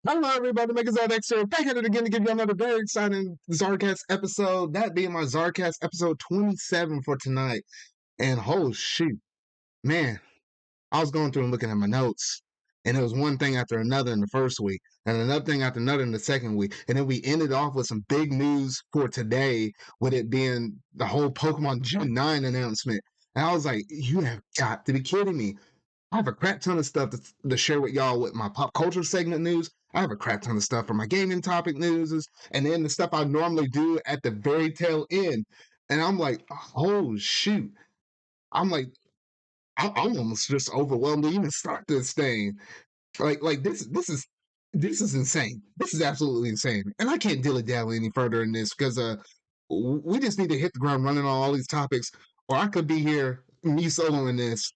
Hello, everybody. Make ZardCast back at it again to give you another very exciting ZardCast episode. That being my ZardCast episode 27 for tonight. And oh, shoot, man, I was going through and looking at my notes, and it was one thing after another in the first week, and another thing after another in the second week. And then we ended off with some big news for today, with it being the whole Pokemon Gen 9 announcement. And I was like, you have got to be kidding me. I have a crap ton of stuff to share with y'all with my pop culture segment news. I have a crap ton of stuff for my gaming topic news, and then the stuff I normally do at the very tail end. And I'm like, oh shoot! I'm like, I'm almost just overwhelmed to even start this thing. Like this is insane. This is absolutely insane, and I can't dilly dally any further in this because we just need to hit the ground running on all these topics, or I could be here me soloing this,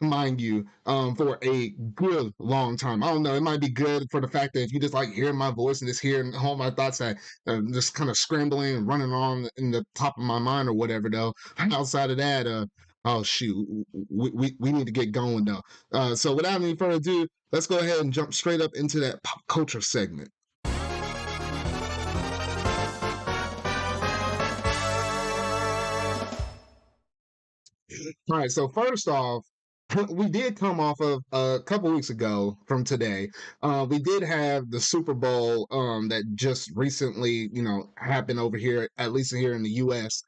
mind you, for a good long time. I don't know. It might be good for the fact that if you just like hearing my voice and just hearing all my thoughts that just kind of scrambling and running on in the top of my mind or whatever. Though outside of that, oh shoot, we need to get going though. So without any further ado, let's go ahead and jump straight up into that pop culture segment. All right, so first off, we did come off of a couple weeks ago from today. We did have the Super Bowl that just recently, happened over here, at least here in the U.S.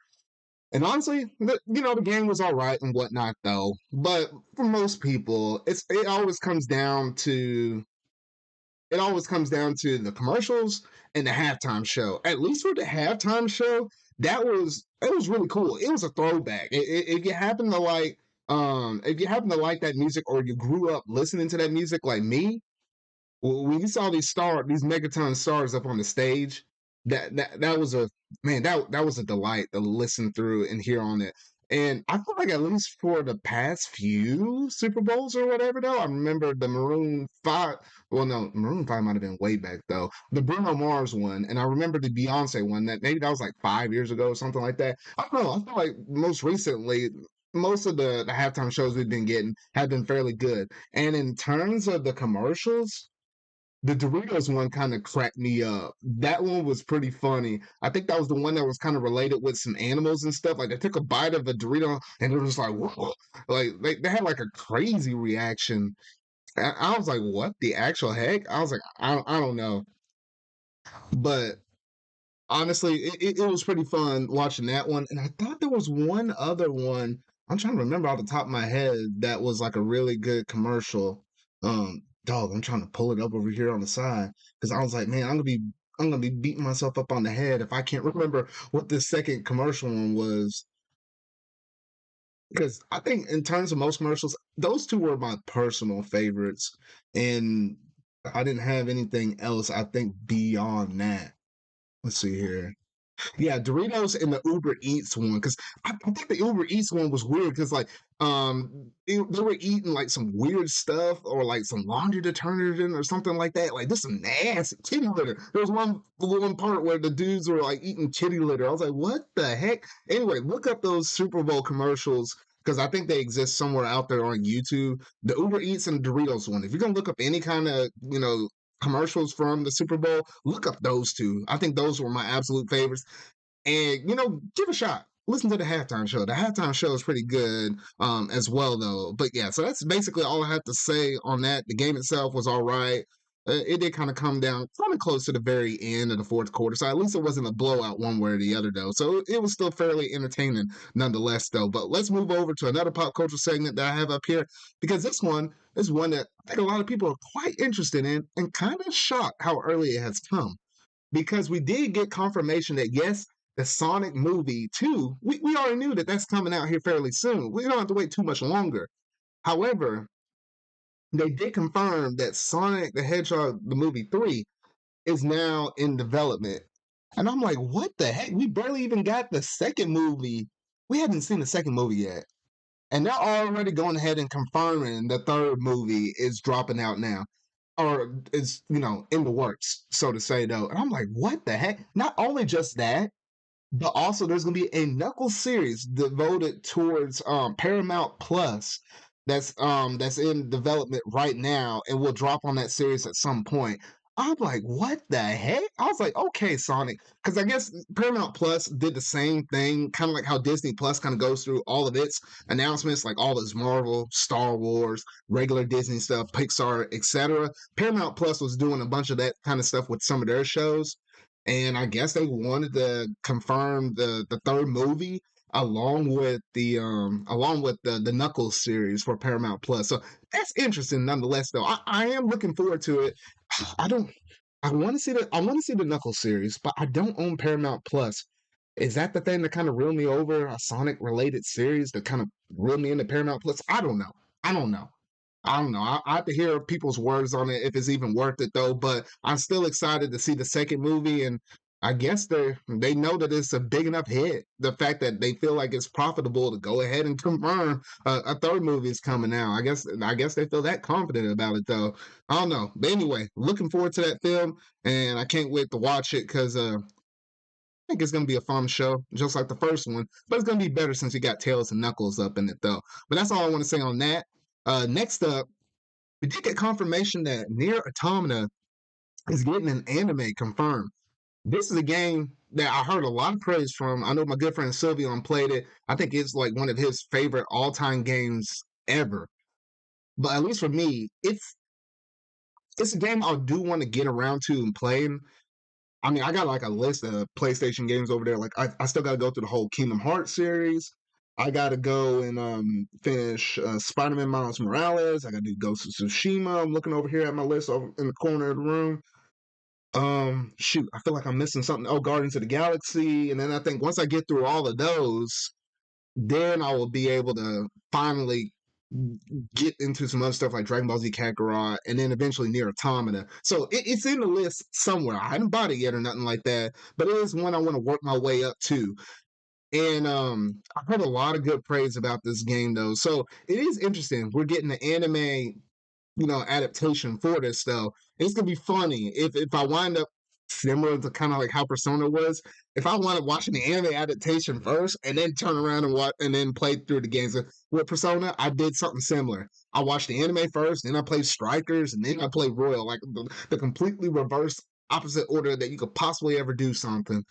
And honestly, the game was all right and whatnot, though. But for most people, it always comes down to the commercials and the halftime show. At least for the halftime show, it was really cool. It was a throwback. If you happen to like that music, or you grew up listening to that music like me, when you saw these Megaton stars up on the stage, that was a man, that was a delight to listen through and hear on it. And I feel like at least for the past few Super Bowls or whatever, though, I remember the Maroon 5. Well, no, Maroon 5 might have been way back, though. The Bruno Mars one, and I remember the Beyonce one, that was like 5 years ago or something like that. I don't know. I feel like most recently, most of the halftime shows we've been getting have been fairly good. And in terms of the commercials, the Doritos one kind of cracked me up. That one was pretty funny. I think that was the one that was kind of related with some animals and stuff. Like they took a bite of a Dorito and it was like, whoa. Like they had like a crazy reaction. I was like, what the actual heck? I was like, I don't know. But honestly, it was pretty fun watching that one. And I thought there was one other one. I'm trying to remember off the top of my head that was like a really good commercial. Dog, I'm trying to pull it up over here on the side because I was like, man, I'm gonna be beating myself up on the head if I can't remember what the second commercial one was. Because I think in terms of most commercials, those two were my personal favorites, and I didn't have anything else. I think beyond that. Let's see here. Yeah, Doritos and the Uber Eats one, because I think the Uber Eats one was weird because they were eating like some weird stuff or like some laundry detergent or something like that. Like this some nasty kitty litter. There was one part where the dudes were like eating kitty litter. I was like, what the heck? Anyway, look up those Super Bowl commercials because I think they exist somewhere out there on YouTube. The Uber Eats and Doritos one. If you're gonna look up any kind of commercials from the Super Bowl, look up those two. I think those were my absolute favorites. And give a shot. Listen to the halftime show. The halftime show is pretty good as well, though. But yeah, so that's basically all I have to say on that. The game itself was all right. It did kind of come down kind of close to the very end of the fourth quarter, so at least it wasn't a blowout one way or the other, though. So it was still fairly entertaining nonetheless, though. But let's move over to another pop culture segment that I have up here, because this one is one that I think a lot of people are quite interested in and kind of shocked how early it has come. Because we did get confirmation that, yes, the Sonic movie 2, we already knew that that's coming out here fairly soon. We don't have to wait too much longer. However, they did confirm that Sonic the Hedgehog, the movie 3, is now in development. And I'm like, what the heck? We barely even got the second movie. We haven't seen the second movie yet. And they're already going ahead and confirming the third movie is dropping out now. Or is, in the works, so to say, though. And I'm like, what the heck? Not only just that, but also there's going to be a Knuckles series devoted towards Paramount Plus that's in development right now and will drop on that series at some point. I'm like, what the heck? I was like, okay, Sonic. Because I guess Paramount Plus did the same thing, kind of like how Disney Plus kind of goes through all of its announcements, like all its Marvel, Star Wars, regular Disney stuff, Pixar, etc. Paramount Plus was doing a bunch of that kind of stuff with some of their shows. And I guess they wanted to confirm the third movie along with the Knuckles series for Paramount Plus. So that's interesting nonetheless though. I am looking forward to it. I don't. I want to see the Knuckles series, but I don't own Paramount Plus. Is that the thing that kind of reeled me over a Sonic related series that kind of reeled me into Paramount Plus? I don't know. I don't know. I don't know. I have to hear people's words on it if it's even worth it though. But I'm still excited to see the second movie, and I guess they know that it's a big enough hit. The fact that they feel like it's profitable to go ahead and confirm a third movie is coming out. I guess they feel that confident about it though. I don't know. But anyway, looking forward to that film, and I can't wait to watch it because I think it's gonna be a fun show, just like the first one. But it's gonna be better since you got Tails and Knuckles up in it though. But that's all I want to say on that. Next up, we did get confirmation that Nier Automata is getting an anime confirmed. This is a game that I heard a lot of praise from. I know my good friend Sylvion played it. I think it's like one of his favorite all-time games ever. But at least for me, it's a game I do want to get around to and playing. I mean, I got like a list of PlayStation games over there. Like I still got to go through the whole Kingdom Hearts series. I got to go and finish Spider-Man Miles Morales. I got to do Ghost of Tsushima. I'm looking over here at my list over in the corner of the room. Shoot, I feel like I'm missing something. Oh, Guardians of the Galaxy. And then I think once I get through all of those, then I will be able to finally get into some other stuff like Dragon Ball Z Kakarot, and then eventually Nier Automata. So it's in the list somewhere. I haven't bought it yet or nothing like that, but it is one I want to work my way up to. And I've heard a lot of good praise about this game though. So it is interesting. We're getting the anime, adaptation for this though. It's gonna be funny if I wind up similar to kind of like how Persona was. If I wind up watching the anime adaptation first and then turn around and watch and then play through the games with Persona, I did something similar. I watched the anime first, then I played Strikers, and then I played Royal, like the completely reverse opposite order that you could possibly ever do something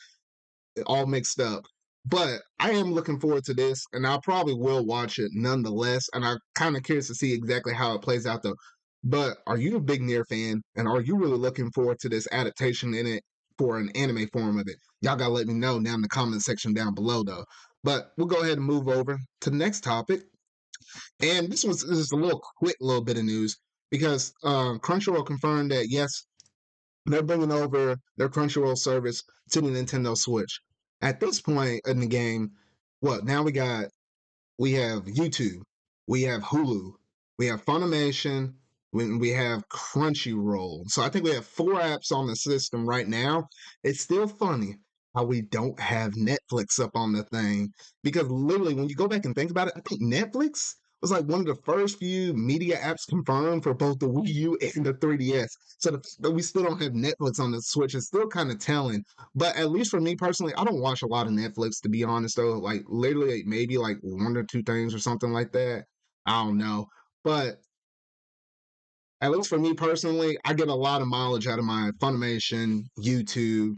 all mixed up. But I am looking forward to this, and I probably will watch it nonetheless. And I'm kind of curious to see exactly how it plays out, though. But are you a big Nier fan, and are you really looking forward to this adaptation in it for an anime form of it? Y'all gotta let me know down in the comment section down below, though. But we'll go ahead and move over to the next topic. And this was just a little quick little bit of news because Crunchyroll confirmed that yes, they're bringing over their Crunchyroll service to the Nintendo Switch. At this point in the game, what now we have YouTube, we have Hulu, we have Funimation, we have Crunchyroll. So I think we have 4 apps on the system right now. It's still funny how we don't have Netflix up on the thing because literally when you go back and think about it, I think Netflix was like one of the first few media apps confirmed for both the Wii U and the 3DS. So the fact that we still don't have Netflix on the Switch is still kind of telling. But at least for me personally, I don't watch a lot of Netflix to be honest though. Like literally maybe like 1 or 2 things or something like that. I don't know. But at least for me personally, I get a lot of mileage out of my Funimation, YouTube,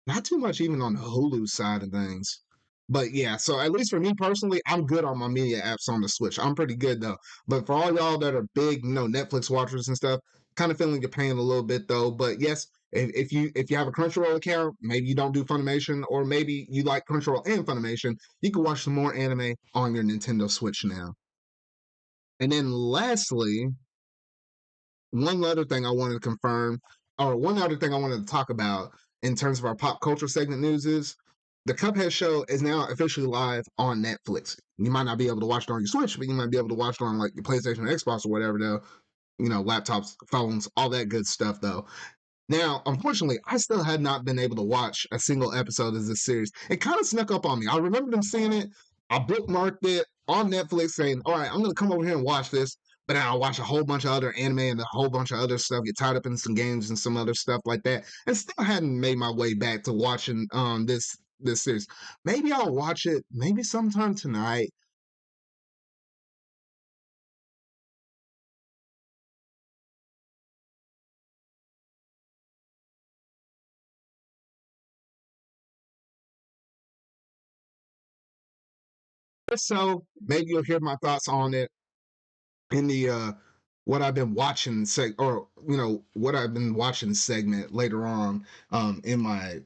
not too much even on the Hulu side of things. But yeah, so at least for me personally, I'm good on my media apps on the Switch. I'm pretty good though. But for all y'all that are big, Netflix watchers and stuff, kind of feeling your pain a little bit though. But yes, if you have a Crunchyroll account, maybe you don't do Funimation, or maybe you like Crunchyroll and Funimation, you can watch some more anime on your Nintendo Switch now. And then lastly, one other thing I wanted to confirm, or one other thing I wanted to talk about in terms of our pop culture segment news is the Cuphead show is now officially live on Netflix. You might not be able to watch it on your Switch, but you might be able to watch it on like your PlayStation or Xbox or whatever, though. Laptops, phones, all that good stuff, though. Now, unfortunately, I still had not been able to watch a single episode of this series. It kind of snuck up on me. I remember them seeing it. I bookmarked it on Netflix saying, all right, I'm going to come over here and watch this. But then I'll watch a whole bunch of other anime and a whole bunch of other stuff, get tied up in some games and some other stuff like that. And still hadn't made my way back to watching this series. Maybe I'll watch it maybe sometime tonight. So maybe you'll hear my thoughts on it in the what I've been watching or what I've been watching segment later on in my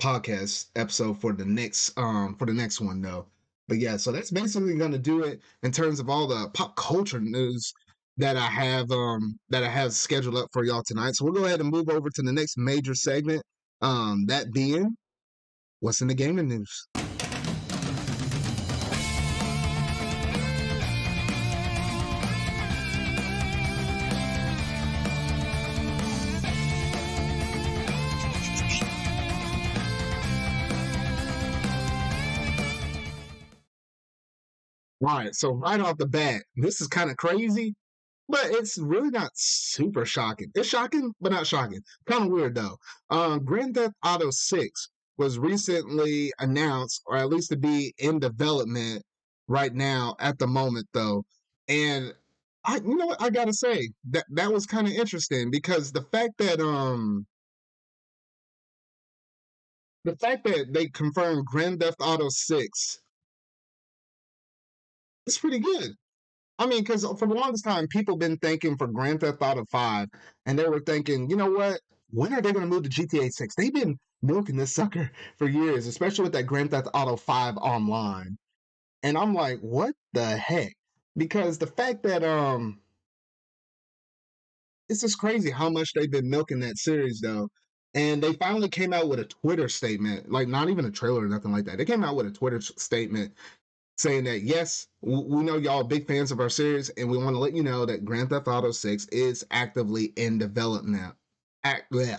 podcast episode for the next one though. But yeah, so that's basically gonna do it in terms of all the pop culture news that I have scheduled up for y'all tonight. So we'll go ahead and move over to the next major segment. That being what's in the gaming news. All right, so right off the bat, this is kind of crazy, but it's really not super shocking. It's shocking, but not shocking. Kind of weird though. Grand Theft Auto 6 was recently announced, or at least to be in development right now at the moment though. And you know what, I gotta say that was kind of interesting because the fact that they confirmed Grand Theft Auto 6 is pretty good. I mean, because for the longest time, people been thinking for Grand Theft Auto 5, and they were thinking, you know what? When are they going to move to GTA 6? They've been milking this sucker for years, especially with that Grand Theft Auto 5 online. And I'm like, what the heck? Because the fact that it's just crazy how much they've been milking that series though. And they finally came out with a Twitter statement, like not even a trailer or nothing like that. They came out with a Twitter statement saying that yes, we know y'all are big fans of our series, and we want to let you know that Grand Theft Auto 6 is actively in development. Yeah,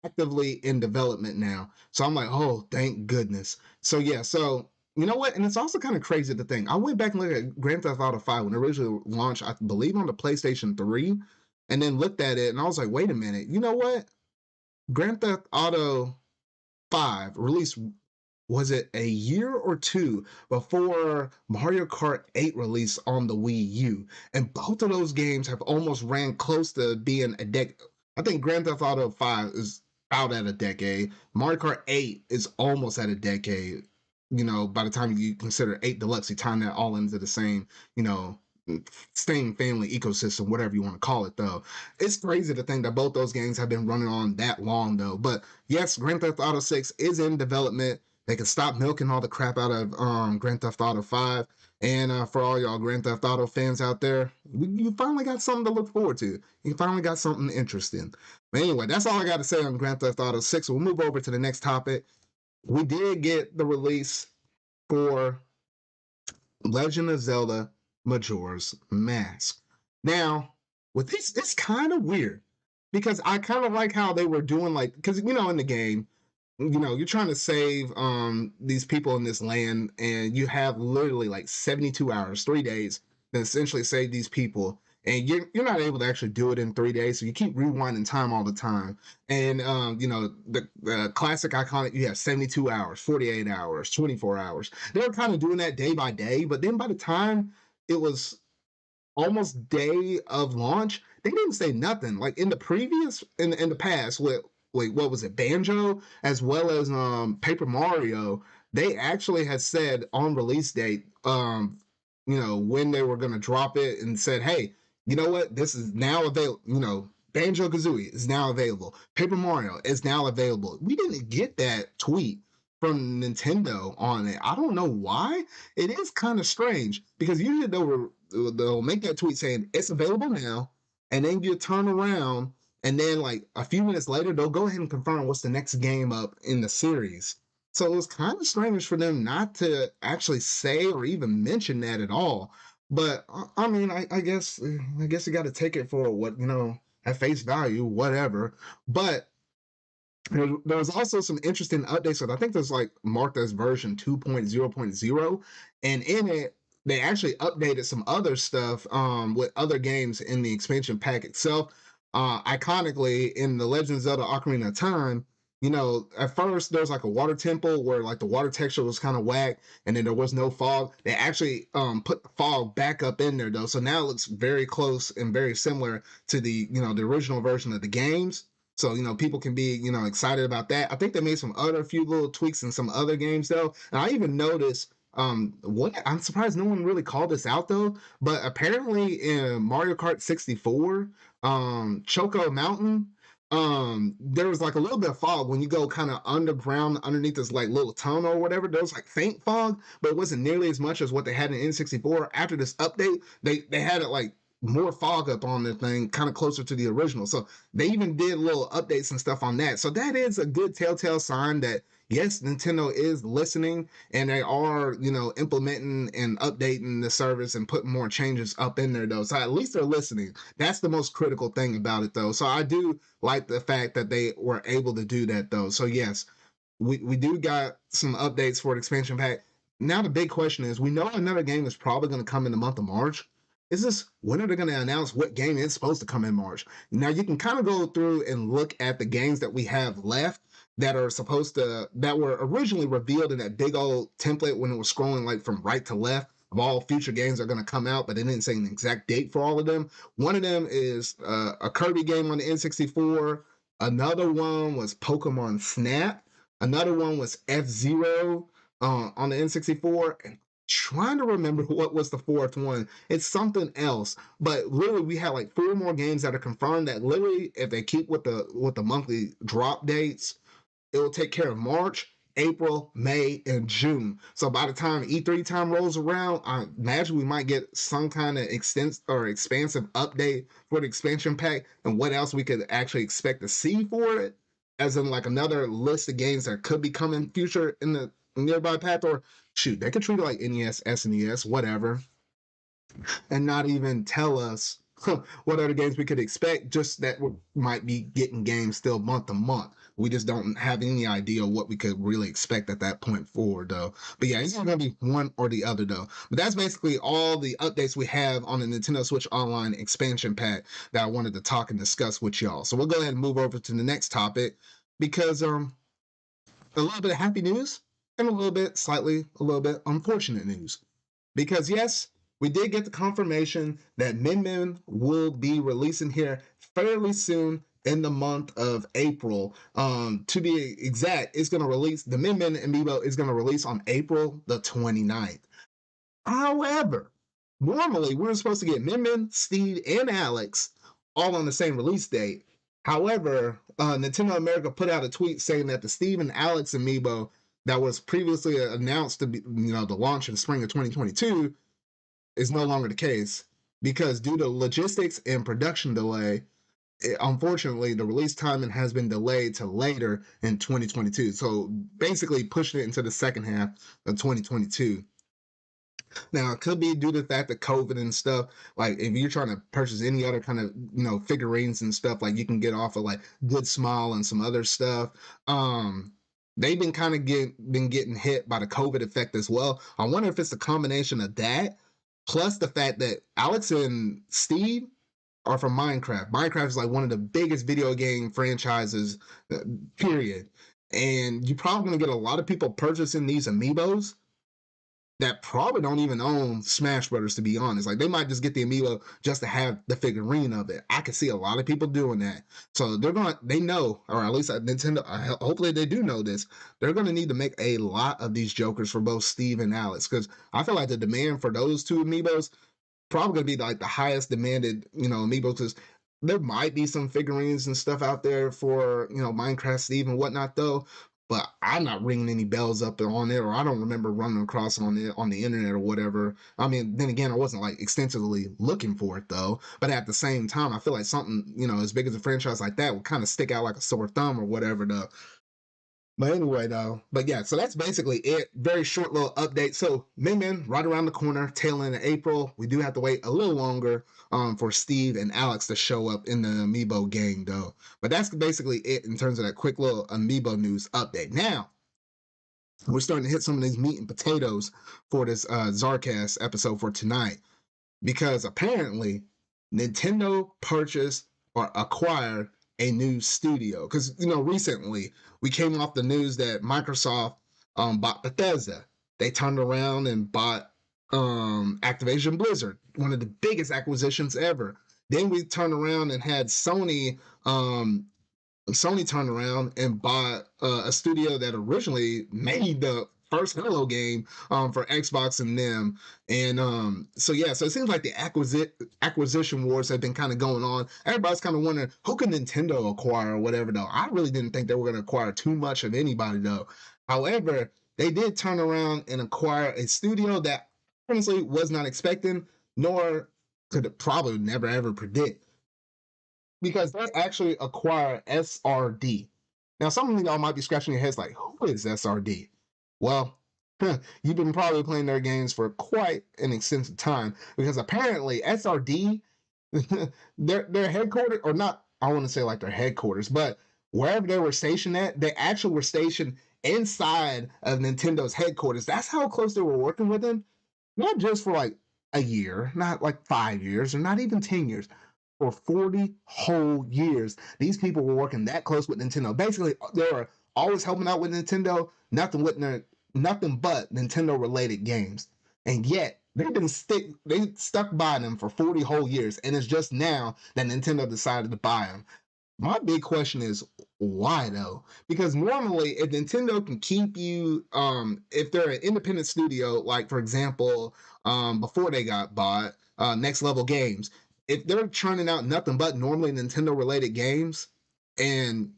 actively in development now. So I'm like, oh, thank goodness. So yeah, so you know what? And it's also kind of crazy to think. I went back and looked at Grand Theft Auto 5 when it originally launched, I believe on the PlayStation 3, and then looked at it and I was like, wait a minute, you know what? Grand Theft Auto 5 released, was it a year or two before Mario Kart 8 released on the Wii U? And both of those games have almost ran close to being a decade. I think Grand Theft Auto 5 is out at a decade. Mario Kart 8 is almost at a decade. You know, by the time you consider 8 Deluxe, you time that all into the same, you know, same family ecosystem, whatever you want to call it, though. It's crazy to think that both those games have been running on that long, though. But yes, Grand Theft Auto 6 is in development. They can stop milking all the crap out of Grand Theft Auto 5. And for all y'all Grand Theft Auto fans out there, you finally got something to look forward to. You finally got something interesting. But anyway, that's all I got to say on Grand Theft Auto 6. We'll move over to the next topic. We did get the release for Legend of Zelda Majora's Mask. Now, with this, it's kind of weird because I kind of like how they were doing, like, because you know in the game, you know, you're trying to save these people in this land, and you have literally like 72 hours, 3 days, to essentially save these people. And you're not able to actually do it in 3 days, so you keep rewinding time all the time. And you know, the classic iconic, you have 72 hours, 48 hours, 24 hours. They were kind of doing that day by day, but then by the time it was almost day of launch, they didn't say nothing. Like in the previous, in the past, with wait, what was it, Banjo, as well as Paper Mario, they actually had said on release date, you know, when they were gonna drop it, and said, hey, you know what, this is now available. You know, Banjo Kazooie is now available. Paper Mario is now available. We didn't get that tweet from Nintendo on it. I don't know why. It is kind of strange because usually they'll make that tweet saying it's available now, and then you turn around, and then like a few minutes later they'll go ahead and confirm what's the next game up in the series. So it was kind of strange for them not to actually say or even mention that at all. But I mean, I guess you got to take it for what, you know, at face value, whatever. But there was also some interesting updates that I think there's like marked as version 2.0.0, and in it they actually updated some other stuff with other games in the expansion pack itself. Iconically, in the Legend of Zelda Ocarina of Time, you know, at first there was like a water temple where like the water texture was kind of whack, and then there was no fog. They actually put the fog back up in there though, so now it looks very close and very similar to the, you know, the original version of the games. So, you know, people can be, you know, excited about that. I think they made some other few little tweaks in some other games though. And I even noticed What I'm surprised no one really called this out though, but apparently in Mario Kart 64, Choco Mountain, there was like a little bit of fog when you go kind of underground underneath this like little tunnel or whatever. There was like faint fog, but it wasn't nearly as much as what they had in N64. After this update, they had it like more fog up on the thing, kind of closer to the original. So they even did little updates and stuff on that. So that is a good telltale sign that yes, Nintendo is listening and they are, implementing and updating the service and putting more changes up in there though. So at least they're listening. That's the most critical thing about it though. So I do like the fact that they were able to do that though. So yes, we do got some updates for the expansion pack. Now the big question is, we know another game is probably going to come in the month of March. Is this when are they going to announce what game is supposed to come in March? Now you can kind of go through and look at the games that we have left that are that were originally revealed in that big old template when it was scrolling like from right to left of all future games that are going to come out, but they didn't say an exact date for all of them. One of them is a Kirby game on the N64. Another one was Pokemon Snap. Another one was F-Zero on the N64. And trying to remember what was the fourth one. It's something else. But literally we had like 4 more games that are confirmed that literally if they keep with the monthly drop dates, it will take care of March, April, May, and June. So by the time E3 time rolls around, I imagine we might get some kind of expansive update for the expansion pack and what else we could actually expect to see for it, as in like another list of games that could be coming future in the nearby path, or shoot, they could treat it like NES, SNES, whatever, and not even tell us what other games we could expect, just that we might be getting games still month to month. We just don't have any idea what we could really expect at that point forward, though. But yeah, it's going to be one or the other, though. But that's basically all the updates we have on the Nintendo Switch Online expansion pack that I wanted to talk and discuss with y'all. So we'll go ahead and move over to the next topic because a little bit of happy news and a little bit unfortunate news. Because yes, we did get the confirmation that Min Min will be releasing here fairly soon in the month of April. To be exact, it's going to release, the Min Min Amiibo is going to release on April the 29th. However, normally we were supposed to get Min Min, Steve, and Alex all on the same release date. However, Nintendo America put out a tweet saying that the Steve and Alex Amiibo that was previously announced to be, the launch in spring of 2022 is no longer the case because due to logistics and production delay, unfortunately, the release timing has been delayed to later in 2022. So basically pushing it into the second half of 2022. Now, it could be due to the fact that COVID and stuff. Like, if you're trying to purchase any other kind of, figurines and stuff, like you can get off of like Good Smile and some other stuff. They've been kind of getting hit by the COVID effect as well. I wonder if it's a combination of that plus the fact that Alex and Steve are from Minecraft. Minecraft is like one of the biggest video game franchises, period. And you're probably going to get a lot of people purchasing these amiibos that probably don't even own Smash Brothers, to be honest. Like, they might just get the amiibo just to have the figurine of it. I can see a lot of people doing that. So they know, or at least Nintendo, hopefully they do know this. They're going to need to make a lot of these Jokers for both Steve and Alex, because I feel like the demand for those 2 amiibos probably going to be like the highest demanded, amiibos, because there might be some figurines and stuff out there for, Minecraft Steve and whatnot, though. But I'm not ringing any bells up on it, or I don't remember running across on it on the internet or whatever. I mean, then again, I wasn't like extensively looking for it though. But at the same time, I feel like something, as big as a franchise like that would kind of stick out like a sore thumb or whatever though. But anyway, though, but yeah, so that's basically it. Very short little update. So Min Min right around the corner, tail end of April. We do have to wait a little longer for Steve and Alex to show up in the Amiibo game, though. But that's basically it in terms of that quick little Amiibo news update. Now, we're starting to hit some of these meat and potatoes for this ZardCast episode for tonight. Because apparently, Nintendo purchased or acquired a new studio. Because, recently we came off the news that Microsoft bought Bethesda. They turned around and bought Activision Blizzard, one of the biggest acquisitions ever. Then we turned around and had Sony. Sony turned around and bought a studio that originally made the first Halo game for Xbox and them. And so yeah, so it seems like the acquisition wars have been kind of going on. Everybody's kind of wondering who can Nintendo acquire or whatever though. I really didn't think they were going to acquire too much of anybody though. However, they did turn around and acquire a studio that honestly was not expecting, nor could it probably never ever predict, because they actually acquire SRD. Now, some of y'all might be scratching your heads like, who is SRD? Well, you've been probably playing their games for quite an extensive time, because apparently SRD, their headquarters, or not, I want to say like their headquarters, but wherever they were stationed at, they actually were stationed inside of Nintendo's headquarters. That's how close they were working with them, not just for like a year, not like 5 years, or not even 10 years, for 40 whole years. These people were working that close with Nintendo. Basically, they were always helping out with Nintendo, nothing but Nintendo related games. And yet they stuck by them for 40 whole years, and it's just now that Nintendo decided to buy them. My big question is why though? Because normally if Nintendo can keep you, if they're an independent studio, like for example, before they got bought, Next Level Games, if they're churning out nothing but normally Nintendo related games, and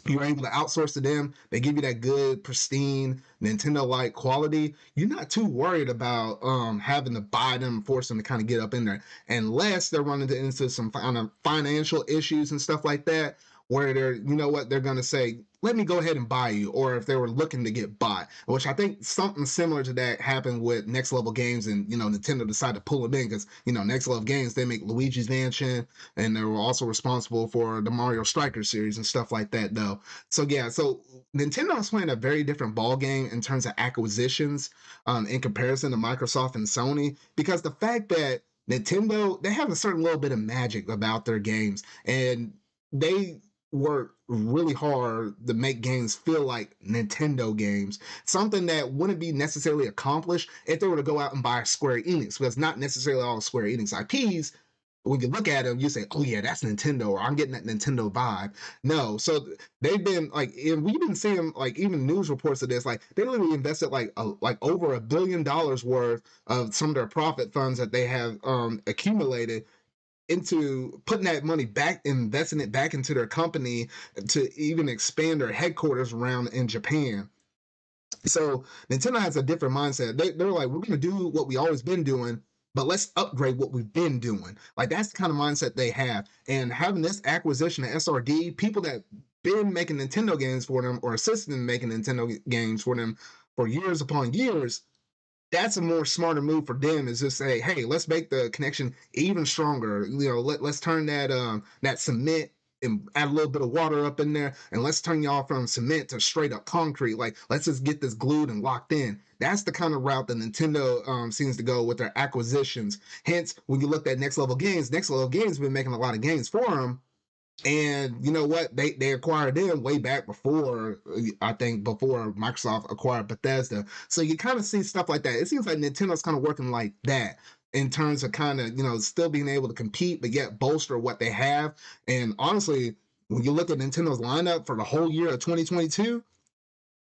you're able to outsource to them, they give you that good, pristine, Nintendo-like quality, you're not too worried about having to buy them, force them to kind of get up in there, unless they're running into some kind of financial issues and stuff like that, where they're, you know what, they're going to say, let me go ahead and buy you, or if they were looking to get bought, which I think something similar to that happened with Next Level Games, and, you know, Nintendo decided to pull them in because, you know, Next Level Games, they make Luigi's Mansion, and they were also responsible for the Mario Striker series and stuff like that, though. So yeah, so Nintendo is playing a very different ball game in terms of acquisitions, in comparison to Microsoft and Sony, because the fact that Nintendo, they have a certain little bit of magic about their games, and they work really hard to make games feel like Nintendo games, something that wouldn't be necessarily accomplished if they were to go out and buy Square Enix, because not necessarily all Square Enix IPs, when you look at them, you say, "Oh yeah, that's Nintendo," or "I'm getting that Nintendo vibe." No, so they've been like, and we've been seeing like even news reports of this. Like they literally invested like over $1 billion worth of some of their profit funds that they have accumulated into putting that money back, investing it back into their company to even expand their headquarters around in Japan. So Nintendo has a different mindset. They're like, we're going to do what we always been doing, but let's upgrade what we've been doing. Like that's the kind of mindset they have. And having this acquisition of SRD, people that been making Nintendo games for them or assisting in making Nintendo games for them for years upon years, that's a more smarter move for them, is just say, hey, let's make the connection even stronger. You know, let's turn that cement and add a little bit of water up in there, and let's turn y'all from cement to straight up concrete. Like, let's just get this glued and locked in. That's the kind of route that Nintendo seems to go with their acquisitions. Hence, when you look at Next Level Games, Next Level Games have been making a lot of games for them, and you know what? They acquired them way back before, I think, before Microsoft acquired Bethesda. So you kind of see stuff like that. It seems like Nintendo's kind of working like that in terms of kind of, you know, still being able to compete, but yet bolster what they have. And honestly, when you look at Nintendo's lineup for the whole year of 2022,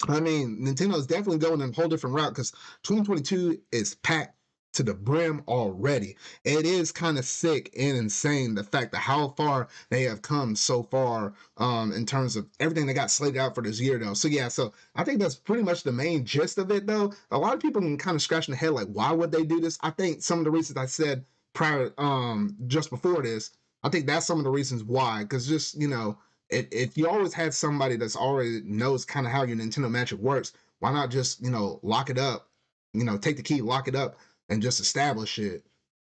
I mean, Nintendo's definitely going in a whole different route, because 2022 is packed to the brim already. It is kind of sick and insane, the fact that how far they have come so far, in terms of everything they got slated out for this year though. So yeah, so I think that's pretty much the main gist of it though. A lot of people can kind of scratch their head like, why would they do this? I think some of the reasons I said prior, just before this, I think that's some of the reasons why, because just, you know, if you always had somebody that's already knows kind of how your Nintendo magic works, why not just, you know, lock it up, you know, take the key, lock it up, and just establish it.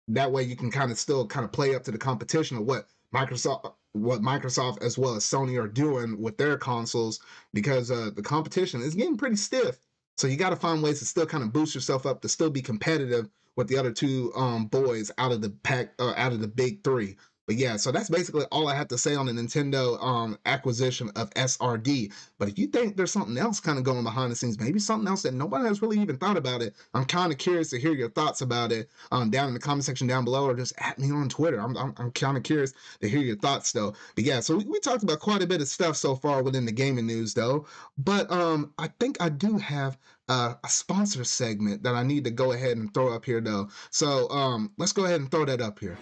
That way you can kind of still kind of play up to the competition of what Microsoft as well as Sony are doing with their consoles, because the competition is getting pretty stiff. So you got to find ways to still kind of boost yourself up to still be competitive with the other two boys out of the pack, out of the big three. But yeah, so that's basically all I have to say on the Nintendo acquisition of SRD. But if you think there's something else kind of going behind the scenes, maybe something else that nobody has really even thought about it, I'm kind of curious to hear your thoughts about it down in the comment section down below, or just at me on Twitter. I'm kind of curious to hear your thoughts though. But yeah, so we talked about quite a bit of stuff so far within the gaming news though. But I think I do have a sponsor segment that I need to go ahead and throw up here though. So let's go ahead and throw that up here.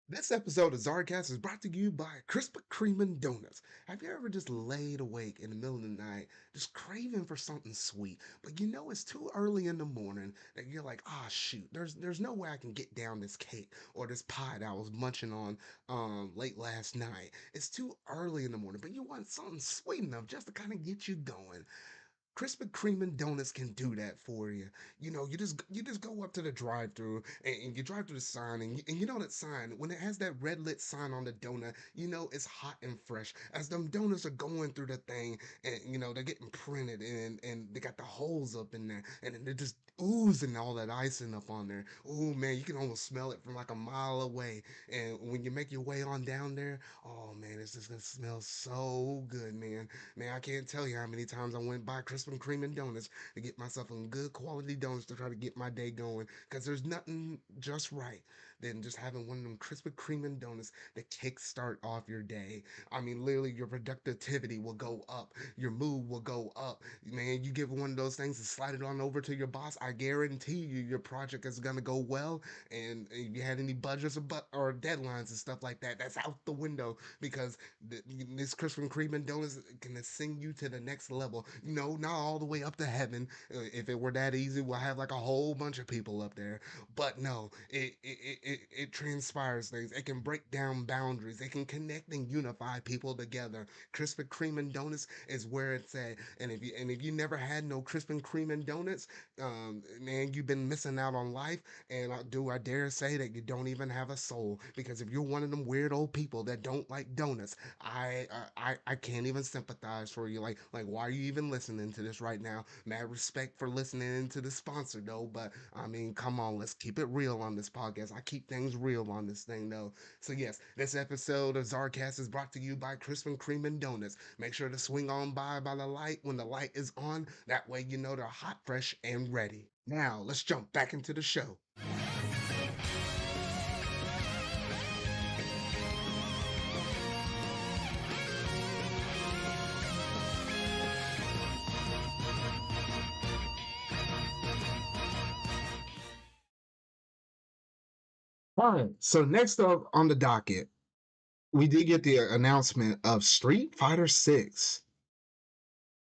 This episode of ZardCast is brought to you by Krispy Kreme Donuts. Have you ever just laid awake in the middle of the night, just craving for something sweet, but you know it's too early in the morning that you're like, ah, shoot, there's no way I can get down this cake or this pie that I was munching on late last night. It's too early in the morning, but you want something sweet enough just to kind of get you going. Krispy Kreme donuts can do that for you. You know, you just go up to the drive-through and you drive through the sign and you know that sign when it has that red lit sign on the donut, you know it's hot and fresh. As them donuts are going through the thing and you know they're getting printed and they got the holes up in there and then they're just oozing all that icing up on there. Oh man, you can almost smell it from like a mile away. And when you make your way on down there, oh man, it's just gonna smell so good, man. Man, I can't tell you how many times I went by Krispy Kreme donuts to get myself some good quality donuts to try to get my day going. Because there's nothing just right than just having one of them Krispy Kreme donuts that kickstart off your day. I mean, literally, your productivity will go up, your mood will go up. Man, you give one of those things and slide it on over to your boss. I guarantee you, your project is gonna go well. And if you had any budgets or deadlines and stuff like that, that's out the window because this Krispy Kreme donuts can sing you to the next level. You know, not all the way up to heaven. If it were that easy, we'll have like a whole bunch of people up there. But no, it transpires things. It can break down boundaries. It can connect and unify people together. Krispy Kreme donuts is where it's at. And if you never had no Krispy Kreme donuts, man, you've been missing out on life. And I dare say that you don't even have a soul because if you're one of them weird old people that don't like donuts, I can't even sympathize for you. Like why are you even listening to this right now? Mad respect for listening to the sponsor though, but I mean, come on, let's keep it real on this podcast. I keep things real on this thing though. So yes, this episode of ZardCast is brought to you by Krispy Kreme Donuts. Make sure to swing on by the light when the light is on. That way you know they're hot, fresh, and ready. Now let's jump back into the show. All right. So next up on the docket, we did get the announcement of Street Fighter 6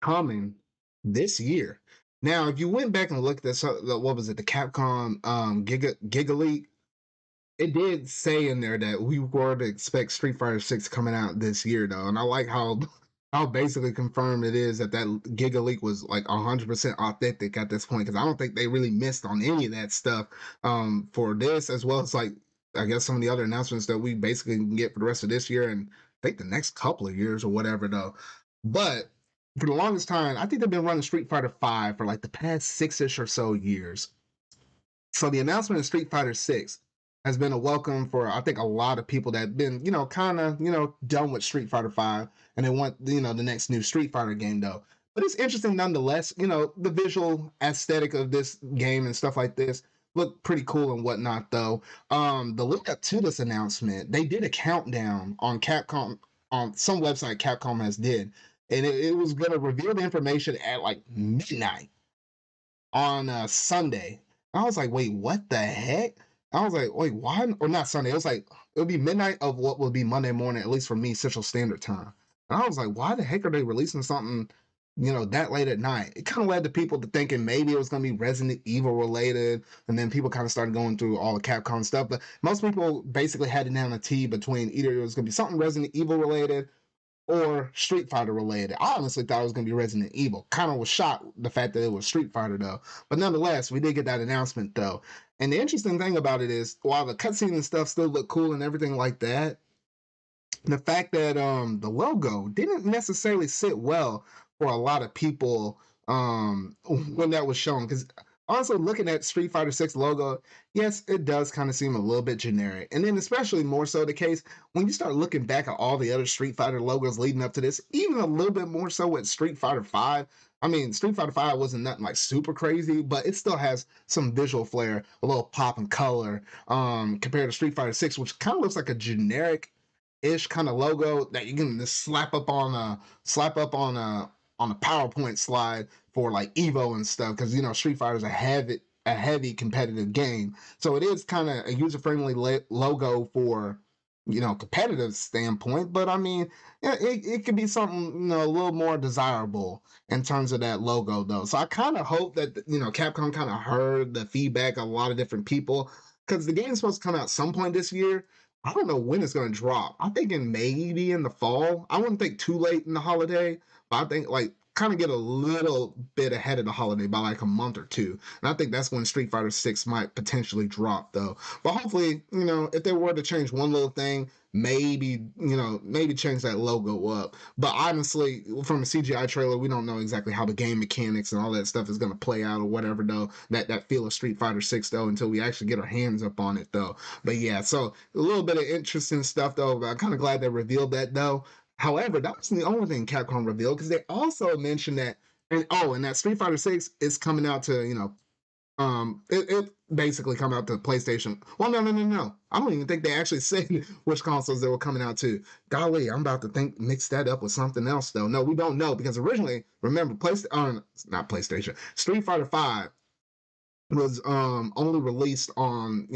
coming this year. Now, if you went back and looked at what was it, the Capcom Giga League, it did say in there that we were to expect Street Fighter 6 coming out this year though. And I like how basically confirmed it is that Giga Leak was like 100% authentic at this point because I don't think they really missed on any of that stuff for this as well as like I guess some of the other announcements that we basically can get for the rest of this year and I think the next couple of years or whatever though. But for the longest time, I think they've been running Street Fighter 5 for like the past 6-ish or so years. So the announcement of Street Fighter 6 has been a welcome for I think a lot of people that have been, kind of, done with Street Fighter 5 and they want, the next new Street Fighter game though. But it's interesting nonetheless, the visual aesthetic of this game and stuff like this look pretty cool and whatnot though. The lead up to this announcement, they did a countdown on Capcom on some website Capcom has did, and it was gonna reveal the information at like midnight on Sunday. I was like, wait, what the heck? I was like, wait, why? Or not Sunday. It was like, it would be midnight of what would be Monday morning, at least for me, Central Standard Time. And I was like, why the heck are they releasing something, that late at night? It kind of led to people to thinking maybe it was going to be Resident Evil related. And then people kind of started going through all the Capcom stuff. But most people basically had it down a T between either it was going to be something Resident Evil related or Street Fighter related. I honestly thought it was going to be Resident Evil. Kind of was shocked the fact that it was Street Fighter though. But nonetheless, we did get that announcement though. And the interesting thing about it is, while the cutscene and stuff still look cool and everything like that, the fact that the logo didn't necessarily sit well for a lot of people when that was shown, because also looking at Street Fighter 6 logo, yes, it does kind of seem a little bit generic, and then especially more so the case when you start looking back at all the other Street Fighter logos leading up to this, even a little bit more so with Street Fighter 5. I mean, Street Fighter 5 wasn't nothing like super crazy, but it still has some visual flair, a little pop and color, compared to Street Fighter 6, which kind of looks like a generic ish kind of logo that you can just slap up on a PowerPoint slide for like Evo and stuff, because you know Street Fighter is a heavy competitive game, so it is kind of a user friendly logo for competitive standpoint. But I mean, yeah, it could be something a little more desirable in terms of that logo though. So I kind of hope that Capcom kind of heard the feedback of a lot of different people, because the game's supposed to come out some point this year. I don't know when it's going to drop. I'm thinking maybe in the fall. I wouldn't think too late in the holiday, but I think like kind of get a little bit ahead of the holiday by like a month or two. And I think that's when Street Fighter 6 might potentially drop though. But hopefully, if they were to change one little thing, maybe change that logo up. But honestly, from a CGI trailer, we don't know exactly how the game mechanics and all that stuff is going to play out or whatever though. That feel of Street Fighter 6 though, until we actually get our hands up on it though. But yeah, so a little bit of interesting stuff though. But I'm kind of glad they revealed that though. However, that wasn't the only thing Capcom revealed, because they also mentioned that, and that Street Fighter 6 is coming out to, it basically come out to PlayStation. Well, no. I don't even think they actually said which consoles they were coming out to. Golly, I'm about to mix that up with something else though. No, we don't know, because originally, remember, not PlayStation, Street Fighter 5 was only released on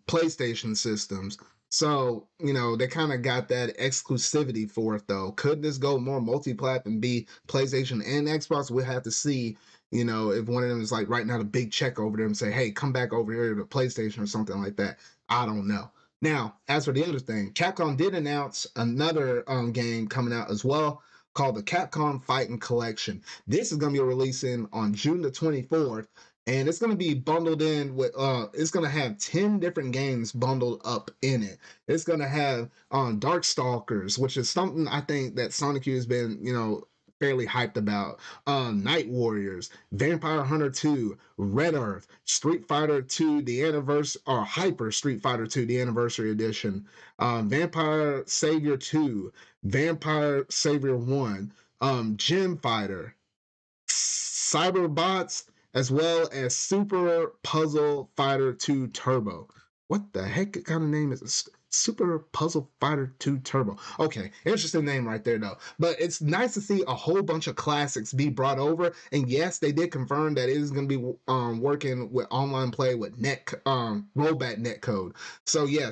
PlayStation systems. So they kind of got that exclusivity for it though. Could this go more multi-plat and be PlayStation and Xbox? We'll have to see. If one of them is like writing out a big check over there and say, hey, come back over here to PlayStation or something like that. I don't know. Now, as for the other thing, Capcom did announce another game coming out as well, called the Capcom Fighting Collection. This is going to be releasing on June the 24th, and it's going to be bundled in with it's going to have 10 different games bundled up in it. It's going to have Darkstalkers, which is something I think that Sonic U has been fairly hyped about. Night Warriors, Vampire Hunter 2, Red Earth, Street Fighter 2 the anniversary, or Hyper Street Fighter 2 the anniversary edition, Vampire Savior 2, Vampire Savior 1, Gem Fighter, Cyberbots, as well as Super Puzzle Fighter 2 Turbo. What the heck kind of name is this? Super Puzzle Fighter 2 Turbo. Okay, interesting name right there though. But it's nice to see a whole bunch of classics be brought over. And yes, they did confirm that it is going to be working with online play with rollback netcode. So yeah,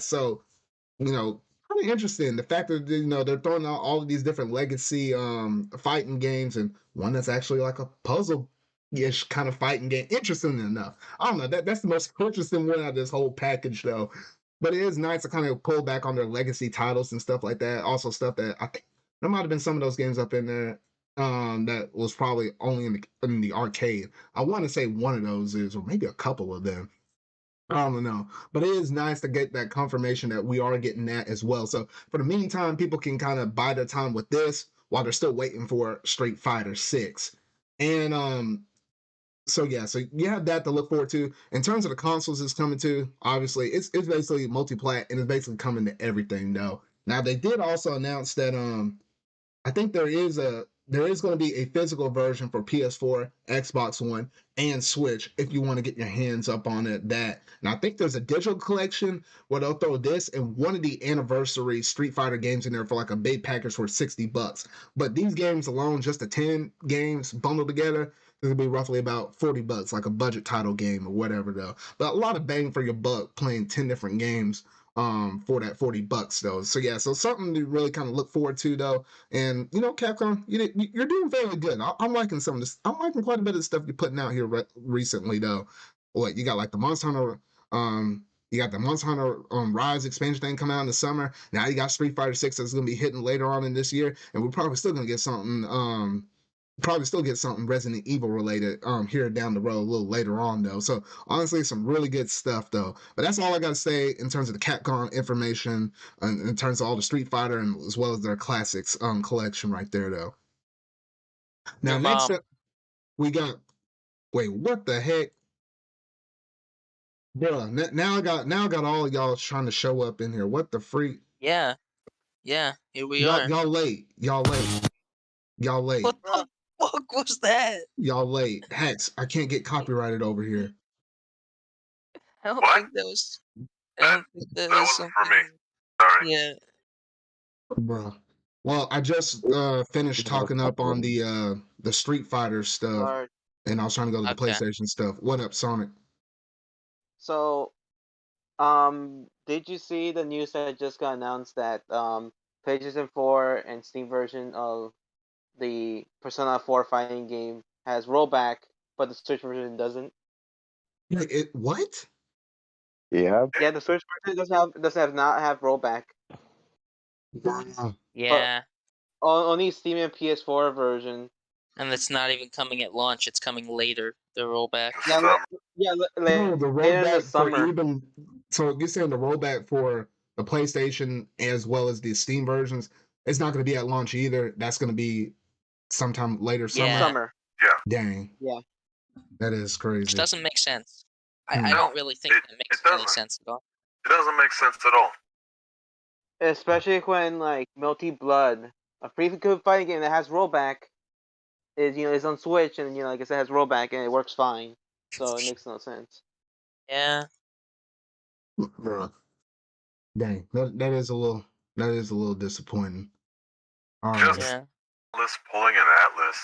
kind of interesting the fact that they're throwing out all of these different legacy fighting games, and one that's actually like a puzzle ish kind of fighting game. Interesting enough. I don't know, that's the most interesting one out of this whole package though. But it is nice to kind of pull back on their legacy titles and stuff like that. Also stuff that I think there might have been some of those games up in there that was probably only in the arcade. I want to say one of those is, or maybe a couple of them. I don't know, but it is nice to get that confirmation that we are getting that as well. So for the meantime, people can kind of buy their time with this while they're still waiting for Street Fighter 6. And so yeah, so you have that to look forward to. In terms of the consoles it's coming to, obviously it's basically multi-plat, and it's basically coming to everything though. Now they did also announce that I think there is going to be a physical version for PS4, Xbox One, and Switch if you want to get your hands up on it. And I think there's a digital collection where they'll throw this and one of the anniversary Street Fighter games in there for like a big package for $60. But these games alone, just the 10 games bundled together, this will be roughly about $40, like a budget title game or whatever though. But a lot of bang for your buck playing 10 different games for that $40 though. So yeah, so something to really kind of look forward to though. And Capcom, you're doing fairly good. I'm liking some of this. I'm liking quite a bit of the stuff you're putting out here recently though. What you got, like the Monster Hunter, you got the Monster Hunter Rise expansion thing coming out in the summer. Now you got Street Fighter 6 that's gonna be hitting later on in this year, and we're probably still gonna get something Probably still get something Resident Evil related here down the road a little later on though. So honestly, some really good stuff though. But that's all I gotta say in terms of the Capcom information, in terms of all the Street Fighter and as well as their classics collection right there though. Now Your next mom. up we got wait, what the heck? Bruh, now I got all of y'all trying to show up in here. What the freak? Yeah. Yeah. Here we are. Y'all late. Y'all late. Y'all late. What the fuck was that? Y'all late. Haxx, I can't get copyrighted over here. I don't What? think that was. I don't think that That was wasn't for me. something. Sorry. Yeah. Bruh. Well, I just finished talking up on the Street Fighter stuff, Zard. and I was trying to go to the Okay. PlayStation stuff. What up, Sonic? So, did you see the news that just got announced that PlayStation 4 and Steam version of the Persona 4 fighting game has rollback, but the Switch version doesn't? Like it what? Yeah. Yeah, the Switch version doesn't not have rollback. Bruh. Yeah. Only Steam and PS4 version. And it's not even coming at launch. It's coming later. The rollback. Yeah, No, later the in the rollback for summer. even so you're saying the rollback for the PlayStation as well as the Steam versions, it's not going to be at launch either. That's going to be sometime later summer. Yeah. Summer. Dang. Yeah. That is crazy. Which doesn't make sense. I Hmm. don't really think that makes any doesn't. sense at all. It doesn't make sense at all. Especially when like Multi Blood, a pretty good fighting game that has rollback, is on Switch and like I said has rollback and it works fine. So it makes no sense. Yeah. Bruh. Dang. That is a little disappointing. All right. Just Yeah. Atlus pulling an Atlus.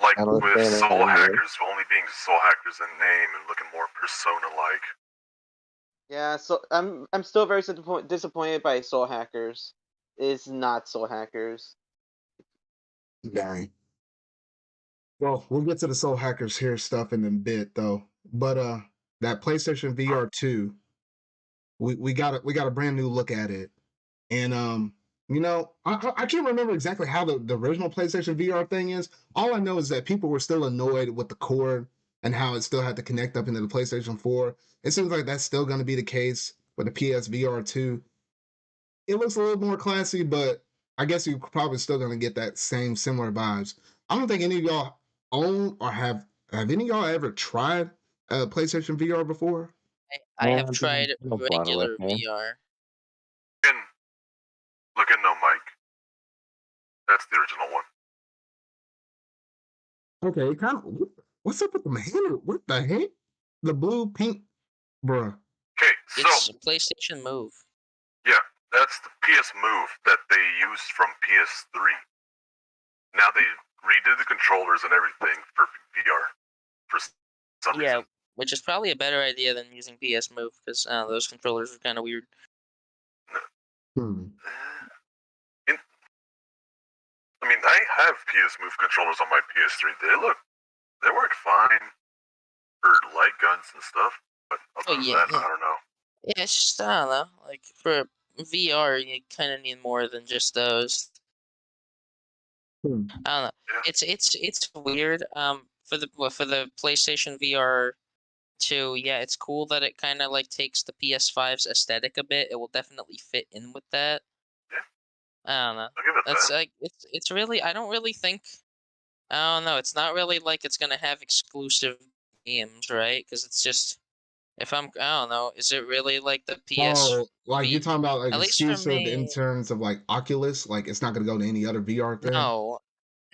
Like Atlus with pulling an Soul Atlus. Hackers only being Soul Hackers in name and looking more Persona-like. Yeah, so I'm still very disappointed by Soul Hackers. It's not Soul Hackers. Dang. Well, we'll get to the Soul Hackers here stuff in a bit though. But that PlayStation VR 2, we got a brand new look at it. And I can't remember exactly how the original PlayStation VR thing is. All I know is that people were still annoyed with the cord and how it still had to connect up into the PlayStation 4. It seems like that's still going to be the case with the PSVR 2. It looks a little more classy, but I guess you're probably still going to get that same similar vibes. I don't think any of y'all own or have any of y'all ever tried PlayStation VR before? I Yeah, have tried no bother regular with me. VR. Look at No Mike. That's the original one. Okay, kind of. What's up with the hand? What the heck? The blue, pink, bruh. Okay, It's so a PlayStation Move. yeah, that's the PS Move that they used from PS3. Now they redid the controllers and everything for VR for some Yeah, reason. which is probably a better idea than using PS Move because those controllers are kind of weird. Hmm. I mean, I have PS Move controllers on my PS3. They work fine for light guns and stuff. But other than that, I don't know. Yeah, it's just, I don't know. Like, for VR, you kind of need more than just those. I don't know. Yeah. It's weird. For the PlayStation VR 2, yeah, it's cool that it kind of like takes the PS5's aesthetic a bit. It will definitely fit in with that. Yeah. I don't know. I'll give it That's that. like it's really, I don't really think, I don't know. It's not really like it's gonna have exclusive games, right? Because it's just, I don't know. Is it really like the PS? Oh, like you're talking about like At least for exclusive in me. terms of like Oculus, like it's not gonna go to any other VR thing. No.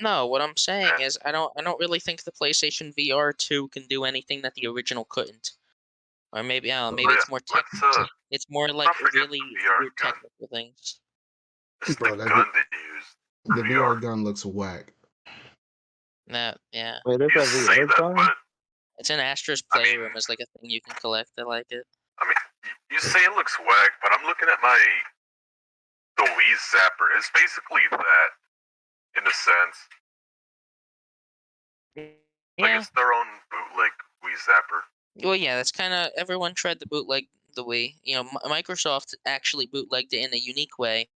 What I'm saying is, I don't really think the PlayStation VR 2 can do anything that the original couldn't. Or maybe, I don't know, maybe it's more technical. It's more like really weird technical things. It's Bro, the that gun they used. The VR gun looks whack. No, yeah. Wait, there's You a say VR that, gun? but It's in Astra's Playroom as like a thing you can collect. I like it. I mean, you say it looks whack, but I'm looking at the Wii Zapper. It's basically that, in a sense. Yeah. Like it's their own bootleg Wii Zapper. Well, yeah, that's kind of, everyone tried to bootleg the Wii. You know, Microsoft actually bootlegged it in a unique way,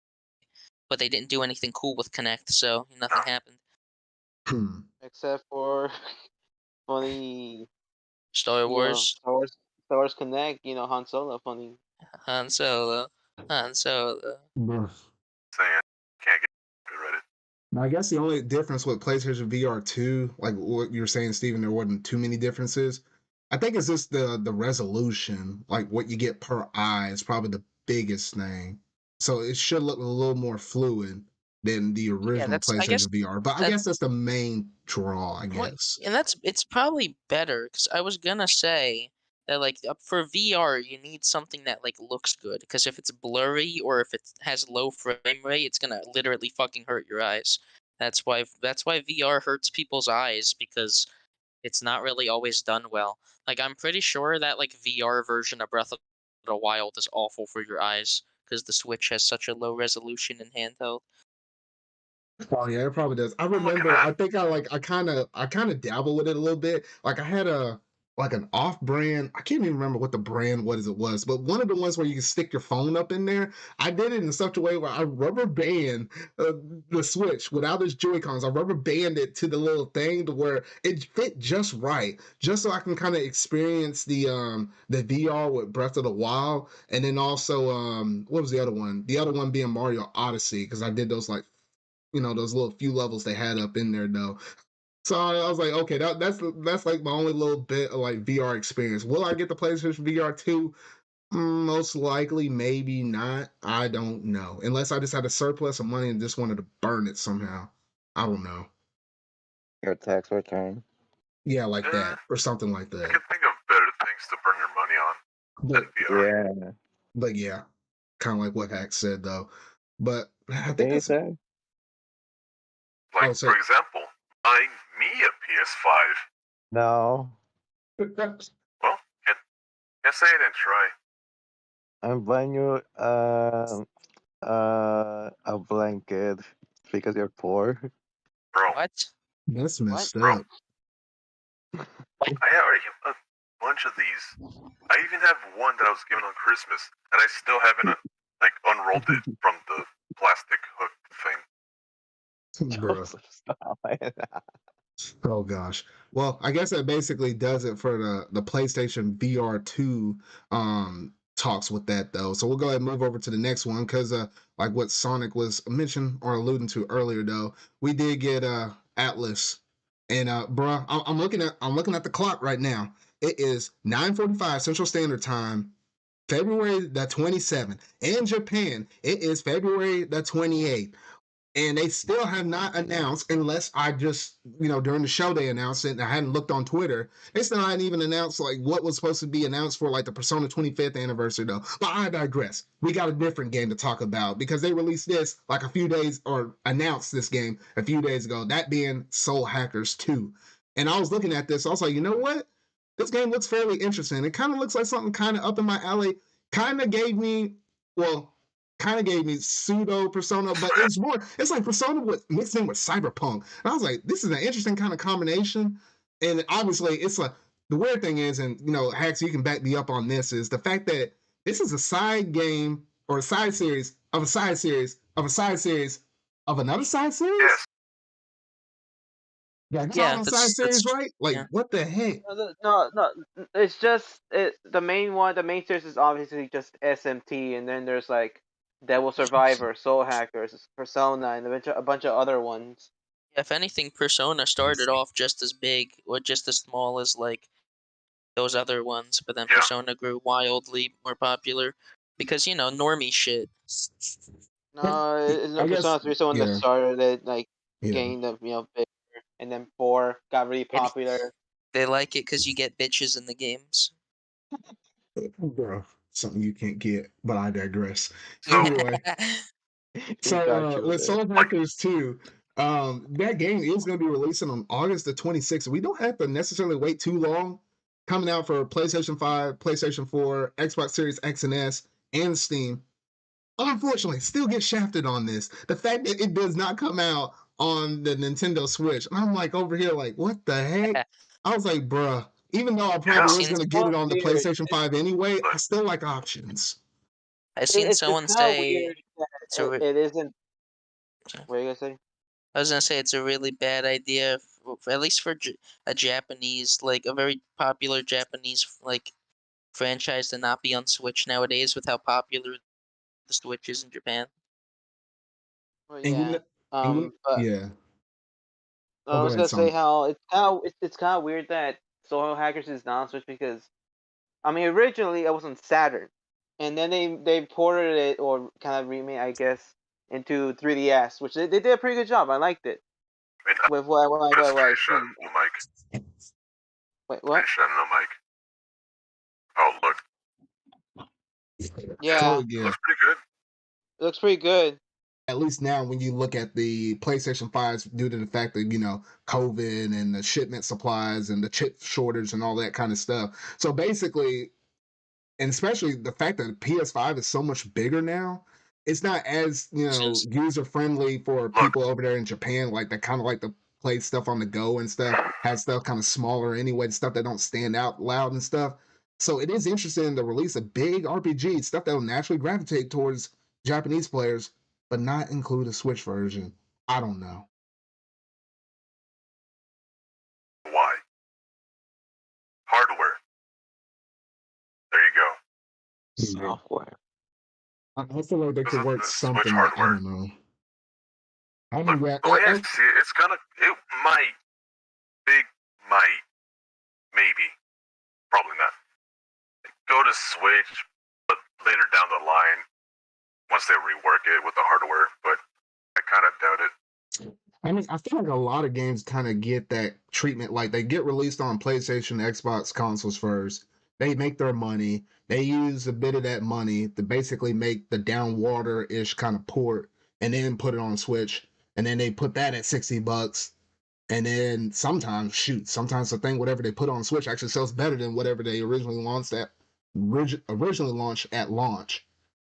but they didn't do anything cool with Kinect, so nothing happened. except for funny, Star Wars, Star Wars Connect. Han Solo funny. Han Solo, Han Solo. Bruh. Saying can't get copyrighted. I guess the only difference with PlayStation VR 2, like what you were saying, Steven, there wasn't too many differences. I think it's just the resolution, like what you get per eye is probably the biggest thing. So it should look a little more fluid than the Yeah, original I guess PlayStation VR. But I that guess that's the main draw, I well, guess. and it's probably better because I was gonna say that like for VR you need something that like looks good because if it's blurry or if it has low frame rate, it's gonna literally fucking hurt your eyes. That's why VR hurts people's eyes because it's not really always done well. Like I'm pretty sure that like VR version of Breath of the Wild is awful for your eyes because the Switch has such a low resolution in handheld. Oh yeah, it probably does. I I'm looking remember. at. I think I kind of dabble with it a little bit. Like I had an off brand. I can't even remember what the brand it was, but one of the ones where you can stick your phone up in there. I did it in such a way where I rubber band the Switch without its Joy Cons. I rubber band it to the little thing to where it fit just right, just so I can kind of experience the VR with Breath of the Wild, and then also what was the other one? The other one being Mario Odyssey because I did those like those little few levels they had up in there though. So I was like, okay, that's like my only little bit of like VR experience. Will I get the PlayStation VR 2? Most likely, maybe not. I don't know. Unless I just had a surplus of money and just wanted to burn it somehow. I don't know. Your tax return. Yeah, like that or something like I that. can think of better things to burn your money on than But VR. Yeah. but yeah, kind of like what Haxx said though. But I think Can you that's say? Like, oh, so for example, buying me a PS5. No. Well, can't say it and try. I'm buying you a blanket because you're poor. Bro, What? that's messed Bro. up. I already have a bunch of these. I even have one that I was given on Christmas, and I still haven't unrolled it from the plastic hook thing. Bro. Stop. Oh gosh. Well, I guess that basically does it for the PlayStation VR 2 talks with that though. So we'll go ahead and move over to the next one because like what Sonic was mentioned or alluding to earlier though, we did get Atlus. And bruh, I'm looking at the clock right now. It is 9:45 Central Standard Time, February the 27th. In Japan, it is February the 28th. And they still have not announced, unless I just, during the show they announced it, and I hadn't looked on Twitter. They still hadn't even announced like what was supposed to be announced for like the Persona 25th anniversary though. But I digress. We got a different game to talk about because they released this like a few days or announced this game a few days ago. That being Soul Hackers 2. And I was looking at this, I was like, you know what? This game looks fairly interesting. It kind of looks like something kind of up in my alley. Kind of gave me, well, kind of gave me pseudo Persona, but it's like Persona with mixed in with Cyberpunk. And I was like, this is an interesting kind of combination. And obviously, it's like the weird thing is, and Haxx, you can back me up on this, is the fact that this is a side game or a side series of a side series of a side series of another side series. Yes. Yeah, that's Yeah, all on side series, right? Like, yeah. what the heck? No. It's just the main one. The main series is obviously just SMT, and then there's like Devil Survivor, Soul Hackers, Persona, and a bunch of other ones. If anything, Persona started off just as big or just as small as like those other ones, but then Yeah. Persona grew wildly more popular because normie shit. No, it's I not guess- Persona 3 is the one yeah. that started it, like Yeah. gained bigger, and then 4 got really popular. They like it because you get bitches in the games. Bro, something you can't get, but I digress. So- Anyway. So got you with there. Soul Hackers 2, that game is going to be releasing on August the 26th. We don't have to necessarily wait too long. Coming out for PlayStation 5, PlayStation 4, Xbox Series X and S, and Steam. Unfortunately, still get shafted on this. The fact that it does not come out on the Nintendo Switch. And I'm like over here like, what the heck? I was like, bruh, even though I probably was going to get it on the Weird. PlayStation 5 anyway, I still like options. I've seen someone it's say weird that it isn't. What are you gonna say? I was gonna say it's a really bad idea, at least for a Japanese, like a very popular Japanese like franchise to not be on Switch nowadays with how popular the Switch is in Japan. Well, And yeah. But yeah. Oh, I go was ahead, gonna say Sonic. how it's kind of weird that Soul Hackers is not on Switch because I mean originally it was on Saturn, and then they ported it or kind of remade I guess into 3DS, which they did a pretty good job. I liked it Wait, with put a what I've screenshot seen. on the mic. Wait, what? Screenshot on the mic. Oh, look. Yeah, So yeah. Looks pretty good. it looks pretty good. At least now when you look at the PlayStation 5s due to the fact that, COVID and the shipment supplies and the chip shortage and all that kind of stuff. So basically, and especially the fact that the PS5 is so much bigger now, it's not as, Since user friendly for Look, people over there in Japan, like that kind of like to play stuff on the go and stuff, has stuff kind of smaller anyway, stuff that don't stand out loud and stuff. So it is interesting to release a big RPG, stuff that will naturally gravitate towards Japanese players, but not include a Switch version. I don't know. why? Hardware. There you go. Software. I feel like they Because could of work the Switch something. I hardware. don't know. I Look, mean, yeah, the way I see it, it's gonna. It might. Might. Maybe. Probably not. Go to Switch, but later down the line, once they rework it with the hardware, but I kind of doubt it. I mean, I feel like a lot of games kind of get that treatment. Like they get released on PlayStation, Xbox consoles first. They make their money. They use a bit of that money to basically make the downwater ish kind of port, and then put it on Switch. And then they put that at $60. And then sometimes the thing whatever they put on Switch actually sells better than whatever they originally launched at launch.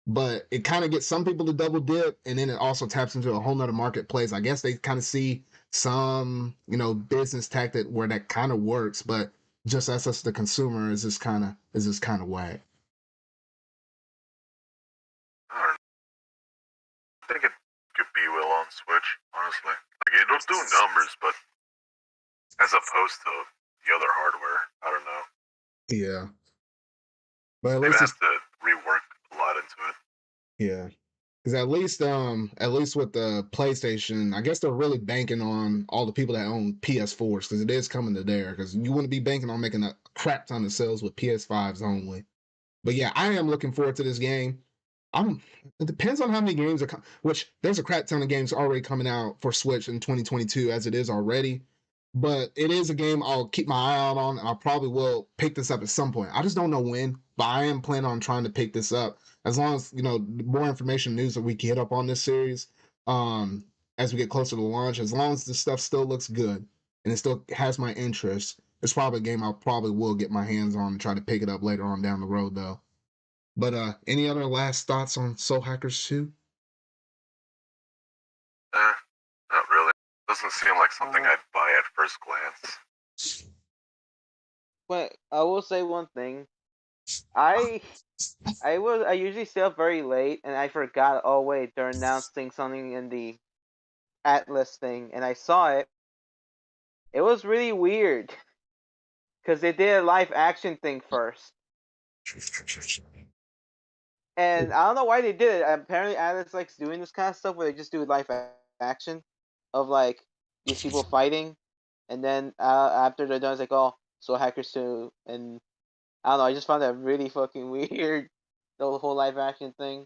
But it kind of gets some people to double dip, and then it also taps into a whole nother marketplace. I guess they kind of see some, business tactic where that kind of works, but just as the consumer is just kind of whack. I don't know. I think it could be well on Switch, honestly. Like, it'll do numbers, but as opposed to the other hardware, I don't know. Yeah, but at They least have to rework a lot into it. yeah, because at least with the PlayStation, I guess they're really banking on all the people that own PS4s because it is coming to there. Because you wouldn't be banking on making a crap ton of sales with PS5s only. But yeah, I am looking forward to this game. It depends on how many games are which there's a crap ton of games already coming out for Switch in 2022 as it is already. But it is a game I'll keep my eye out on. And I probably will pick this up at some point. I just don't know when, but I am planning on trying to pick this up as long as more information, news that we get up on this series. As we get closer to launch, as long as this stuff still looks good and it still has my interest, it's probably a game I probably will get my hands on and try to pick it up later on down the road though. But any other last thoughts on Soul Hackers 2? Not really. Doesn't seem like something I'd buy at first glance. But I will say one thing. I usually stay up very late, and I forgot. Oh wait, they're announcing something in the Atlus thing, and I saw it. It was really weird because they did a live action thing first, and I don't know why they did it. Apparently, Atlus likes doing this kind of stuff where they just do live action of like these people fighting, and then after they're done, it's like, oh, so Hackers 2, and I don't know. I just found that really fucking weird, the whole live action thing.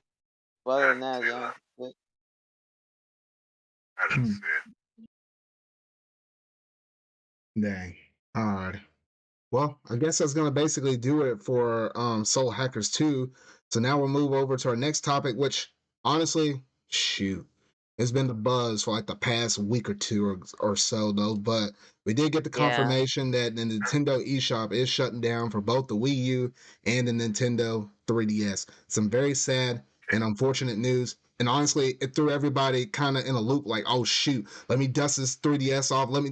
But other than that, yeah. I didn't see it. Dang. Hard. Well, I guess that's gonna basically do it for Soul Hackers 2. So now we'll move over to our next topic, which honestly, shoot, it's been the buzz for like the past week or two or so though. But we did get the Yeah. confirmation that the Nintendo Eshop is shutting down for both the Wii U and the Nintendo 3DS. Some very sad and unfortunate news. And honestly, it threw everybody kind of in a loop like, oh shoot, let me dust this 3DS off. Let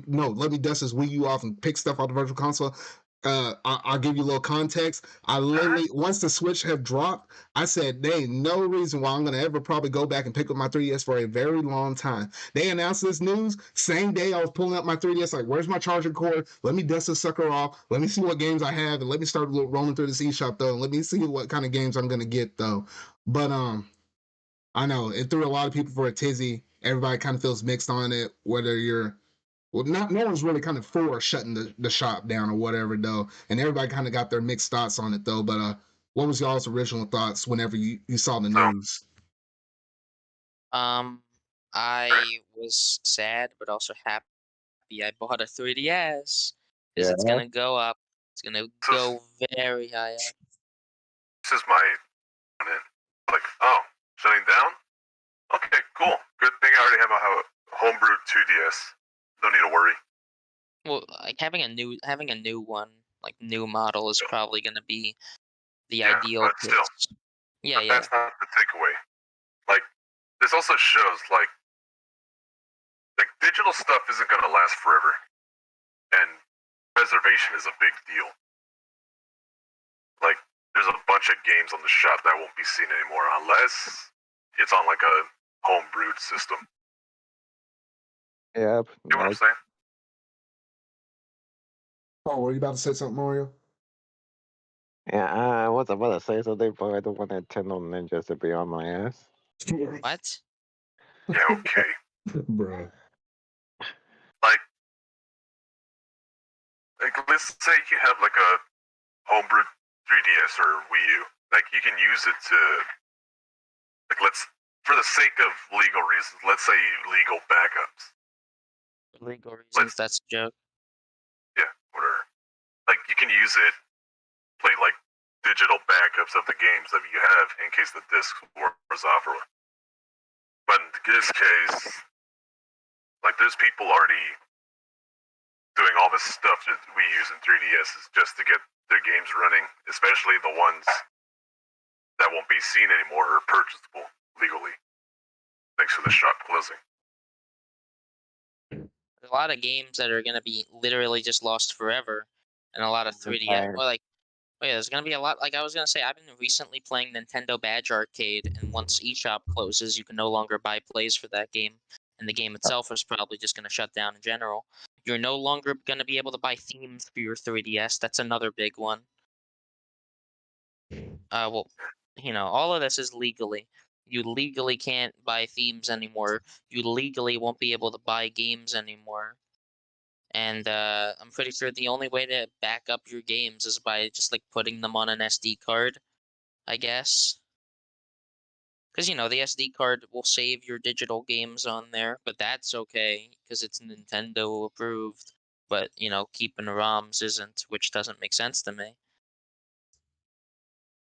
me dust this Wii U off and pick stuff off the virtual console. I'll give you a little context. I literally, once the Switch had dropped, I said, there ain't no reason why I'm going to ever probably go back and pick up my 3DS for a very long time. They announced this news. Same day I was pulling up my 3DS, like, where's my charging cord? Let me dust this sucker off. Let me see what games I have. And let me start rolling through this eShop, though. And let me see what kind of games I'm going to get, though. But I know it threw a lot of people for a tizzy. Everybody kind of feels mixed on it, whether you're no one's really kind of for shutting the shop down or whatever though, and everybody kind of got their mixed thoughts on it though. But what was y'all's original thoughts whenever you saw the news? I was sad, but also happy. I bought a 3DS because Yeah. it's gonna go up. It's gonna go very high up. This is my like, oh, shutting down? Okay, cool. Good thing I already have a homebrewed 2DS. Don't need to worry. Well, like having a new one, like new model, is probably gonna be the ideal but case. still. Yeah, But yeah. that's not the takeaway. Like, this also shows like digital stuff isn't gonna last forever, and preservation is a big deal. Like, there's a bunch of games on the shop that won't be seen anymore unless it's on like a homebrewed system. Yep. You know what I'm saying? Oh, were you about to say something, Mario? Yeah, I was about to say something, but I don't want Nintendo Ninjas to be on my ass. What? Yeah, okay. Bro. Like, let's say you have like a homebrewed 3DS or Wii U. Like, you can use it to, like, for the sake of legal reasons, let's say legal backups. For legal reasons, that's a joke. Yeah, whatever. Like, you can use it, play like digital backups of the games that you have in case the disc wears off or. But in this case, like, there's people already doing all this stuff that we use in 3DSs just to get their games running, especially the ones that won't be seen anymore or purchasable legally, thanks to the shop closing. There's a lot of games that are gonna be literally just lost forever, and a lot of 3DS. Well, like, yeah, there's gonna be a lot. Like I was gonna say, I've been recently playing Nintendo Badge Arcade, and once eShop closes, you can no longer buy plays for that game, and the game itself is probably just gonna shut down in general. You're no longer gonna be able to buy themes for your 3DS. That's another big one. Well, all of this is legally. You legally can't buy themes anymore. You legally won't be able to buy games anymore. And I'm pretty sure the only way to back up your games is by just like putting them on an SD card, I guess. Because the SD card will save your digital games on there, but that's okay because it's Nintendo approved. But keeping ROMs isn't, which doesn't make sense to me.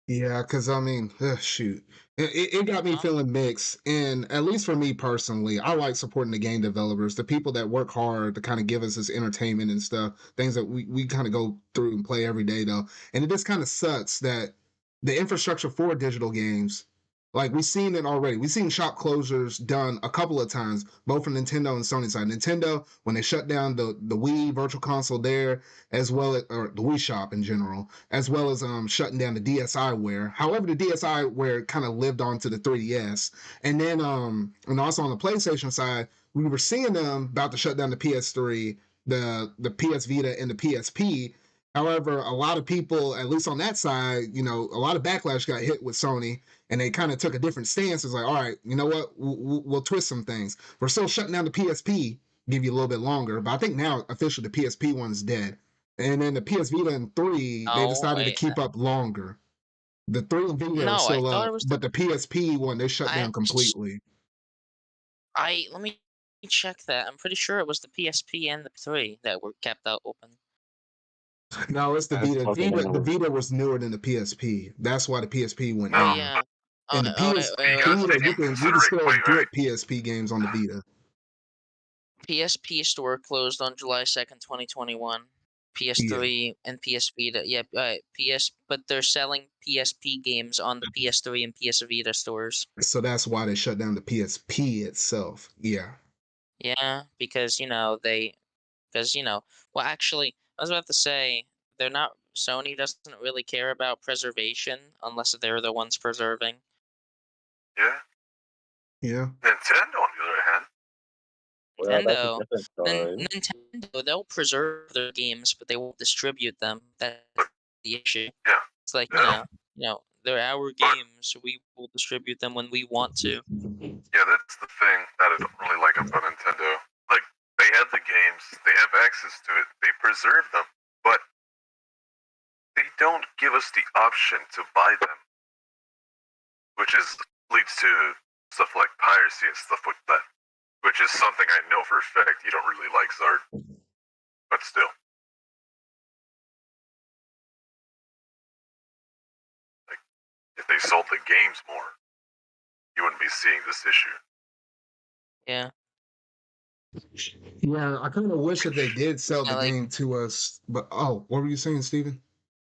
Yeah, because I mean, shoot, it got me feeling mixed. And at least for me personally, I like supporting the game developers, the people that work hard to kind of give us this entertainment and stuff, things that we kind of go through and play every day, though. And it just kind of sucks that the infrastructure for digital games, like we've seen it already. We've seen shop closures done a couple of times, both from Nintendo and Sony side. Nintendo, when they shut down the Wii Virtual Console there, as well as or the Wii Shop in general, as well as shutting down the DSiWare. However, the DSiWare kind of lived on to the 3DS, and then and also on the PlayStation side, we were seeing them about to shut down the PS3, the PS Vita, and the PSP. However, a lot of people, at least on that side, a lot of backlash got hit with Sony, and they kind of took a different stance. It's like, all right, you know what? We'll twist some things. We're still shutting down the PSP, give you a little bit longer, but I think now officially the PSP one's dead. And then the PS Vita and 3, they decided to keep up longer. The 3 and Vita are No, I still thought up, it was but the PSP one, they shut down completely. Let me check that. I'm pretty sure it was the PSP and the 3 that were kept out open. No, it's the Vita. The Vita was newer than the PSP. That's why the PSP went down. Yeah. And the PSP, you can still get PSP games on the Vita. PSP store closed on July 2nd, 2021. PS3 and PS Vita. Yeah, but they're selling PSP games on the PS3 and PS Vita stores. So that's why they shut down the PSP itself. Yeah. Yeah, because well, actually, I was about to say they're not. Sony doesn't really care about preservation unless they're the ones preserving. Yeah. Yeah. Nintendo, on the other hand, Well, that's a Nintendo, different story. Nintendo, they'll preserve their games, but they won't distribute them. That's the issue. yeah. It's like Yeah. they're our games. We will distribute them when we want to. Yeah, that's the thing that I don't really like about Nintendo. Like, they have the games, they have access to it, they preserve them, but they don't give us the option to buy them, which leads to stuff like piracy and stuff like that, which is something I know for a fact you don't really like, Zard. But still. Like, if they sold the games more, you wouldn't be seeing this issue. Yeah. Yeah, I kind of wish that they did sell the like- game to us. But what were you saying, Steven?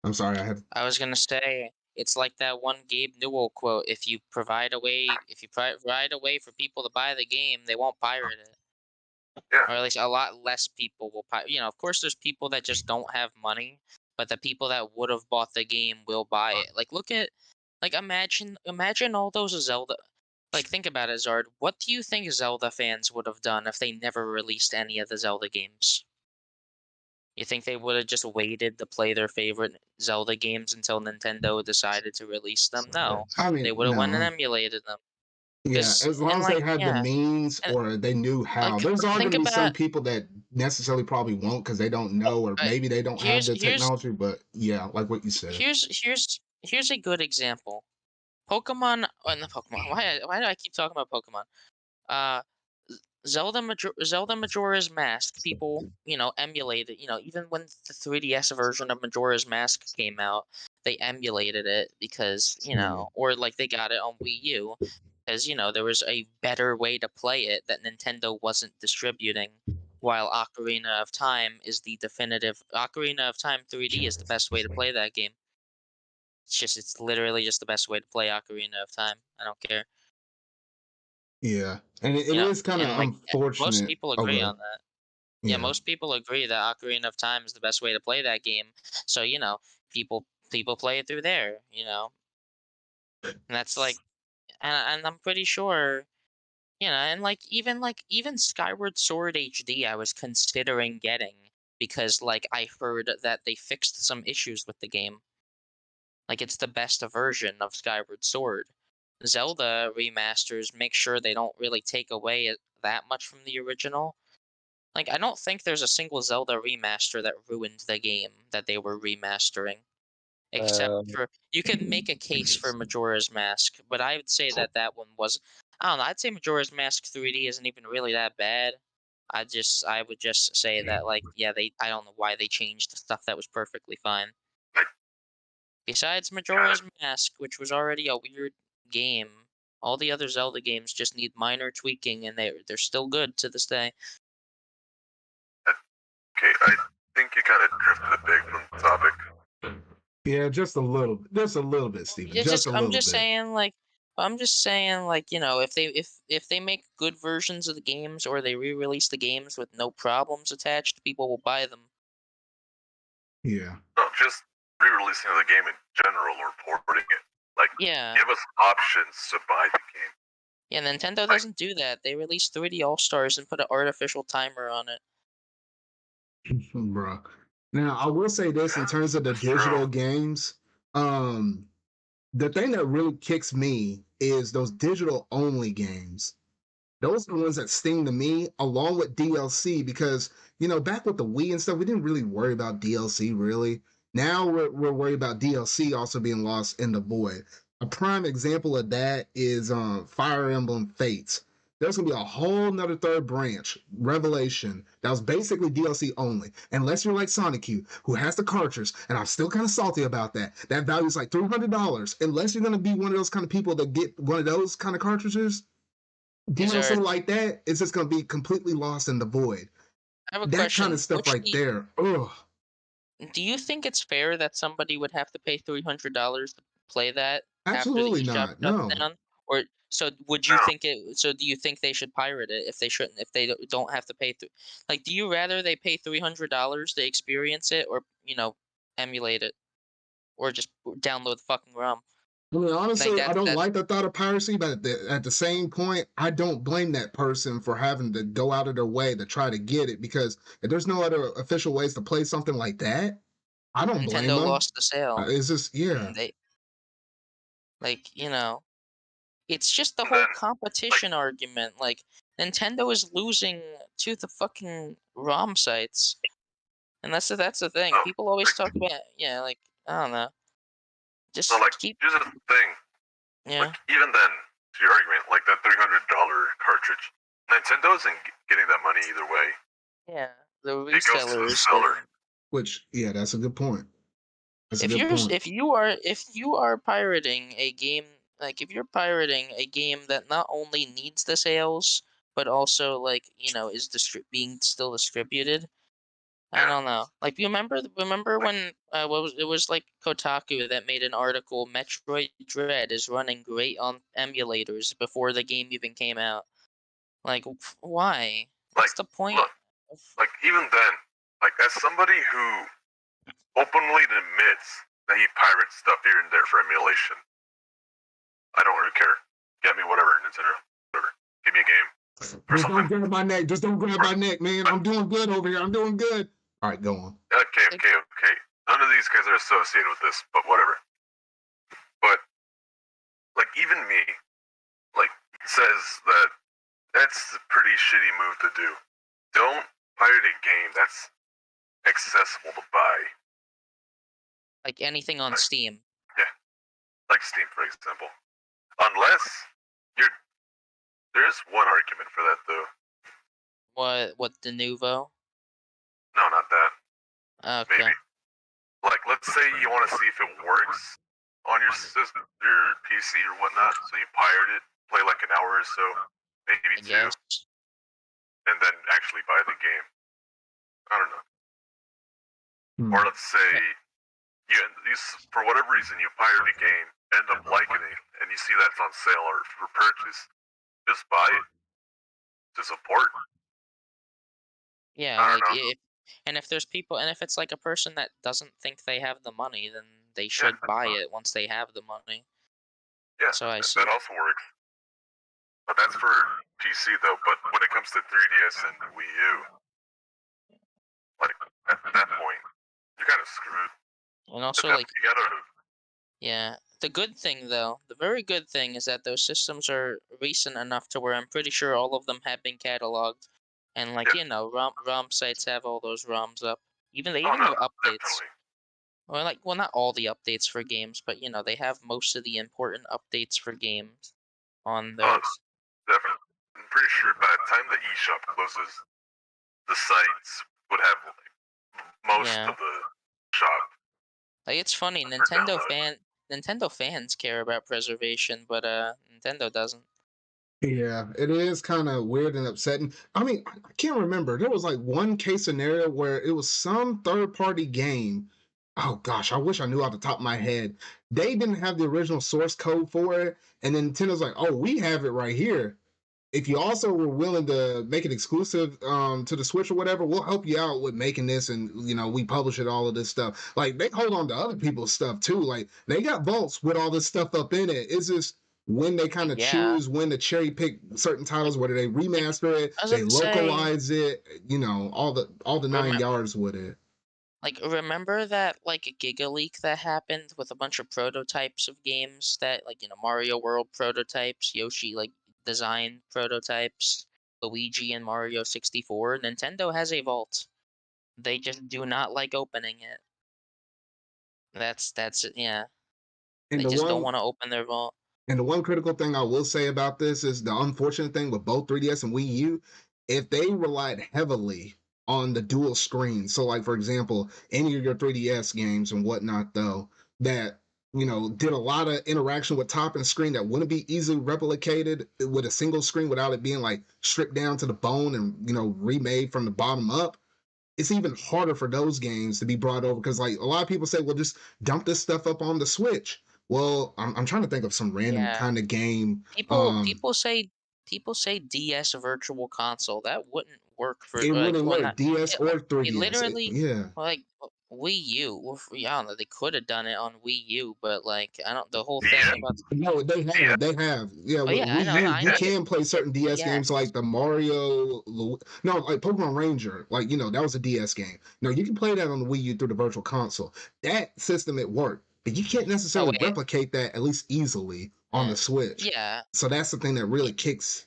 I'm sorry, I was gonna say it's like that one Gabe Newell quote: "If you provide a way for people to buy the game, they won't pirate it." Yeah. Or at least a lot less people will pirate. Of course, there's people that just don't have money, but the people that would have bought the game will buy it. Like, look at, imagine all those Zelda. Like, think about it, Zard. What do you think Zelda fans would have done if they never released any of the Zelda games? You think they would have just waited to play their favorite Zelda games until Nintendo decided to release them? No. I mean, They would have went and no. emulated them. Yeah, as long as they had the means And, or they knew how. like, There's all going think to be some about- people that necessarily probably won't because they don't know, or maybe they don't have the technology. But yeah, like what you said. Here's a good example. Pokemon. Oh, not Pokemon. Why do I keep talking about Pokemon? Zelda Majora's Mask. People, emulated. Even when the 3DS version of Majora's Mask came out, they emulated it because or like they got it on Wii U because there was a better way to play it that Nintendo wasn't distributing. While Ocarina of Time is the definitive. Ocarina of Time 3D is the best way to play that game. It's literally just the best way to play Ocarina of Time. I don't care. Yeah, and it is kind of unfortunate. Most people agree Okay. on that. Yeah, most people agree that Ocarina of Time is the best way to play that game. So people play it through there. And that's and I'm pretty sure, and even Skyward Sword HD, I was considering getting because I heard that they fixed some issues with the game. It's the best version of Skyward Sword. Zelda remasters make sure they don't really take away that much from the original. I don't think there's a single Zelda remaster that ruined the game that they were remastering. Except for, you could make a case for Majora's Mask, but I would say that one was, I don't know, I'd say Majora's Mask 3D isn't even really that bad. I would just say that, I don't know why they changed the stuff that was perfectly fine. Besides Majora's Mask, which was already a weird game, all the other Zelda games just need minor tweaking, and they're still good to this day. Okay, I think you kind of drifted a bit from the topic. Yeah, just a little bit, Steven. Just a little bit. I'm just saying, if they make good versions of the games or they re-release the games with no problems attached, people will buy them. Yeah. No, just re-releasing the game in general or porting it. Yeah. Give us options to buy the game. Yeah, Nintendo doesn't do that. They release 3D All-Stars and put an artificial timer on it. Bro. Now, I will say this in terms of the digital games. The thing that really kicks me is those digital only games. Those are the ones that sting to me, along with DLC, because back with the Wii and stuff, we didn't really worry about DLC really. Now we're worried about DLC also being lost in the void. A prime example of that is Fire Emblem Fates. There's gonna be a whole nother third branch, Revelation, that was basically DLC only. Unless you're like Sonic Q, who has the cartridge, and I'm still kind of salty about that. That value is like $300. Unless you're gonna be one of those kind of people that get one of those kind of cartridges, DLC like that, it's just gonna be completely lost in the void. I have a that question. kind of stuff there. Ugh. Do you think it's fair that somebody would have to pay $300 to play that Absolutely after the eShop not. No. down? Or so would you think it? So do you think they should pirate it if they shouldn't? If they don't have to pay do you rather they pay $300 to experience it, or emulate it or just download the fucking ROM. I mean, honestly, I don't that like the thought of piracy, but at the same point, I don't blame that person for having to go out of their way to try to get it, because if there's no other official ways to play something like that, I don't blame Nintendo them. lost the sale. It's just, yeah. They, it's just the whole competition argument. Like, Nintendo is losing to the fucking ROM sites. And that's the thing. People always talk about, I don't know. Just keep... Here's the thing. Yeah. Like, even then, to your argument, like that $300 cartridge, Nintendo isn't getting that money either way. Yeah, the resellers. It goes to the seller. Which, yeah, that's a good point. If you are pirating a game, like if you're pirating a game that not only needs the sales but also is being still distributed, I don't know. Like, you remember when it was like Kotaku that made an article, Metroid Dread is running great on emulators before the game even came out. Like, why? What's the point? Look, like, even then, like, as somebody who openly admits that he pirates stuff here and there for emulation, I don't really care. Get me whatever, Nintendo. Whatever. Give me a game. Just don't grab my neck. Just don't grab my neck, man. I'm doing good over here. I'm doing good. All right, go on. Okay. None of these guys are associated with this, but whatever. But, like, even me, like, says that that's a pretty shitty move to do. Don't pirate a game that's accessible to buy. Like anything on Steam. Yeah. Like Steam, for example. Unless there's one argument for that, though. What, the Nuvo? No, not that. Okay. Maybe. Like, let's say you want to see if it works on your system, your PC or whatnot, so you pirate it, play like an hour or so, maybe two, and then actually buy the game. I don't know. Or let's say you for whatever reason you pirate a game, end up liking it, and you see that's on sale or for purchase, just buy it to support. Yeah, like if there's people, and if it's like a person that doesn't think they have the money, then they should buy it once they have the money. Yeah, so I see. That also works. But that's for PC though. But when it comes to 3DS and Wii U, like at that point, you're kind of screwed. And also, like, yeah, the good thing though, the very good thing is that those systems are recent enough to where I'm pretty sure all of them have been cataloged. And ROM sites have all those ROMs up. They even have updates. Definitely. Well, not all the updates for games, but they have most of the important updates for games on those. Definitely. I'm pretty sure by the time the eShop closes, the sites would have most of the shop. Like, it's funny, Nintendo fans care about preservation, but Nintendo doesn't. Yeah, it is kind of weird and upsetting. I mean, I can't remember. There was like one case scenario where it was some third-party game. Oh gosh, I wish I knew off the top of my head. They didn't have the original source code for it, and then Nintendo's like, "Oh, we have it right here. If you also were willing to make it exclusive to the Switch or whatever, we'll help you out with making this, and we publish it, all of this stuff." Like, they hold on to other people's stuff too. Like, they got vaults with all this stuff up in it. It's just when they kind of choose when to cherry pick certain titles, whether they remaster it, they localize it, all the 9 yards with it. Like, remember that like a Giga leak that happened with a bunch of prototypes of games that Mario World prototypes, Yoshi design prototypes, Luigi and Mario 64. Nintendo has a vault. They just do not like opening it. That's yeah. They just don't want to open their vault. And the one critical thing I will say about this is the unfortunate thing with both 3DS and Wii U, if they relied heavily on the dual screen. So, like, for example, any of your 3DS games and whatnot, though, that did a lot of interaction with top and screen that wouldn't be easily replicated with a single screen without it being like stripped down to the bone and remade from the bottom up. It's even harder for those games to be brought over, because like a lot of people say, well, just dump this stuff up on the Switch. Well, I'm trying to think of some random kind of game. People say DS Virtual Console. That wouldn't work for. It wouldn't work. DS or 3DS. Literally, Wii U. Well, yeah, I don't know, they could have done it on Wii U, but like I don't. The whole DS? thing about No, they have. They have. Yeah, oh with yeah, I Wii know, U, I you know. can play certain DS games Yes. like the Mario. No, like Pokemon Ranger. Like, that was a DS game. No, you can play that on the Wii U through the Virtual Console. That system, it worked. But you can't Oh necessarily wait. replicate that, at least easily, on the Switch. Yeah. So that's the thing that really kicks.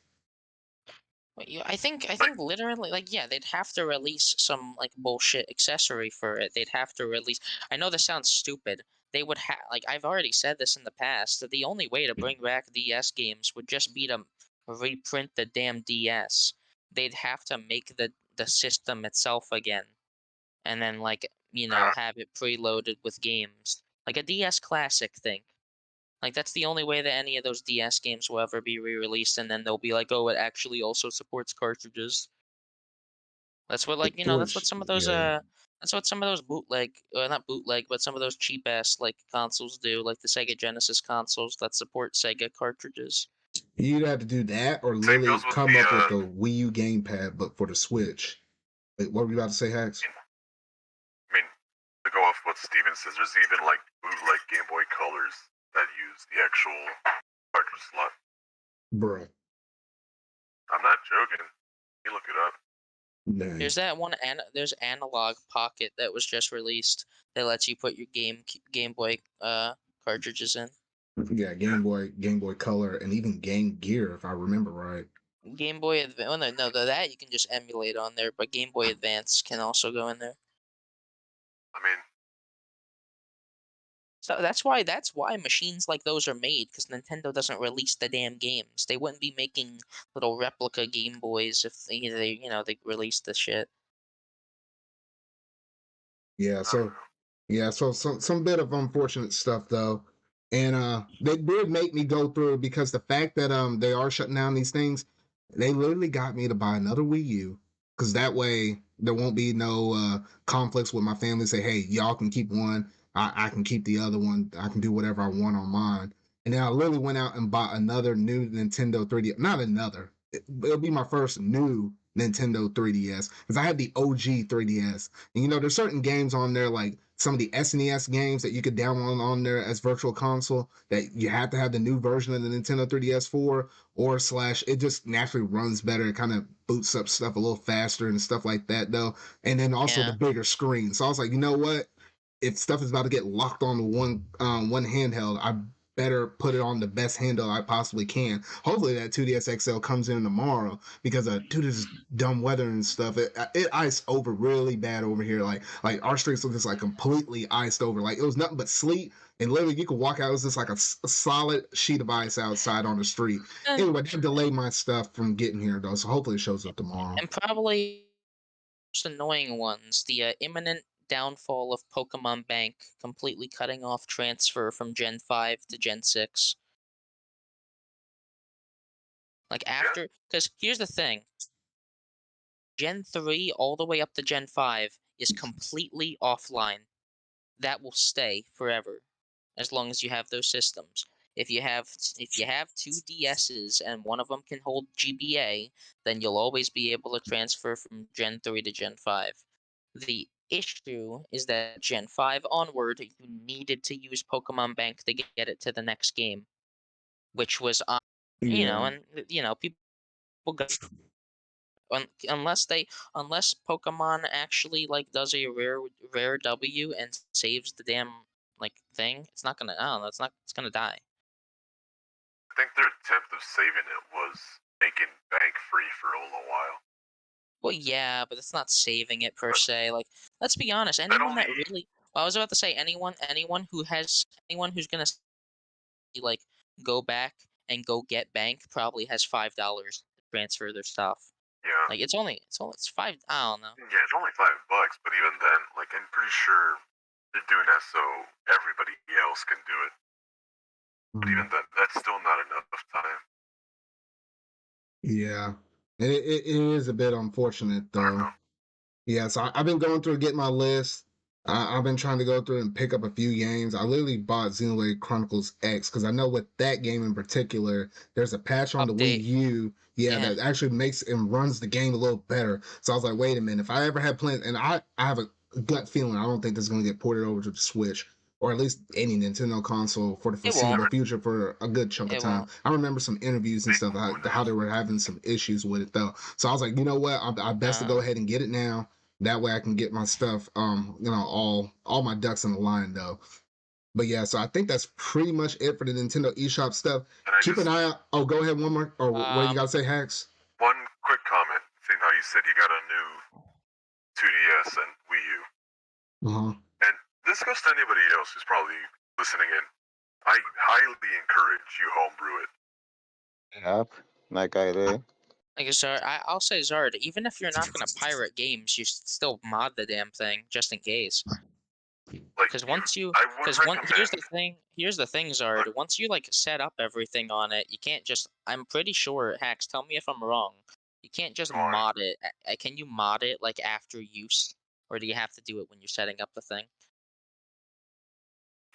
I think literally like yeah, they'd have to release some like bullshit accessory for it. They'd have to release. I know this sounds stupid. They would have like I've already said this in the past that the only way to bring back DS games would just be to reprint the damn DS. They'd have to make the system itself again, and then like have it preloaded with games like a DS Classic thing. Like that's the only way that any of those DS games will ever be re-released, and then they'll be like, oh, it actually also supports cartridges. That's what like that's what Switch, some of those yeah. that's what some of those bootleg not bootleg, but some of those cheap ass like consoles do, like the Sega Genesis consoles that support Sega cartridges. You'd have to do that or Same literally goes with come the up with a Wii U gamepad, but for the Switch. Wait, what were you about to say, Haxx? I mean, to go off what Steven says, there's even like bootleg Game Boy Colors that use the actual cartridge slot. Bruh. I'm not joking. You look it up. Dang. There's that one there's Analog Pocket that was just released that lets you put your Game Boy cartridges in. Yeah, Game Boy Color, and even Game Gear, if I remember right. Game Boy Advance. Oh, no, that you can just emulate on there, but Game Boy Advance can also go in there. I mean, so that's why machines like those are made, because Nintendo doesn't release the damn games. They wouldn't be making little replica Game Boys if they released the shit. Yeah, so some bit of unfortunate stuff though. And they did make me go through, because the fact that they are shutting down these things, they literally got me to buy another Wii U, because that way there won't be no conflicts with my family. Say, hey, y'all can keep one, I can keep the other one, I can do whatever I want on mine. And then I literally went out and bought another new Nintendo 3DS. Not another. It'll be my first new Nintendo 3DS, because I had the OG 3DS. And there's certain games on there, like some of the SNES games that you could download on there as virtual console, that you have to have the new version of the Nintendo 3DS for, or slash it just naturally runs better. It kind of boots up stuff a little faster and stuff like that though. And then also the bigger screen. So I was like, you know what? If stuff is about to get locked on one handheld, I better put it on the best handle I possibly can. Hopefully that 2DS XL comes in tomorrow, because due to this dumb weather and stuff, it iced over really bad over here. Like our streets were just like completely iced over. Like it was nothing but sleet, and literally you could walk out. It was just like a solid sheet of ice outside on the street. Anyway, that delayed my stuff from getting here though, so hopefully it shows up tomorrow. And probably most annoying ones, the imminent downfall of Pokemon Bank, completely cutting off transfer from Gen 5 to Gen 6. Like after, because here's the thing. Gen 3 all the way up to Gen 5 is completely offline. That will stay forever, as long as you have those systems. If you have two DSs and one of them can hold GBA, then you'll always be able to transfer from Gen 3 to Gen 5. The issue is that Gen 5 onward, you needed to use Pokemon Bank to get it to the next game, which was and people got unless Pokemon actually like does a rare W and saves the damn like thing, it's not gonna. I don't know. It's gonna die. I think their attempt of saving it was making bank free for a little while. Well, yeah, but it's not saving it per se. Like, let's be honest. Anyone that really, well, I was about to say anyone who's gonna like go back and go get bank probably has $5 to transfer their stuff. Yeah. Like it's five. I don't know. Yeah, it's only $5, but even then, like I'm pretty sure they're doing that so everybody else can do it. But even then, that's still not enough time. Yeah, it is a bit unfortunate though. Yeah, so I've been going through getting my list. I've been trying to go through and pick up a few games. I literally bought Xenoblade Chronicles X, because I know with that game in particular, there's a patch on the Wii U, that actually makes and runs the game a little better. So I was like, wait a minute, if I ever had plans, and I have gut feeling, I don't think this is going to get ported over to the Switch, or at least any Nintendo console for the It won't. foreseeable future for a good chunk of It time. won't. I remember some interviews and stuff how they were having some issues with it though. So I was like, you know what, I best to go ahead and get it now. That way I can get my stuff, all my ducks in the line though. But yeah, so I think that's pretty much it for the Nintendo eShop stuff. Keep an eye out. Oh, go ahead, one more. Or what you got to say, Haxx? One quick comment, seeing how you said you got a new 2DS and Wii U. Uh-huh. And this goes to anybody else who's probably listening in. I highly encourage you homebrew it. Yep, like I did. Like Zard, I'll say Zard. Even if you're not gonna pirate games, you should still mod the damn thing just in case. Because here's the thing, Zard. Once you like set up everything on it, you can't just. I'm pretty sure, Haxx. Tell me if I'm wrong. You can't just mod it. Can you mod it like after use, or do you have to do it when you're setting up the thing?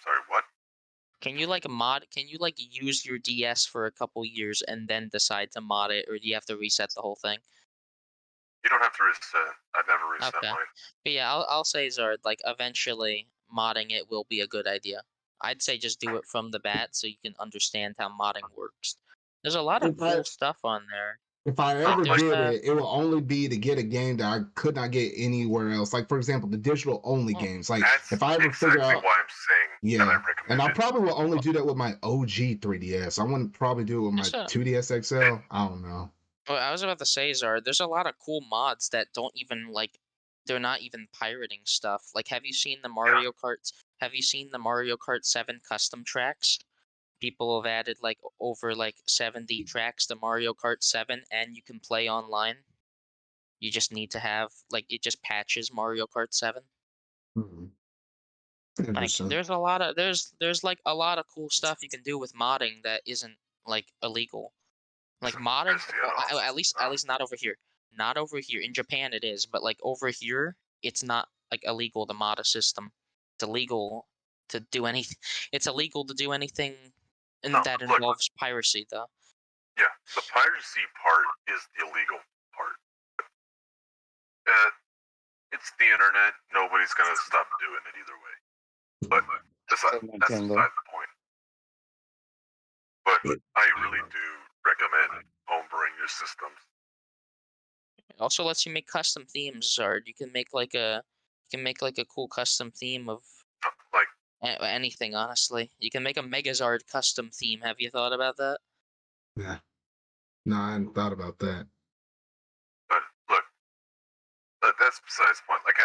Sorry, what? Can you like mod? Can you like use your DS for a couple years and then decide to mod it, or do you have to reset the whole thing? You don't have to reset. I've never reset mine. But yeah, I'll say Zard. Like eventually, modding it will be a good idea. I'd say just do it from the bat so you can understand how modding works. There's a lot of cool stuff on there. If I ever did it, it will only be to get a game that I could not get anywhere else. Like for example, the digital only games. Like if I ever figure out, why I'm saying that I recommend and I probably will only do that with my OG 3DS. I wouldn't probably do it with my 2DS XL. I don't know. Well, I was about to say, Zard, there's a lot of cool mods that don't even like. They're not even pirating stuff. Like, have you seen the Mario Karts? Have you seen the Mario Kart 7 custom tracks? People have added like over like 70 tracks to Mario Kart 7, and you can play online. You just need to have like it just patches Mario Kart 7. Like there's a lot of there's like a lot of cool stuff you can do with modding that isn't like illegal. Like modding, at least not over here. Not over here. In Japan it is, but like over here it's not like illegal to mod a system. It's illegal to do anything. It's illegal to do anything that involves piracy, though. Yeah, the piracy part is the illegal part. It's the internet. Nobody's gonna stop doing it either way. But that's beside the point. But I really do recommend homebrewing your systems. It also lets you make custom themes, Zard. You can make like a cool custom theme of like anything. Honestly, you can make a Megazard custom theme. Have you thought about that? Yeah. No, I hadn't thought about that. But look, that's besides the point. Like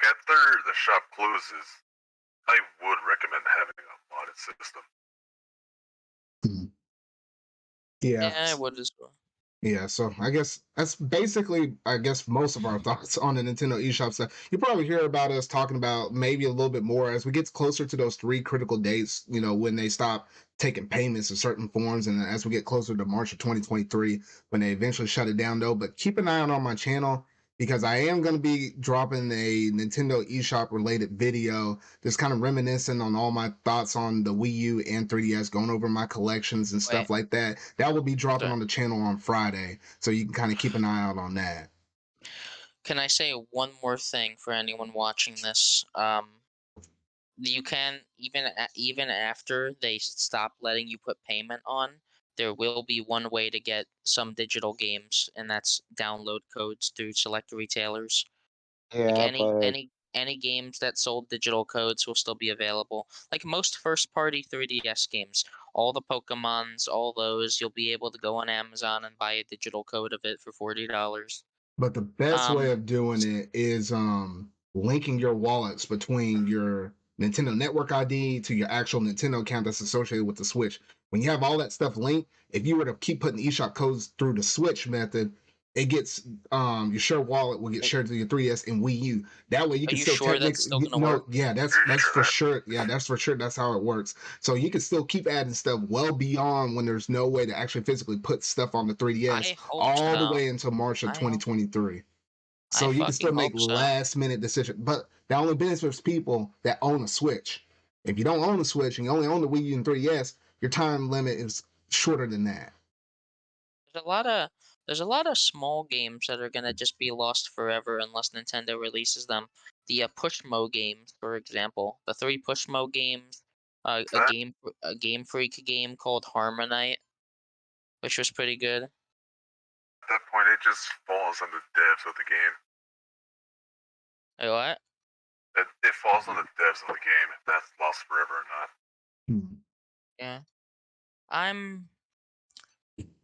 after the shop closes, I would recommend having a modded system. Yeah, I would as well. Yeah, so I guess that's basically, most of our thoughts on the Nintendo eShop stuff. You probably hear about us talking about maybe a little bit more as we get closer to those 3 critical dates, when they stop taking payments in certain forms, and as we get closer to March of 2023, when they eventually shut it down, though. But keep an eye out on my channel, because I am going to be dropping a Nintendo eShop related video, just kind of reminiscing on all my thoughts on the Wii U and 3DS, going over my collections and stuff like that. That will be dropping on the channel on Friday, so you can kind of keep an eye out on that. Can I say one more thing for anyone watching this? You can, even after they stop letting you put payment on, there will be one way to get some digital games, and that's download codes through select retailers. Yeah, like any games that sold digital codes will still be available. Like most first-party 3DS games, all the Pokemons, all those, you'll be able to go on Amazon and buy a digital code of it for $40. But the best way of doing it is linking your wallets between your Nintendo Network ID to your actual Nintendo account that's associated with the Switch. When you have all that stuff linked, if you were to keep putting eShop codes through the Switch method, it gets your shared wallet will get shared to your 3DS and Wii U. That way you can still technically work? Yeah, that's for sure. Yeah, that's for sure. That's how it works. So you can still keep adding stuff well beyond when there's no way to actually physically put stuff on the 3DS all the way until March of 2023. So you can still make last minute decisions. But that only benefits people that own a Switch. If you don't own a Switch and you only own the Wii U and 3DS, your time limit is shorter than that. There's there's a lot of small games that are gonna just be lost forever unless Nintendo releases them. The Pushmo games, for example, the 3 Pushmo games, That a Game Freak game called Harmonite, which was pretty good. at that point it just falls on the devs of the game. Wait, what? It falls on the devs of the game if that's lost forever or not. Yeah,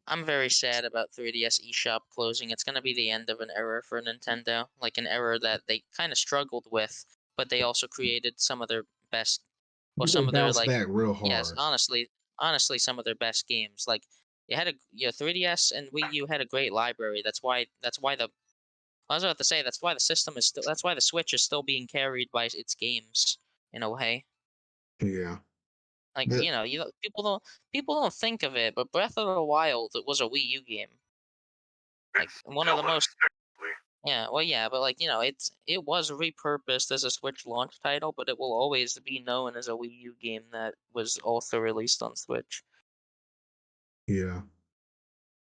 I'm very sad about 3DS Eshop closing. It's gonna be the end of an era for Nintendo, like an era that they kind of struggled with, but they also created some of their best, well, They some of their bounce like, back real yes, hard. honestly, some of their best games. Like, you had 3DS and Wii U had a great library. That's why I was about to say that's why the system is still that's why the Switch is still being carried by its games in a way. Yeah. Like, Yeah. people don't think of it, but Breath of the Wild, it was a Wii U game. Like, It's one of the still is, most, technically. yeah, well, yeah, but like, it was repurposed as a Switch launch title, but it will always be known as a Wii U game that was also released on Switch. Yeah.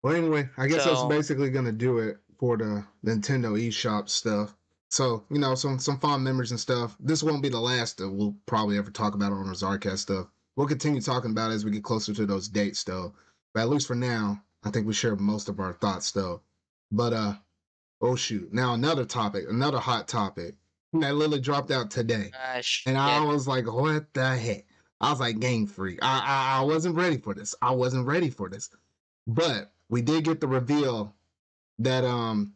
Well, anyway, I guess that's So, basically gonna do it for the Nintendo eShop stuff. So, some fond memories and stuff. This won't be the last that we'll probably ever talk about on our ZardCast stuff. We'll continue talking about it as we get closer to those dates, though. But at least for now, I think we share most of our thoughts, though. But oh shoot! Now another topic, another hot topic that literally dropped out today, and I shit. was like, "What the heck?" I was like, "Game Freak." I wasn't ready for this. I wasn't ready for this. But we did get the reveal that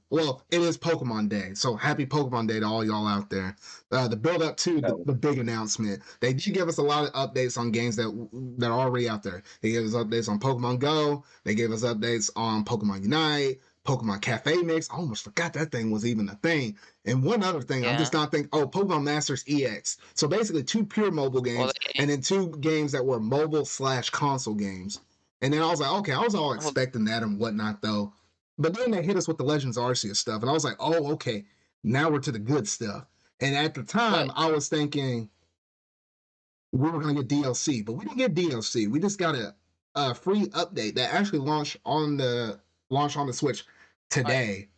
well, it is Pokemon Day, so happy Pokemon Day to all y'all out there. The build up to the big announcement, they did give us a lot of updates on games that are already out there. They gave us updates on Pokemon Go, they gave us updates on Pokemon Unite, Pokemon Cafe Mix. I almost forgot that thing was even a thing. And one other thing, I'm Yeah. just not thinking, oh, Pokemon Masters EX. So basically 2 pure mobile Well, games and then 2 games that were mobile/console games. And then I was like, okay, I was all expecting that and whatnot, though. But then they hit us with the Legends Arceus stuff, and I was like, oh, okay, now we're to the good stuff. And at the time, I was thinking we were going to get DLC, but we didn't get DLC. We just got a free update that actually launched on the Switch today.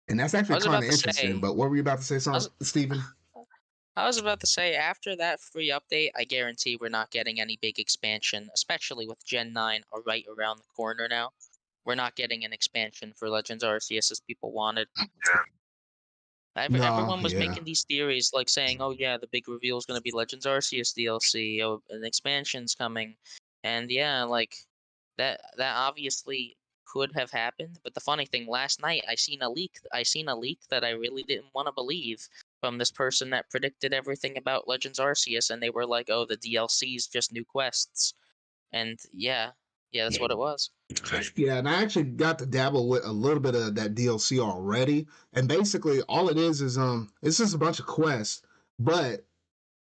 And that's I actually was kind about of to interesting. say, But what were you about to say, Steven? I was about to say, after that free update, I guarantee we're not getting any big expansion, especially with Gen 9 right around the corner now. We're not getting an expansion for Legends Arceus as people wanted. Yeah. Everyone was yeah. making these theories, like saying, "Oh yeah, the big reveal is going to be Legends Arceus DLC. Oh, an expansion's coming," and yeah, like that obviously could have happened. But the funny thing, last night I seen a leak. That I really didn't want to believe from this person that predicted everything about Legends Arceus, and they were like, "Oh, the DLC is just new quests," and yeah, that's what it was. Yeah, and I actually got to dabble with a little bit of that DLC already. And basically all it is it's just a bunch of quests. But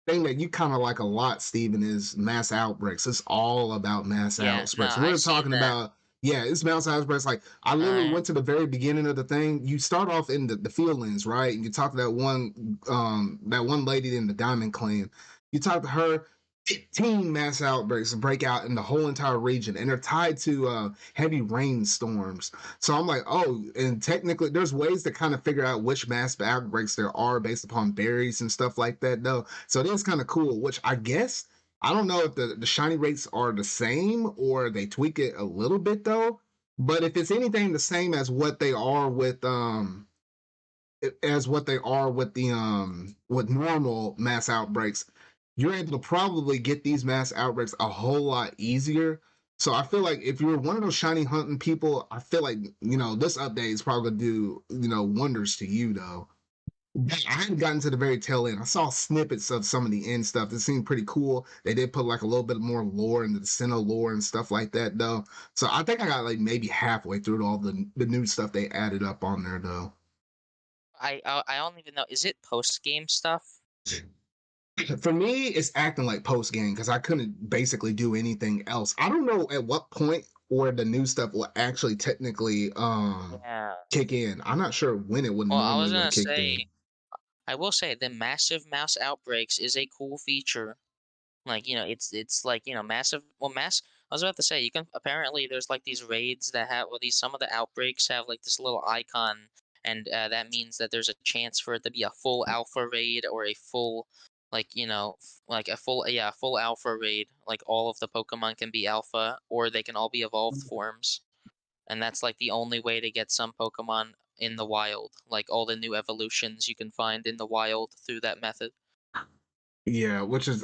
thing that you kind of like a lot, Steven, is mass outbreaks. It's all about mass Yeah, no, outbreaks. I We're seen talking that. about, yeah, it's mass outbreaks. Like I literally I went to the very beginning of the thing. You start off in the fieldlands, right? And you talk to that one lady in the Diamond Clan. You talk to her. 15 mass outbreaks break out in the whole entire region, and they're tied to heavy rainstorms. So I'm like, oh, and technically, there's ways to kind of figure out which mass outbreaks there are based upon berries and stuff like that, though. So it is kind of cool, which I guess I don't know if the shiny rates are the same or they tweak it a little bit, though. But if it's anything the same as what they are with with normal mass outbreaks, you're able to probably get these mass outbreaks a whole lot easier. So I feel like if you're one of those shiny hunting people, I feel like this update is probably gonna do wonders to you, though. I hadn't gotten to the very tail end. I saw snippets of some of the end stuff that seemed pretty cool. They did put like a little bit more lore into the Sinnoh lore and stuff like that, though. So I think I got like maybe halfway through all the new stuff they added up on there, though. I don't even know. Is it post game stuff? For me, it's acting like post game because I couldn't basically do anything else. I don't know at what point or the new stuff will actually technically Yeah. kick in. I'm not sure when it would Well, I was normally would have gonna kicked in. say, I will say the massive mouse outbreaks is a cool feature. Like, it's like, massive, well, I was about to say, you can apparently there's like these raids that have, well, some of the outbreaks have like this little icon, and that means that there's a chance for it to be a full alpha raid or a full, like like a full full alpha raid. Like all of the Pokemon can be alpha, or they can all be evolved forms, and that's like the only way to get some Pokemon in the wild. Like all the new evolutions you can find in the wild through that method. Yeah, which is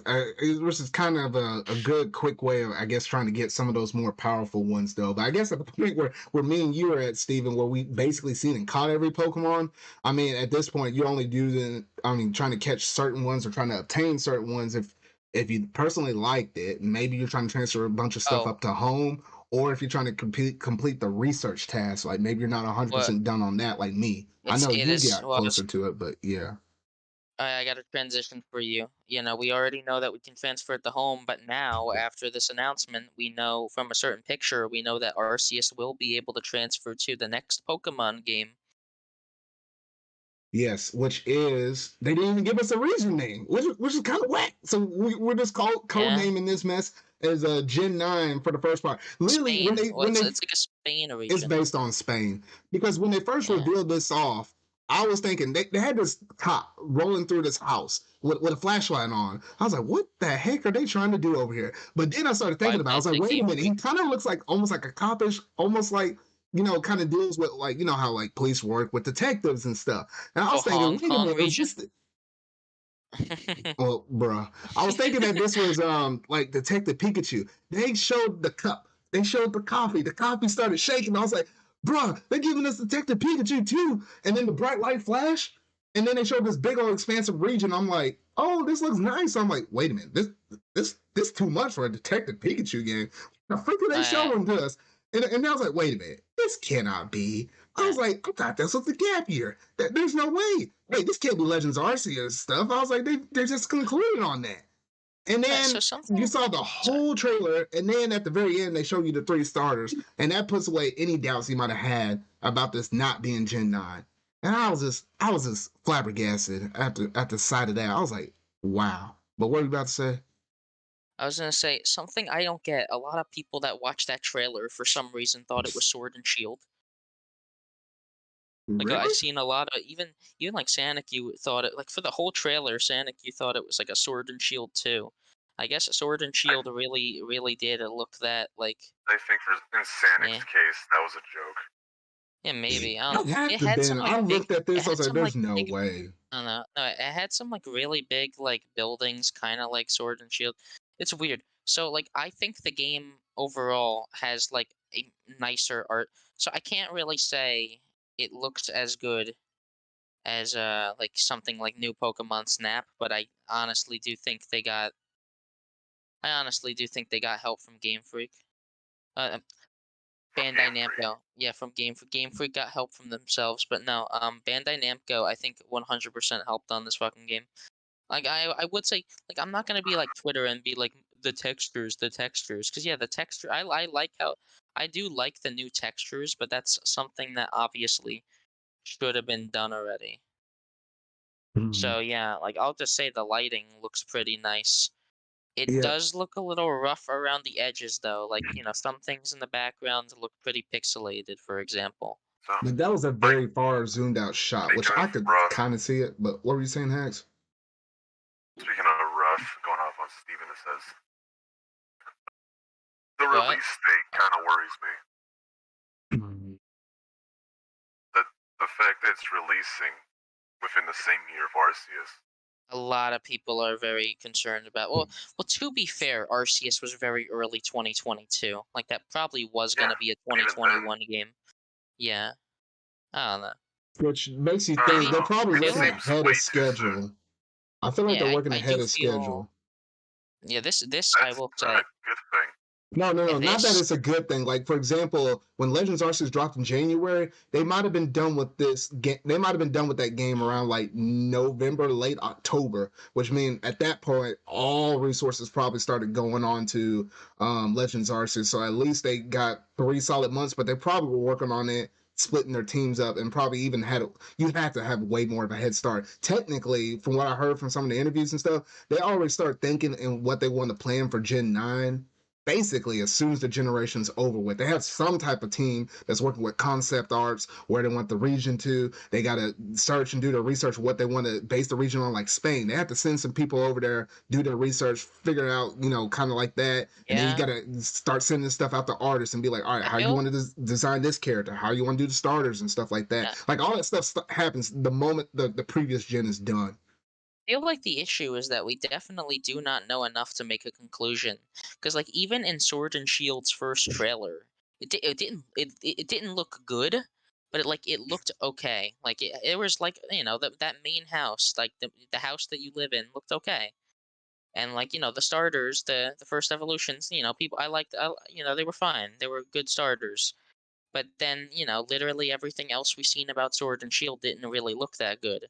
kind of a good quick way of, I guess, trying to get some of those more powerful ones though. But I guess at the point where me and you are at, Steven, where we basically seen and caught every Pokemon, I mean, at this point you only do trying to catch certain ones or trying to obtain certain ones if you personally liked it. Maybe you're trying to transfer a bunch of stuff Oh, up to home, or if you're trying to complete the research task, like maybe you're not what 100% done on that like me. I it's know it you is. got Well, closer to it, but yeah. I got a transition for you. We already know that we can transfer it to home, but now, after this announcement, we know from a certain picture, we know that Arceus will be able to transfer to the next Pokemon game. Yes, which is they didn't even give us a region name, which is kind of whack. So we're just code Yeah, naming this mess as Gen 9 for the first part. Literally, Spain. Well, when they it's like a Spain it's region. based on Spain because when they first Yeah, revealed this off, I was thinking they had this cop rolling through this house with a flashlight on. I was like, what the heck are they trying to do over here? But then I started why thinking about it. I was like, planted wait a Game minute, he Freak? kind of looks like almost like a copish, almost like kind of deals with like how like police work with detectives and stuff. And I So was thinking, Hong wait a Kong minute, is region? this well, bruh. I was thinking that this was like Detective Pikachu. They showed the cup. They showed the coffee. The coffee started shaking. I was like, bruh, they're giving us Detective Pikachu too. And then the bright light flash. And then they showed this big old expansive region. I'm like, oh, this looks nice. I'm like, wait a minute, this too much for a Detective Pikachu game. The freak are they uh, showing to us? And I was like, wait a minute, this cannot be. I uh, was like, I thought this was the gap year. There's no way. Wait, this can't be Legends Arceus stuff. I was like, they're just concluding on that. And so then you something. saw the Sorry. whole trailer, and then at the very end, they show you the 3 starters, and that puts away any doubts you might have had about this not being Gen 9. And I was just flabbergasted at the sight of that. I was like, wow. But what are you about to say? I was gonna say something I don't get. A lot of people that watched that trailer for some reason thought it was Sword and Shield. Like I've Really? seen a lot of even like Sonic. You thought it like for the whole trailer, Sonic. You thought it was like a Sword and Shield too. I guess Sword and I, Shield really did look that like I think for in Sanic's eh. case, that was a joke. Yeah, maybe. I don't It know. had It to had been. some like I big. looked at It this, I was had like, some like there's no big. way. I don't know. No, it had some like really big like buildings, kind of like Sword and Shield. It's weird. So like I think the game overall has like a nicer art. So I can't really say it looks as good as like something like new Pokemon Snap, but I honestly do think they got help from Game Freak. Uh, From Bandai Game Freak. Namco, yeah, from Game Freak got help from themselves, but no, Bandai Namco, I think 100% helped on this fucking game. Like I would say, like I'm not gonna be like Twitter and be like the textures, because yeah, the texture, I like how I do like the new textures, but that's something that obviously should have been done already. Hmm. So yeah, like I'll just say the lighting looks pretty nice. It Yeah, does look a little rough around the edges though, like some things in the background look pretty pixelated, for example. So, but that was a like, very far zoomed out shot, which speaking I of could rough, kind of see it. But what were you saying, Hax? going off on Steven, it says the What? release date kind of worries me. The the fact that it's releasing within the same year of Arceus. A lot of people are very concerned about. Well, to be fair, Arceus was very early 2022. Like that probably was Yeah, gonna be a even then, 2021 game. Yeah, I don't know. Which makes you I don't think Maybe they're know. probably It feel working like seems ahead way of too soon. schedule. I feel like they're yeah, working I ahead do of schedule. feel yeah. This I That's will not a say. good thing. No, no, no. And Not that this it's a good thing. Like, for example, when Legends Arceus dropped in January, they might have been done with this game. They might have been done with that game around like November, late October, which means at that point, all resources probably started going on to Legends Arceus. So at least they got 3 solid months, but they probably were working on it, splitting their teams up, and probably even you have to have way more of a head start. Technically, from what I heard from some of the interviews and stuff, they already started thinking and what they want to plan for Gen 9 basically as soon as the generation's over with. They have some type of team that's working with concept arts, where they want the region to. They got to search and do their research what they want to base the region on, like Spain. They have to send some people over there, do their research, figure out, kind of like that. And then you Yeah, got to start sending stuff out to artists and be like, all right, I how you feel want to design this character? How you want to do the starters and stuff like that? yeah, Like all that stuff happens the moment the previous gen is done. I feel like the issue is that we definitely do not know enough to make a conclusion. Because like even in Sword and Shield's first trailer, it didn't look good, but it looked okay. Like it was like that main house, like the house that you live in, looked okay. And like the starters, the first evolutions, people I liked, they were fine. They were good starters. But then literally everything else we've seen about Sword and Shield didn't really look that good.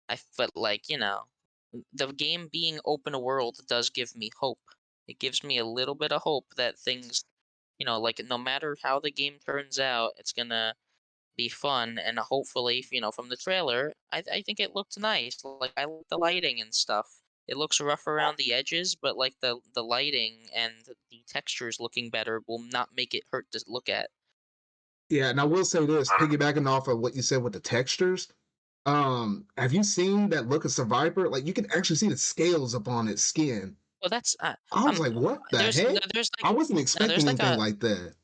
I felt like the game being open world does give me hope. It gives me a little bit of hope that things, like no matter how the game turns out, it's gonna be fun. And hopefully, from the trailer, I think it looked nice. Like I like the lighting and stuff. It looks rough around the edges, but like the lighting and the textures looking better will not make it hurt to look at. Yeah, and I will say this, I don't know. piggybacking off of what you said with the textures. Have you seen that look of Survivor? Like you can actually see the scales upon its skin. Well, that's I was like, what the heck? there's like I wasn't no, expecting anything like that.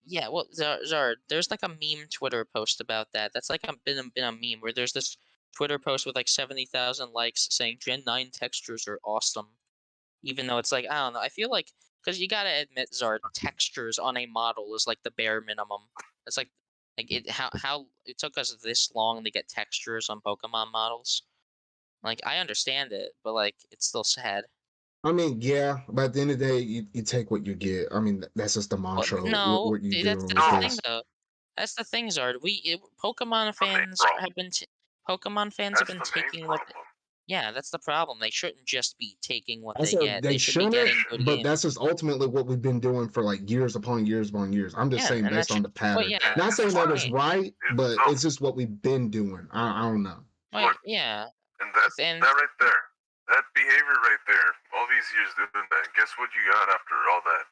yeah, well, Zard, there's like a meme Twitter post about that. That's like been a meme where there's this Twitter post with like 70,000 likes saying Gen 9 textures are awesome. Even though it's like, I don't know, I feel like, because you gotta admit, Zard, textures on a model is like the bare minimum. It's like how it took us this long to get textures on Pokemon models. Like, I understand it, but like, it's still sad. I mean, yeah, but at the end of the day, you take what you get. I mean, that's just the Well, mantra. no, What you that's doing that's with the No, thing this? though. That's the thing, Zard. Pokemon it's the main fans problem. have been Pokemon fans have That's been the main taking problem. yeah, that's the problem. They shouldn't just be taking what I they said get. they They should be shouldn't, getting good but games. that's just ultimately what we've been doing for like years upon years upon years. I'm just Yeah, saying and that based on should the well, pattern. yeah, Not saying It's that it's fine. right. right, It's but no. it's just what we've been doing. I don't know. Well, Look, yeah, and that and that right there, that behavior right there, all these years doing that. Guess what you got after all that?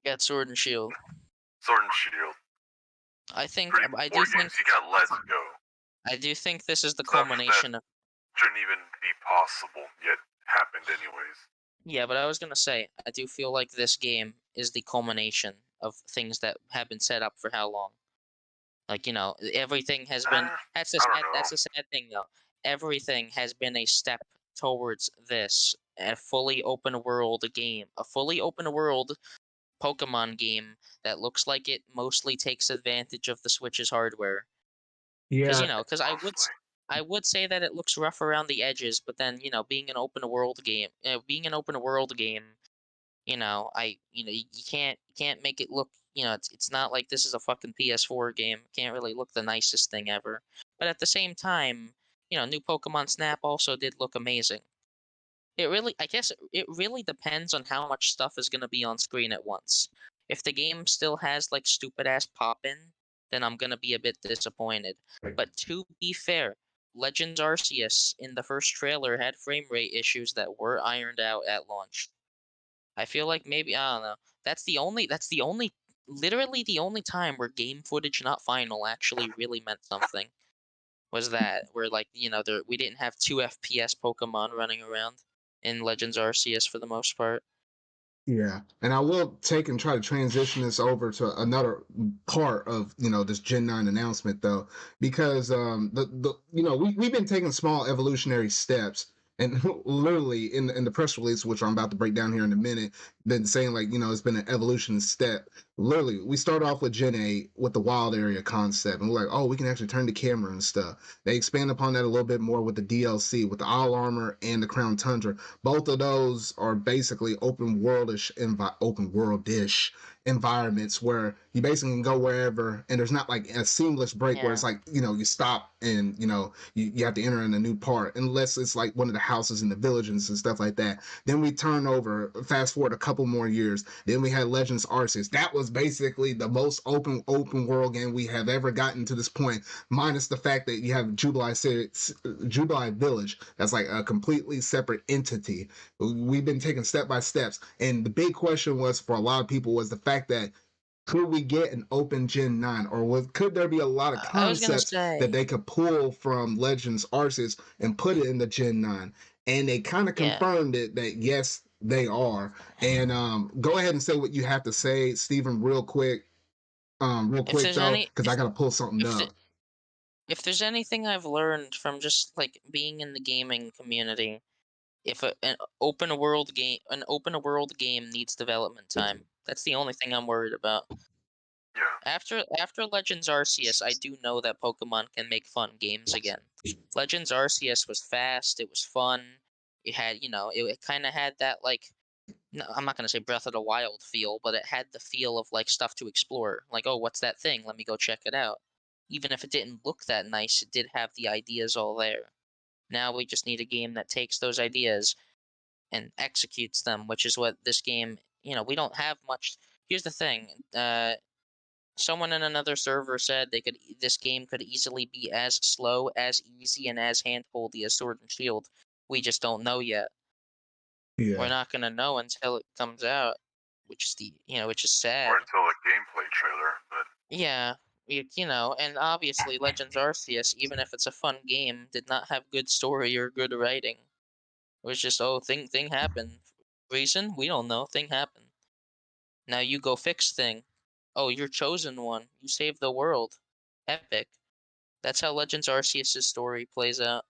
got Sword and Shield. Sword and Shield. I think I 4 do think years. You got Let's Go. I do think this is the Stuff that culmination of shouldn't even be possible, yet happened anyways. yeah, but I was gonna say I do feel like this game is the culmination of things that have been set up for how long. Like, everything has been I don't know. that's a sad thing though. Everything has been a step towards this, a fully open world game, a fully open world Pokemon game that looks like it mostly takes advantage of the Switch's hardware. Because Yeah, because Mostly. I would say that it looks rough around the edges, but then being an open world game, you can't make it look, it's not like this is a fucking PS4 game. It can't really look the nicest thing ever. But at the same time, new Pokemon Snap also did look amazing. I guess it really depends on how much stuff is going to be on screen at once. If the game still has like stupid ass pop in, then I'm going to be a bit disappointed. But to be fair, Legends Arceus in the first trailer had frame rate issues that were ironed out at launch. I feel like maybe I don't know. Literally the only time where game footage not final actually really meant something was that where like we didn't have 2 FPS Pokemon running around in Legends Arceus for the most part. yeah, and I will take and try to transition this over to another part of this Gen 9 announcement though, because the we've been taking small evolutionary steps, and literally in the press release, which I'm about to break down here in a minute, been saying like it's been an evolution step. Literally, we start off with Gen 8 with the wild area concept, and we're like, oh, we can actually turn the camera and stuff. They expand upon that a little bit more with the DLC, with the Isle Armor and the Crown Tundra. Both of those are basically open worldish environments where you basically can go wherever, and there's not like a seamless break where Yeah. it's like you stop and you have to enter in a new part, unless it's like one of the houses in the villages and stuff like that. Then we turn over, fast forward a couple couple more years. Then we had Legends Arceus. That was basically the most open world game we have ever gotten to this point, minus the fact that you have Jubilee Village. That's like a completely separate entity. We've been taking step by steps, and the big question was for a lot of people was the fact that could we get an open Gen 9, or could there be a lot of I was gonna concepts that say, they could pull from Legends Arceus and put it in the Gen 9? And they kind of yeah. confirmed it that yes, they are. And go ahead and say what you have to say, Stephen, real quick. If there's Though, any, because I gotta pull something if the, up. if there's anything I've learned from just like being in the gaming community, if an open world game needs development time, that's the only thing I'm worried about. Yeah. After Legends Arceus, I do know that Pokemon can make fun games again. Legends Arceus was fast, it was fun. It had, it kind of had that like, no, I'm not gonna say Breath of the Wild feel, but it had the feel of like stuff to explore. Like, oh, what's that thing? Let me go check it out. Even if it didn't look that nice, it did have the ideas all there. Now we just need a game that takes those ideas and executes them, which is what this game, we don't have much. Here's the thing. Someone in another server said this game could easily be as slow, as easy, and as handholdy as Sword and Shield. We just don't know yet. We're Yeah. not gonna know until it comes out, which is sad. Or until a gameplay trailer, but Yeah, and obviously Legends Arceus, even if it's a fun game, did not have good story or good writing. It was just, oh, thing happened. Reason? We don't know. Thing happened. Now you go fix thing. Oh, you're chosen one. You saved the world. Epic. That's how Legends Arceus' story plays out.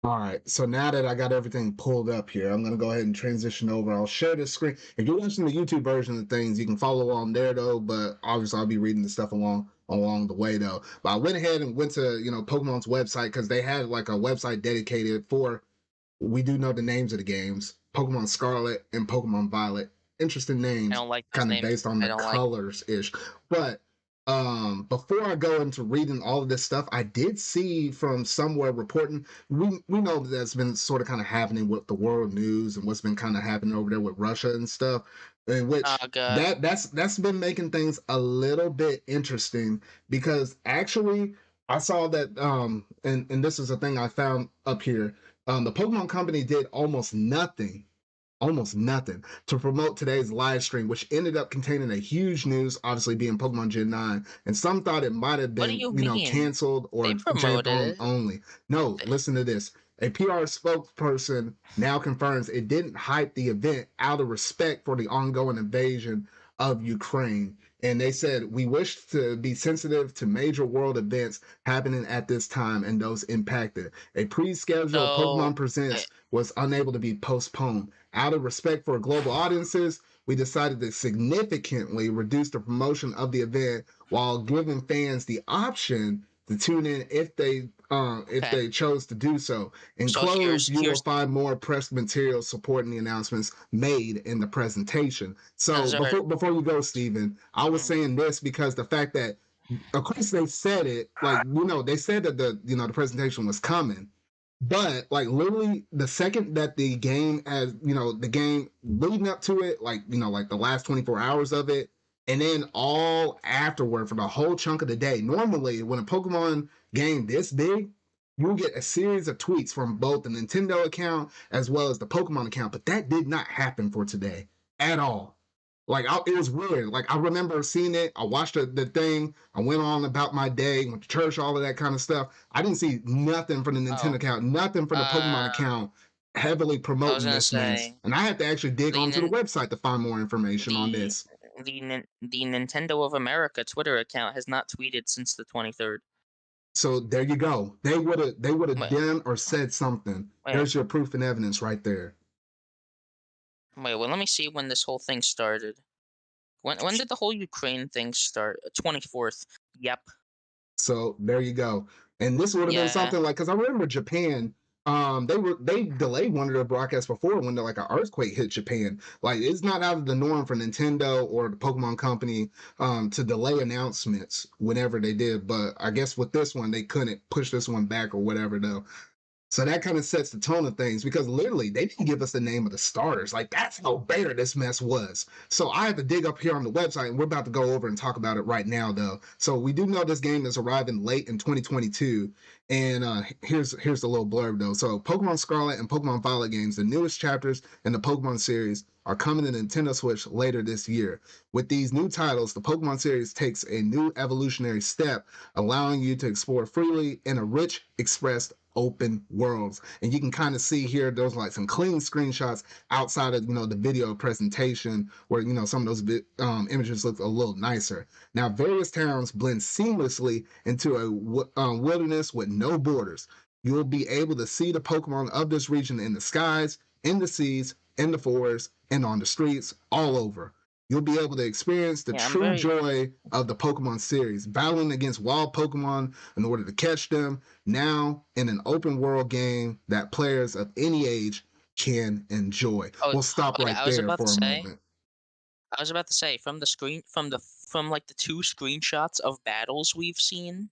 All right, so now that I got everything pulled up here, I'm gonna go ahead and transition over. I'll share the screen. If you're watching the YouTube version of things, you can follow along there though. But obviously, I'll be reading the stuff along the way though. But I went ahead and went to Pokemon's website because they had like a website dedicated for. We do know the names of the games: Pokemon Scarlet and Pokemon Violet. Interesting I names, don't like those kind of names. based on I the don't like. colors ish. But before I go into reading all of this stuff, I did see from somewhere reporting we know that that's been sort of kind of happening with the world news and what's been kind of happening over there with Russia and stuff, in which Oh god. that's been making things a little bit interesting because actually I saw that and this is a thing I found up here. The Pokemon Company did almost nothing to promote today's live stream, which ended up containing a huge news, obviously being Pokemon Gen 9. And some thought it might have What do been, you mean? canceled or They promoted JFO it. only. No, They- listen to this. A PR spokesperson now confirms it didn't hype the event out of respect for the ongoing invasion of Ukraine. And they said, we wish to be sensitive to major world events happening at this time and those impacted. A pre-scheduled So, Pokemon Presents was unable to be postponed. Out of respect for global audiences, we decided to significantly reduce the promotion of the event while giving fans the option to tune in if they chose to do so. Enclosed, you will find more press material supporting the announcements made in the presentation. So before you go, Stephen, I was saying this because the fact that, of course, they said it like they said that the presentation was coming. But like literally the second that the game the game leading up to it, like the last 24 hours of it, and then all afterward for the whole chunk of the day. Normally, when a Pokemon game this big, you'll get a series of tweets from both the Nintendo account as well as the Pokemon account, but that did not happen for today at all. Like it was weird. Like I remember seeing it. I watched the thing. I went on about my day, went to church, all of that kind of stuff. I didn't see nothing from the Nintendo account, nothing from the Pokemon account heavily promoting this mess. And I had to actually dig onto the website to find more information on this. The Nintendo of America Twitter account has not tweeted since the 23rd. So there you go. They would have done or said something. There's your proof and evidence right there. Wait, well, let me see when this whole thing started. When did the whole Ukraine thing start? 24th. Yep. So there you go. And this would have been something like, because I remember Japan, they delayed one of their broadcasts before when like an earthquake hit Japan. Like it's not out of the norm for Nintendo or the Pokemon Company to delay announcements whenever they did. But I guess with this one, they couldn't push this one back or whatever though. So that kind of sets the tone of things because literally they didn't give us the name of the starters. Like that's how bare this mess was. So I have to dig up here on the website and we're about to go over and talk about it right now though. So we do know this game is arriving late in 2022. And here's the little blurb though. So Pokemon Scarlet and Pokemon Violet games, the newest chapters in the Pokemon series, are coming to Nintendo Switch later this year. With these new titles, the Pokemon series takes a new evolutionary step, allowing you to explore freely in a rich, expressed open worlds. And you can kind of see here there's like some clean screenshots outside of the video presentation where some of those images look a little nicer. Now various towns blend seamlessly into a wilderness with no borders. You'll be able to see the Pokemon of this region in the skies, in the seas, in the forests, and on the streets all over. You'll be able to experience the true joy of the Pokemon series, battling against wild Pokemon in order to catch them, now in an open world game that players of any age can enjoy. We'll stop right there for a moment. I was about to say, from like the two screenshots of battles we've seen,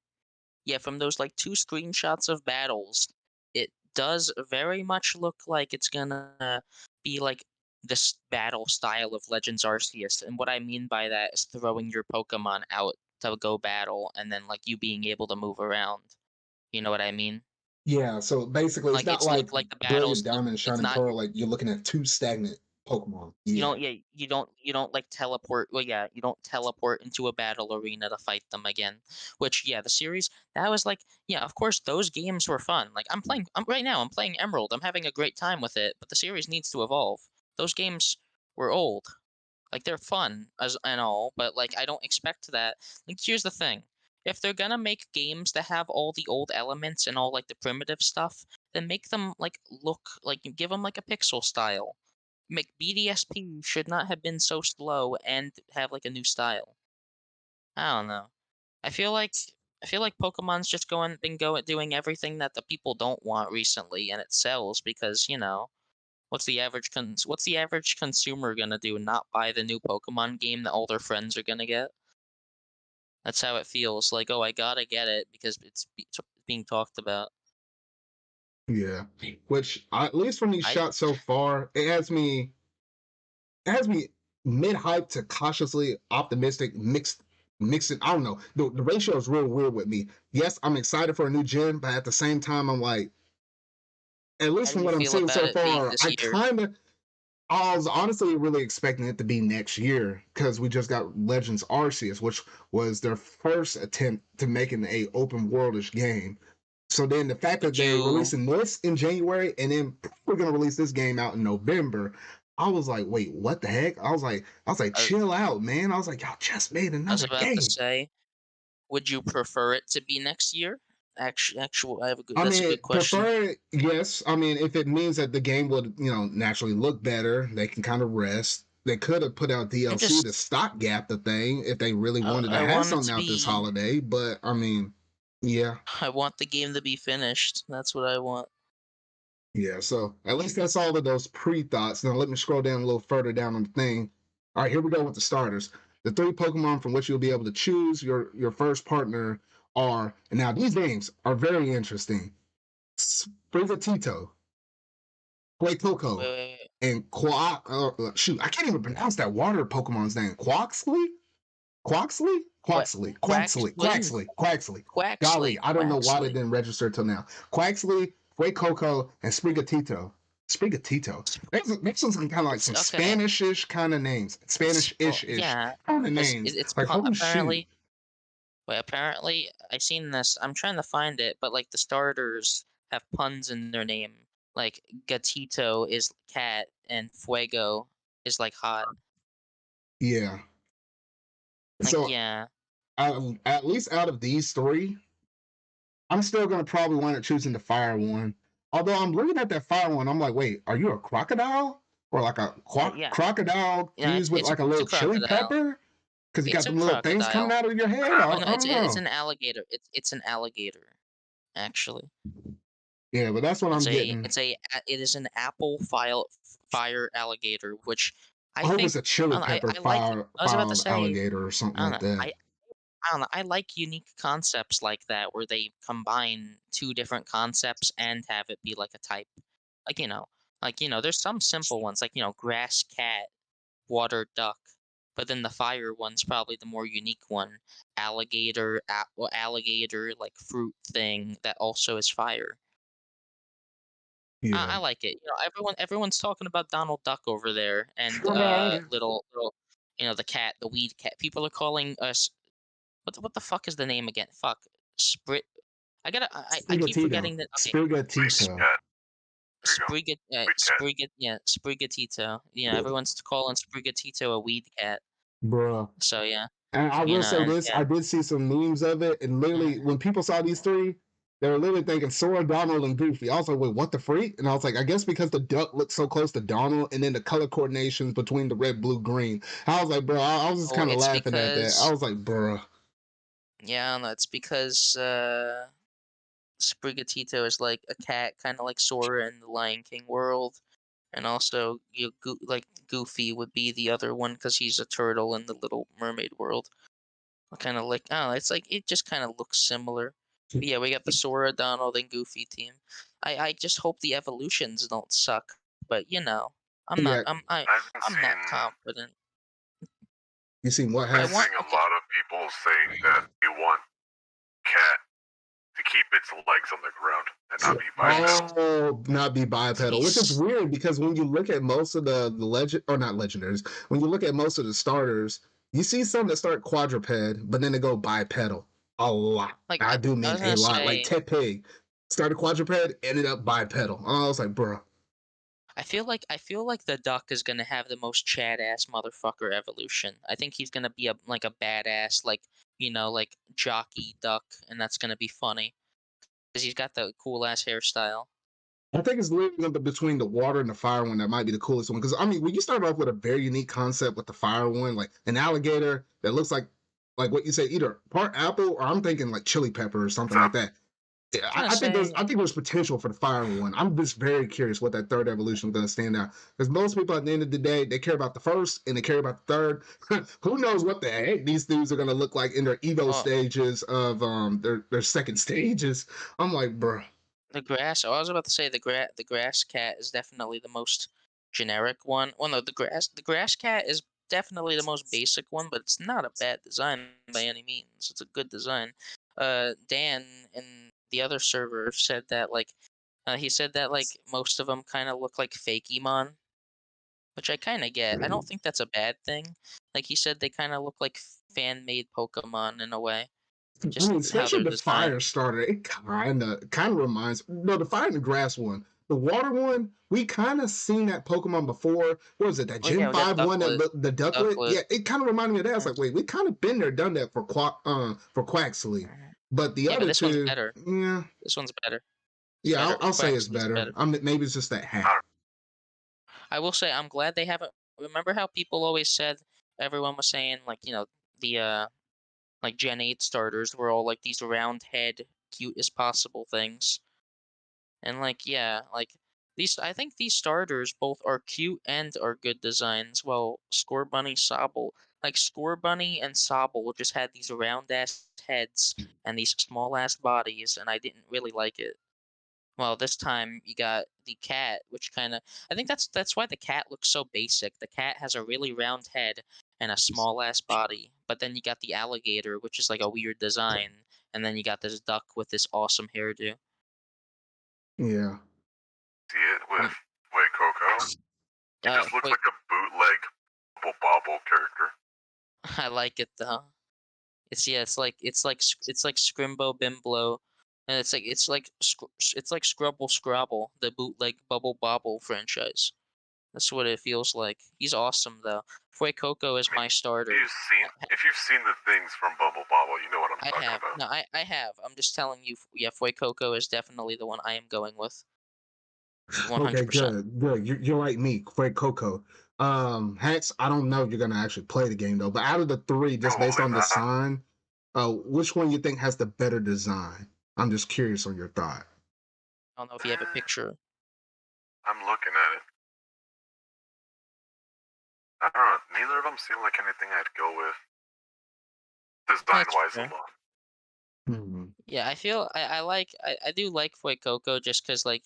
from those like two screenshots of battles, it does very much look like it's gonna be like this battle style of Legends Arceus. And what I mean by that is throwing your Pokemon out to go battle and then like you being able to move around. You know what I mean? Yeah, so basically it's not like the Brilliant battles. Diamond, Shining Pearl, like you're looking at two stagnant Pokemon. Yeah. You don't like teleport. Well, yeah, you don't teleport into a battle arena to fight them again. Which, the series that was like, of course, those games were fun. Like I'm playing Emerald. I'm having a great time with it. But the series needs to evolve. Those games were old. Like they're fun and all, but like I don't expect that. Like here's the thing. If they're gonna make games that have all the old elements and all like the primitive stuff, then make them like look like you give them like a pixel style. Make BDSP should not have been so slow and have like a new style. I don't know. I feel like Pokemon's just doing everything that the people don't want recently, and it sells because what's the average consumer gonna do? Not buy the new Pokemon game that all their friends are gonna get? That's how it feels. Like, oh, I gotta get it because it's being talked about. Yeah, which at least from these shots so far, it has me mid hype to cautiously optimistic, mixing. I don't know. The ratio is real weird with me. Yes, I'm excited for a new gen, but at the same time, I'm like, at least from what I'm seeing so far, I was honestly really expecting it to be next year because we just got Legends Arceus, which was their first attempt to making a open worldish game. So then the fact that they're releasing this in January and then we're gonna release this game out in November, I was like, wait, what the heck? I was like, chill out, man. I was like, y'all just made another game. I was about to say, would you prefer it to be next year? Actual, that's a good question. Prefer it, yes. I mean, if it means that the game would, naturally look better, they can kind of rest. They could have put out DLC to stopgap the thing if they really wanted to have something out this holiday. But I mean, yeah. I want the game to be finished. That's what I want. Yeah, so at least that's all of those pre-thoughts. Now let me scroll down a little further down on the thing. All right, here we go with the starters. The 3 Pokemon from which you'll be able to choose your first partner are, and now these names are very interesting. Sprigatito, Fuecoco, and shoot, I can't even pronounce that water Pokemon's name. Quaxley. Golly, I don't know why they didn't register till now. Quaxley, Fuecoco, and Sprigatito. Makes some kind of like some Spanish-ish kind of names. Spanish-ish kind of names. It's like, apparently. But apparently, I've seen this. I'm trying to find it, but like the starters have puns in their name. Like Gatito is cat, and Fuego is like hot. Yeah. Like, so at least out of these 3, I'm still gonna probably wind up choosing the fire one. Although I'm looking at that fire one, I'm like, wait, are you a crocodile or like a crocodile fused with like a little chili pepper? Because you got them little things coming out of your head. It's an alligator. It's an alligator, actually. Yeah, but that's what I'm getting. It is an apple fire alligator, which I think it's a chili pepper fire alligator or something like that. I don't know. I like unique concepts like that where they combine two different concepts and have it be like a type. Like, there's some simple ones like, grass cat, water duck. But then the fire one's probably the more unique one. Alligator like fruit thing that also is fire. I Yeah. like it. Everyone's talking about Donald Duck over there and little the cat, the weed cat. People are calling us what the fuck is the name again? Fuck. Sprit I keep Sprigatito. forgetting that. Okay. Sprigatito. Cat. There you go. Weed cat. Sprigatito. Everyone's calling Sprigatito a weed cat. Bruh. So yeah, And I will say and this, yeah. I did see some memes of it, and literally when people saw these three, they were literally thinking Sora, Donald, and Goofy. I was like, wait, what the freak? And I was like, I guess because the duck looks so close to Donald, and then the color coordinations between the red, blue, green. I was like, bro, I was just Oh, kind of it's laughing at that. I because was like, bro. yeah, no, it's because Sprigatito is like a cat, kind of like Sora in the Lion King world, and also like Goofy would be the other one because he's a turtle in the Little Mermaid world. Kind of like, I don't know, it's like it just kind of looks similar. But yeah, we got the Sora, Donald, and Goofy team. I just hope the evolutions don't suck, but I'm not Yeah, I'm not confident. you seen what I I've has? been want seeing a okay. lot of people saying that they want cat to keep its legs on the ground and not be bipedal. Oh, not be bipedal, which is Jeez. weird because when you look at most of the legend or not legendaries, when you look at most of the starters, you see some that start quadruped, but then they go bipedal a lot. Like I do I mean was a gonna lot. Like say, Ted Pig started quadruped, ended up bipedal. I was like, bro. I feel like the duck is gonna have the most Chad ass motherfucker evolution. I think he's gonna be a badass like jockey duck, and that's gonna be funny because he's got the cool ass hairstyle. I think it's literally between the water and the fire one that might be the coolest one. Because I mean, when you start off with a very unique concept with the fire one, like an alligator that looks like what you say, either part apple or I'm thinking like chili pepper or something like that. Yeah, I was I think gonna say, there's potential for the fire one. I'm just very curious what that third evolution is going to stand out because most people at the end of the day they care about the first and they care about the third. Who knows what the heck these dudes are going to look like in their evo well, stages of their second stages. I'm like, bro. the grass. Oh, I was about to say the grass cat is definitely the most generic one. Well, no, the grass cat is definitely the most basic one, but it's not a bad design by any means. It's a good design. Dan in the other server said that he said that most of them kind of look like Fakemon, which I kind of get. I don't think that's a bad thing. Like he said, they kind of look like fan-made Pokemon in a way, I just mean, how especially they're the fire designed. starter, it kind of reminds no the fire and the grass one. The water one, we kind of seen that Pokemon before. What was it? That Oh yeah, Gen we got 5 one that Ducklet. looked the Ducklet? Ducklet. Yeah, it kind of reminded me of that. I was Mhm, like, wait, we kind of been there, done that for Quaxley. mhm. But the Yeah, but other this one's two, better. yeah, This one's better. It's yeah, better. I'll say it's Quaxly's better. better. Maybe it's just that hat. I will say I'm glad they haven't. Remember how people always said everyone was saying the Gen 8 starters were all like these round head, cute as possible things. And yeah, these I think these starters both are cute and are good designs. Well, Scorbunny, Sobble, Scorbunny and Sobble just had these round ass heads and these small ass bodies, and I didn't really like it. Well, this time you got the cat, which kind of I think that's why the cat looks so basic. The cat has a really round head and a small ass body, but then you got the alligator, which is like a weird design, and then you got this duck with this awesome hairdo. Yeah. See it with Um, Way Coco. He just looks wait, like a bootleg Bubble Bobble character. I like it though. It's like Scrimbo Bimblo, and it's like Scrubble Scrabble, the bootleg Bubble Bobble franchise. That's what it feels like. He's awesome though. Fue Coco is I mean, my starter. if you've seen the things from Bubble Bobble, you know what I'm I talking have about. no, I have. I'm just telling you. Yeah, Fue Coco is definitely the one I am going with. Okay, 100%. good. You're like me, Fred Coco. Haxx, I don't know if you're gonna actually play the game though, but out of the three, just based Probably on not. design, which one you think has the better design? I'm just curious on your thought. I don't know if you have a picture. I'm looking at it. I don't know. Neither of them seem like anything I'd go with. design-wise fair. alone. Hmm. Yeah, I feel I do like Fuecoco just because like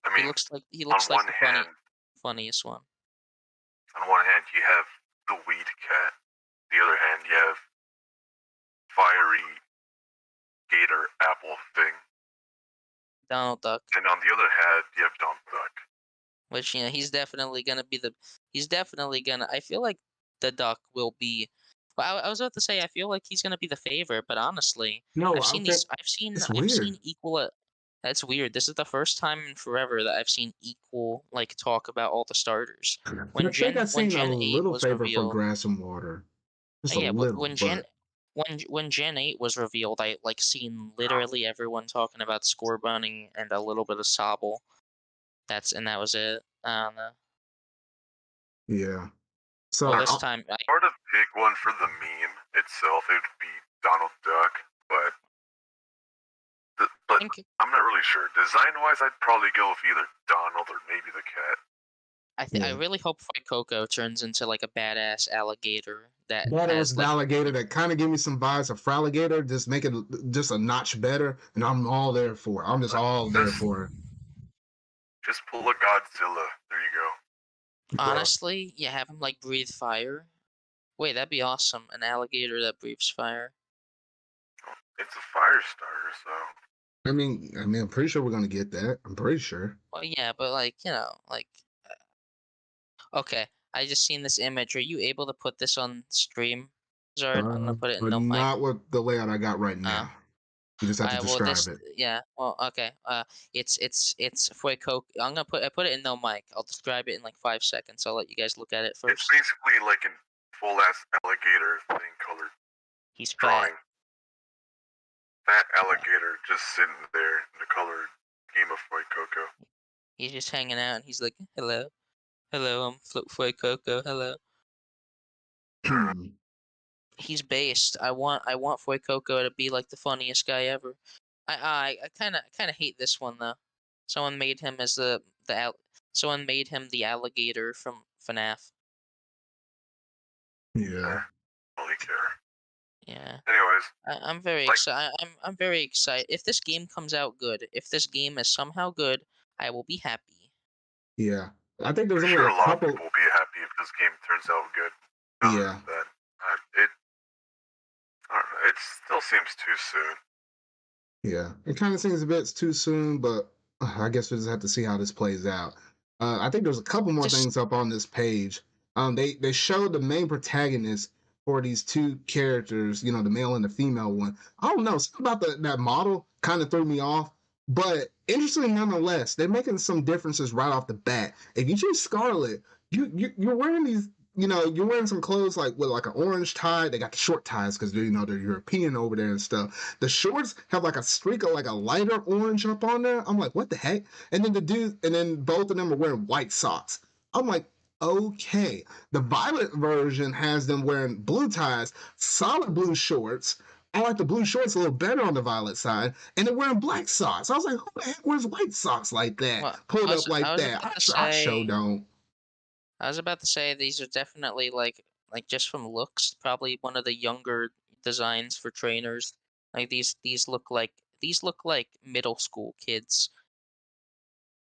I he mean, looks like on one the hand, funniest one. you have the weed cat. The other hand, you have fiery gator apple thing. Donald Duck, And on the other hand, you have Donald Duck. which he's definitely gonna be I feel like the Duck will be. Well, I was about to say I feel like he's gonna be the favorite, but honestly, No, I've seen okay. these. It's I've weird. seen equal. That's weird. This is the first time in forever that I've seen equal like talk about all the starters. I think I've When seen a Gen 8 little was favor for revealed, Grass and Water. Just a yeah, little, but when Gen 8 was revealed, I like seen literally everyone talking about Score Bunny and a little bit of Sobble. That was it. I don't know. yeah. So Well, this time If I were to pick one for the meme itself, it would be Donald Duck, but think I'm not really sure. Design-wise, I'd probably go with either Donald or maybe the cat. I yeah. really hope Coco turns into like a badass alligator that That has is like Alligator that kind of give me some vibes of Fraligator, just make it just a notch better, and I'm all there for it. I'm just all there for it. Just pull a Godzilla. There you go. honestly, yeah, have him like breathe fire. Wait, that'd be awesome. An alligator that breathes fire. It's a fire starter, so I'm pretty sure we're gonna get that. I'm pretty sure. Well, yeah, but like okay. I just seen this image. Are you able to put this on stream, Zard? I'm gonna put it in But no mic. not with the layout I got right now. You just have to I will describe it. yeah. Well, okay. It's Fuecoco. I'm gonna put it in no mic. I'll describe it in like 5 seconds. I'll let you guys look at it it's first. basically like a full-ass alligator thing colored He's fat. drawing. Fat alligator just sitting there in the colored game of White Coco. He's just hanging out, and he's like, "Hello, hello, I'm Fuecoco. Hello." He's based. I want Fuecoco to be like the funniest guy ever. I kind of hate this one though. Someone made him as someone made him the alligator from FNAF. Yeah. Really care. Yeah. Anyways, I'm very excited. I'm very excited. If this game comes out good, if this game is somehow good, I will be happy. Yeah. I think there's I'm only sure a a lot of couple. people will be happy if this game turns out good. Other Yeah. than that, I don't know. It still seems too soon. Yeah. It kind of seems a bit too soon, but I guess we just have to see how this plays out. I think there's a couple more Just things up on this page. They showed the main protagonist for these two characters, the male and the female one. I don't know, something about that model kind of threw me off, but interesting nonetheless. They're making some differences right off the bat. If you choose Scarlet, you're wearing these. You're wearing some clothes like with like an orange tie. They got the short ties because they're European over there and stuff. The shorts have like a streak of like a lighter orange up on there. I'm like, what the heck? And then both of them are wearing white socks. I'm like, okay. The violet version has them wearing blue ties, solid blue shorts. I like the blue shorts a little better on the violet side, and they're wearing black socks. I was like, who the heck wears white socks like that? well, Pulled up I like was that. about to I show say don't. I was about to say these are definitely like just from looks, probably one of the younger designs for trainers. Like these look like middle school kids.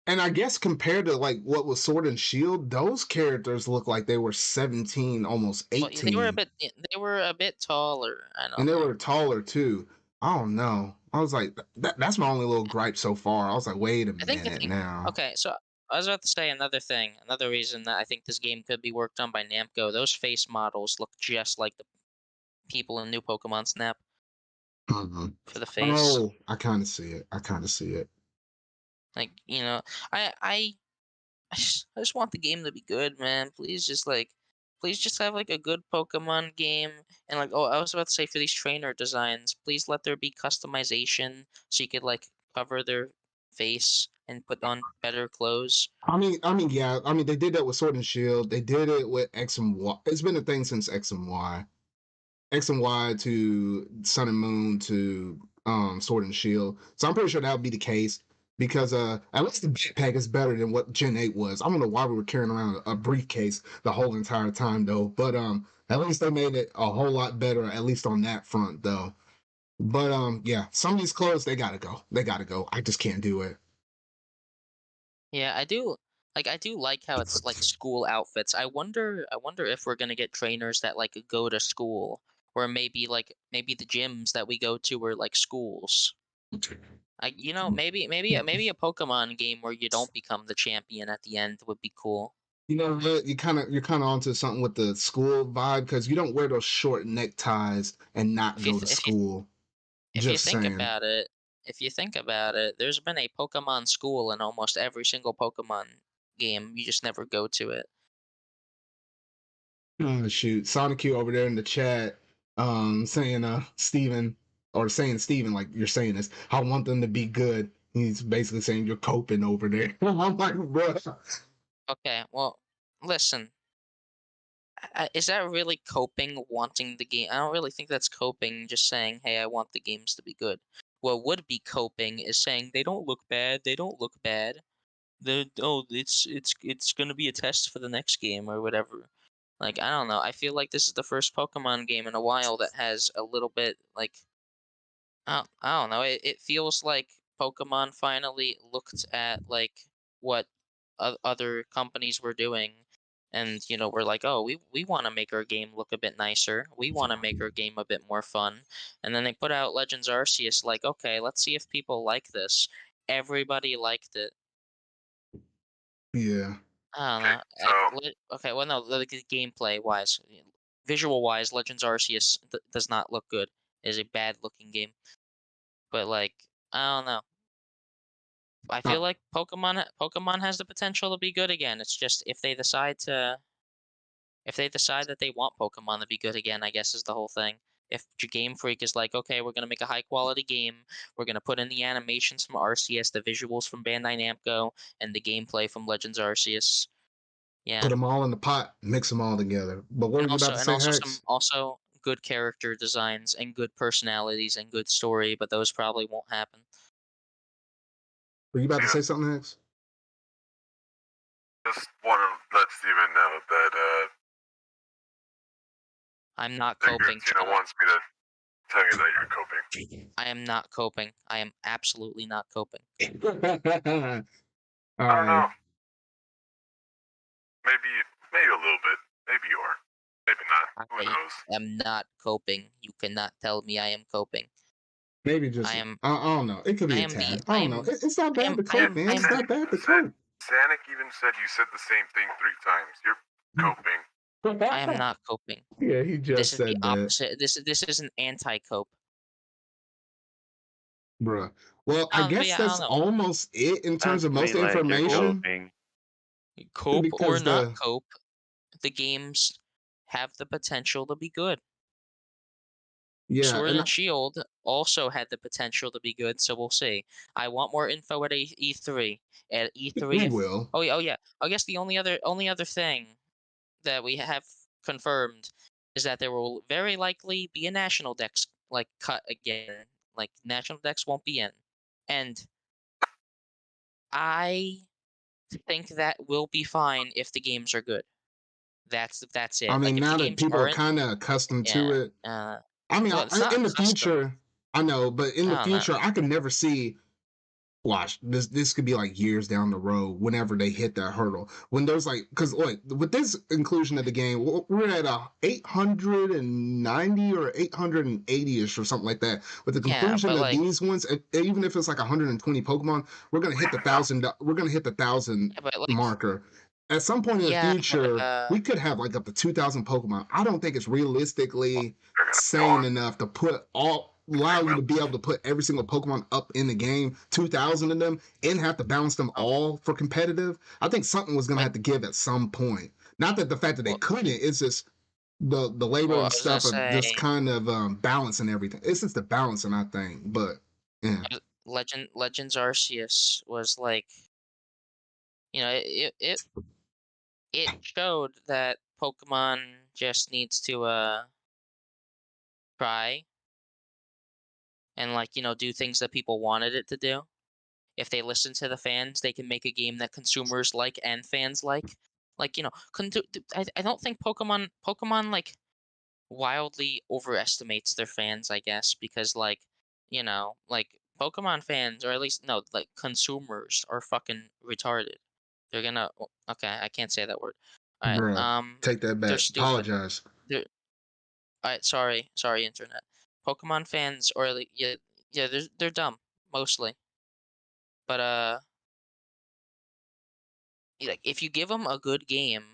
And I guess compared to like what was Sword and Shield, those characters look like they were 17, almost Well, they were 18. they were a bit taller. I And don't they know. were taller too. I don't know. I was like, that's my only little gripe so far. I was like, wait a I think minute now. okay, so I was about to say another reason that I think this game could be worked on by Namco. Those face models look just like the people in New Pokemon Snap Mm-hmm. for the face. Oh, I kind of see it. I kind of see it. Like, I I just want the game to be good, man. Please just have like a good Pokemon game. And like, oh, I was about to say for these trainer designs, please let there be customization so you could like cover their face and put on better clothes. Yeah. They did that with Sword and Shield. They did it with X and Y. It's been a thing since X and Y. X and Y to Sun and Moon to Sword and Shield. So I'm pretty sure that would be the case because at least the backpack is better than what Gen 8 was. I don't know why we were carrying around a briefcase the whole entire time though. But At least they made it a whole lot better, at least on that front, though. But yeah, some of these clothes they gotta go. They gotta go. I just can't do it. Yeah, I do like how it's like school outfits. I wonder if we're gonna get trainers that like go to school, or maybe the gyms that we go to are like schools. Maybe a Pokemon game where you don't become the champion at the end would be cool. You know what? You're kind of onto something with the school vibe because you don't wear those short neckties and not If you go to th- school. if you Just think saying. about it, there's been a Pokemon school in almost every single Pokemon game. You just never go to it. Oh, shoot, Sonic Q over there in the chat, saying Steven, or saying Steven, like you're saying this. I want them to be good. He's basically saying you're coping over there. I'm like, bro. Okay, well, listen. Is that really coping, wanting the game? I don't really think that's coping, just saying, hey, I want the games to be good. What would be coping is saying they don't look bad, they don't look bad. It's gonna be a test for the next game or whatever. Like, I don't know. I feel like this is the first Pokemon game in a while that has a little bit like I don't know. It feels like Pokemon finally looked at like what other companies were doing, and we're like, oh, we want to make our game look a bit nicer. We want to make our game a bit more fun. And then they put out Legends Arceus. Like, okay, let's see if people like this. Everybody liked it. Yeah. I don't Okay, know. so Okay, well, no, like gameplay wise, visual wise, Legends Arceus does not look good. It is a bad looking game. But like, I don't know. I Uh, feel like Pokemon has the potential to be good again. It's just if they decide that they want Pokemon to be good again, I guess is the whole thing. If Game Freak is like, okay, we're gonna make a high quality game, we're gonna put in the animations from Arceus, the visuals from Bandai Namco, and the gameplay from Legends Arceus. Put Yeah, them all in the pot, mix them all together. But what and were you about also to and say, also Haxx? some also good character designs and good personalities and good story, but those probably won't happen. Were you about to Steven, say something, Haxx? just want to let Steven know that I'm not Tina coping. wants me to tell you that you're coping. I am not coping. I am absolutely not coping. All I don't know. right. Maybe a little bit. Maybe you are. Maybe not. Who I knows? am not coping. You cannot tell me I am coping. Maybe just I am. I don't know. It could I be a am the. tad. I I don't know. am. It's not I bad am. to I cope, am. man. I It's am. not bad to cope. Sanic even said you said the same thing 3 times. You're coping. I am not coping. Yeah, he This just is the said that, opposite. This is an anti-cope. bruh. Well, I But guess yeah, I don't that's know. almost it in terms Sounds of to me most like you're information coping. Cope or because not the cope, the games have the potential to be good. yeah, Sword and and Shield also had the potential to be good, so we'll see. I want more info at E3. At E3, we if will. oh yeah, I guess the only other thing that we have confirmed is that there will very likely be a national dex like cut again. Like national dex won't be in, and I think that will be fine if the games are good. That's I it. Like mean, if the now that games people are aren't, kind of accustomed to yeah. it, I mean, Well, it's not in the custom. future, I know, but in I the don't know. future, I could never see. Watch this could be like years down the road whenever they hit that hurdle. When there's like, because like with this inclusion of the game, we're at a 890 or 880ish or something like that. With the Yeah, conclusion but of like, these ones, even if it's like 120 Pokemon, we're gonna hit the thousand. We're gonna hit the thousand yeah, but like, marker. At some point in the yeah, but future, we could have like up to 2,000 Pokemon. I don't think it's realistically sane enough to put allow you to be able to put every single Pokemon up in the game, 2,000 of them, and have to balance them oh, all for competitive. I think something was gonna like, have to give at some point. Not that the fact that they well, couldn't, it's just the labor I and was gonna stuff of just say, kind of balancing everything. It's just the balancing, I think. But yeah, Legends Arceus was like, it showed that Pokemon just needs to try and like do things that people wanted it to do. If they listen to the fans, they can make a game that consumers like and fans like. Like I don't think Pokemon like wildly overestimates their fans, I guess, because like, like Pokemon fans, or at least no, like consumers are fucking retarded. They're gonna okay, I can't say that word. All right, Bruh, take that they're back. stupid. Apologize. They're all right, sorry, internet. Pokemon fans, or like, yeah, they're dumb mostly, but like if you give them a good game,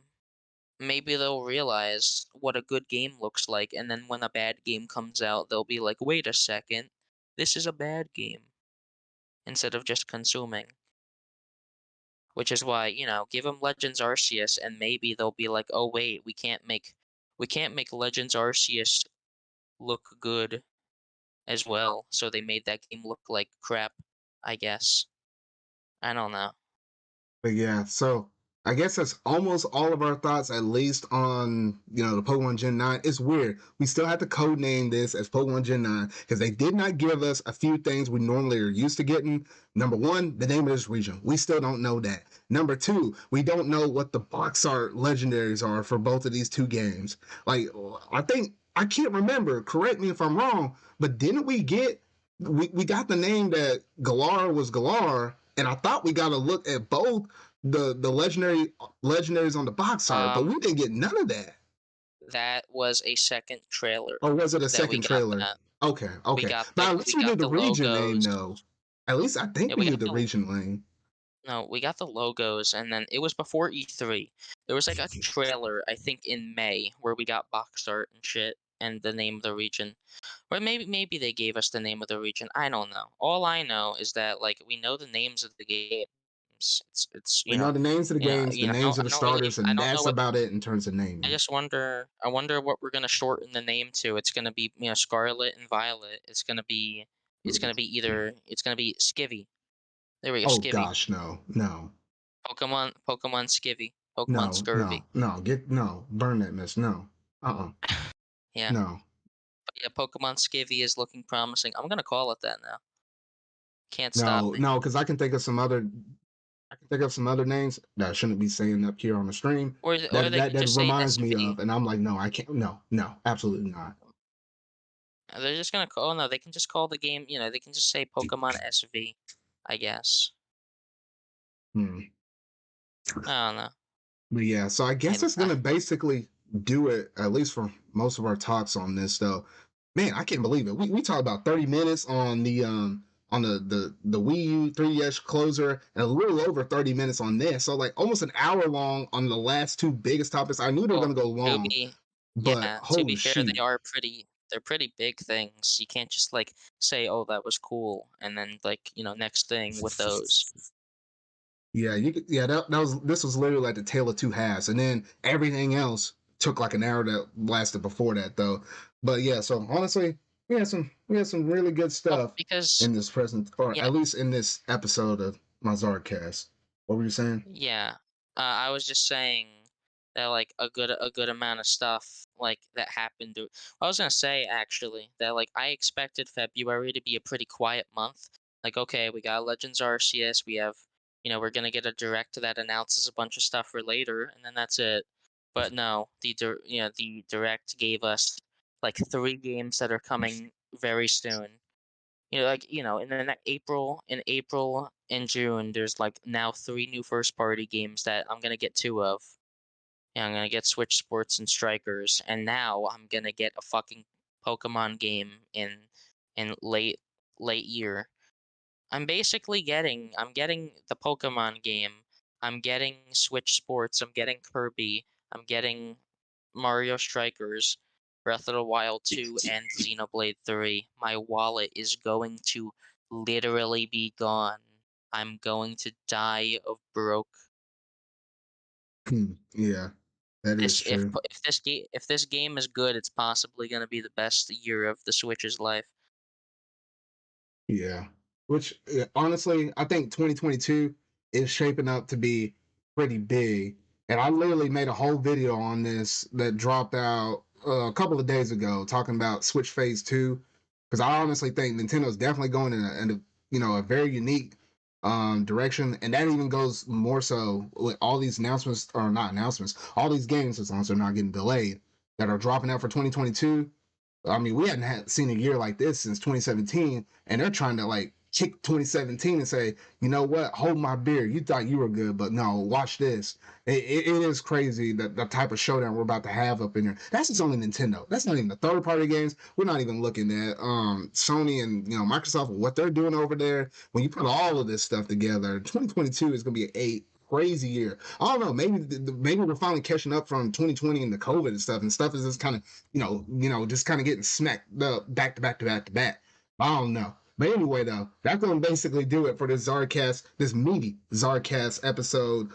maybe they'll realize what a good game looks like, and then when a bad game comes out, they'll be like, wait a second, this is a bad game, instead of just consuming. Which is why, give them Legends Arceus, and maybe they'll be like, oh wait, we can't make Legends Arceus look good as well, so they made that game look like crap, I guess. I don't know. But yeah, so I guess that's almost all of our thoughts, at least on the Pokemon Gen 9. It's weird. We still have to code name this as Pokemon Gen 9 because they did not give us a few things we normally are used to getting. Number one, the name of this region. We still don't know that. Number two, we don't know what the box art legendaries are for both of these two games. Like, I can't remember. Correct me if I'm wrong, but didn't we get we got the name that Galar was Galar, and I thought we got a look at both the legendaries on the box art, but we didn't get none of that. That was a second trailer Or was it a that we second got trailer? that. Okay. We got But the at least we we knew got the the region name, logos. though. At least I think Yeah, we we knew got the the region name. No, we got the logos, and then it was before E3. There was like a trailer, I think in May, where we got box art and shit, and the name of the region. Or maybe they gave us the name of the region. I don't know. All I know is that like we know the names of the games. It's We know the names of the games, the names of the I don't really starters, I and don't know that's what about it in terms of I naming. just I wonder what we're gonna shorten the name to. It's gonna be Scarlet and Violet. It's gonna be Skivvy. There we go, Oh Skivvy. gosh, no. Pokemon Skivvy. Pokemon No, Scurvy. burn that mess. No. Yeah. No. But yeah, Pokemon Skivvy is looking promising. I'm gonna call it that now. Can't stop No, me. no, because I can think of some other names that I shouldn't be saying up here on the stream. Or they can That just say reminds me SV. of, and I'm like, no, I can't. No, absolutely not. They're just gonna call. Oh no, they can just call the game. They can just say Pokemon SV, I guess. I don't know. But yeah, so I guess that's gonna basically do it, at least for most of our talks on this. Though, man, I can't believe it. We talked about 30 minutes on the Wii U 3DS Closure, and a little over 30 minutes on this. So like almost an hour long on the last two biggest topics. I knew they were Well, gonna go long, but to holy be fair, shoot. they're pretty big things. You can't just like say, "Oh, that was cool," and then like next thing with those. Yeah, this was literally like the tale of two halves, and then everything else took like an hour that lasted before that though. But yeah, so honestly, we had some really good stuff because in this present, or at least in this episode of my ZardCast. What were you saying? Yeah, I was just saying that like a good amount of stuff like that happened. I was gonna say actually that like I expected February to be a pretty quiet month. Like okay, we got Legends Arceus, we have we're gonna get a direct that announces a bunch of stuff for later, and then that's it. But no, the direct gave us like 3 games that are coming very soon. In the April and June, there's like now 3 new first party games that I'm gonna get 2 of. Yeah, I'm gonna get Switch Sports and Strikers, and now I'm gonna get a fucking Pokemon game in late year. I'm getting the Pokemon game. I'm getting Switch Sports. I'm getting Kirby. I'm getting Mario Strikers, Breath of the Wild 2, and Xenoblade 3. My wallet is going to literally be gone. I'm going to die of broke. Yeah, that is This true. if this game is good, it's possibly going to be the best year of the Switch's life. Yeah. Which honestly, I think 2022 is shaping up to be pretty big. And I literally made a whole video on this that dropped out a couple of days ago talking about Switch Phase 2. Because I honestly think Nintendo's definitely going in a very unique direction. And that even goes more so with all these announcements, or not announcements, all these games, as long as they're not getting delayed. that are dropping out for 2022. I mean, we hadn't seen a year like this since 2017, and they're trying to like kick 2017 and say, you know what, hold my beer. You thought you were good, but no, watch this. It is crazy that the type of showdown we're about to have up in here. That's just only Nintendo. That's not even the third party games. We're not even looking at Sony and Microsoft, what they're doing over there. When you put all of this stuff together, 2022 is going to be a crazy year. I don't know. Maybe we're finally catching up from 2020 and the COVID and stuff is just kind of just kind of getting smacked back to back to back to back. I don't know. But anyway, though, that's going to basically do it for this ZardCast, this meaty ZardCast episode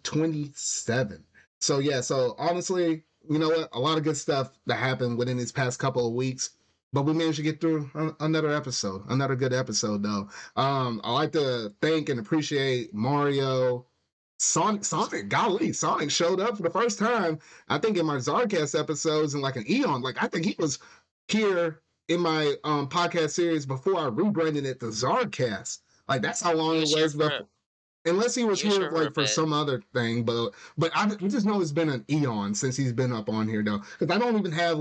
27. So yeah, so honestly, you know what? A lot of good stuff that happened within these past couple of weeks. But we managed to get through another episode, another good episode, though. I like to thank and appreciate Mario, Sonic, golly, Sonic showed up for the first time, I think, in my ZardCast episodes in like an eon. Like, I think he was here in my podcast series before I rebranded it to ZardCast. Like, that's how long it was before. Unless he was here like for some other thing, but I just know it's been an eon since he's been up on here, though. Because I don't even have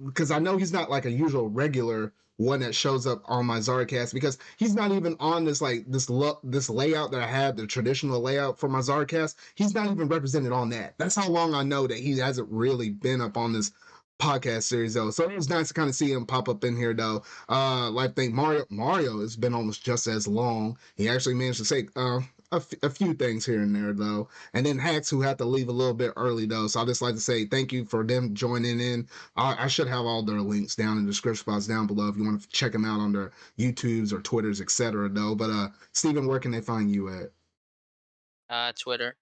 because I know he's not like a usual regular one that shows up on my ZardCast, because he's not even on this layout that I have, the traditional layout for my ZardCast. He's not even represented on that. That's how long I know that he hasn't really been up on this podcast series, though. So it was nice to kind of see him pop up in here, though. Like, I think Mario has been almost just as long. He actually managed to say a few things here and there, though. And then Haxx, who had to leave a little bit early, though. So I'd just like to say thank you for them joining in. I should have all their links down in the description box down below if you want to check them out on their YouTubes or Twitters, etc., though. But Steven, where can they find you at? Twitter.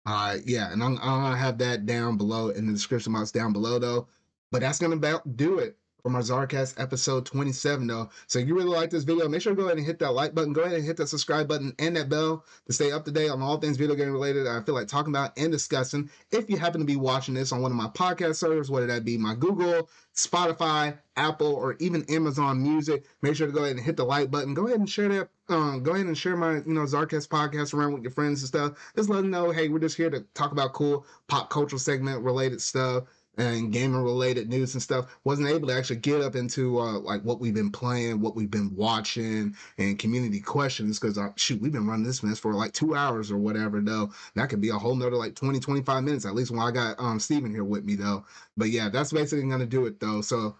Yeah, and I'm gonna have that down below in the description box down below, though. But that's gonna about do it for my ZardCast episode 27, though. So if you really like this video, make sure to go ahead and hit that like button, go ahead and hit that subscribe button and that bell to stay up to date on all things video game related I feel like talking about and discussing. If you happen to be watching this on one of my podcast servers, whether that be my Google, Spotify, Apple, or even Amazon Music, make sure to go ahead and hit the like button. Go ahead and share that. Go ahead and share my ZardCast podcast around with your friends and stuff. Just let them know, hey, we're just here to talk about cool pop cultural segment related stuff and gaming related news and stuff. Wasn't able to actually get up into like what we've been playing, what we've been watching, and community questions, because we've been running this mess for like 2 hours or whatever, though. That could be a whole nother like 20-25 minutes, at least when I got Steven here with me, though. But yeah, that's basically gonna do it, though. So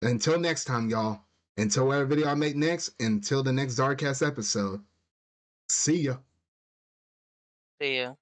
until next time, y'all, until whatever video I make next, until the next ZardCast episode, see ya. See ya.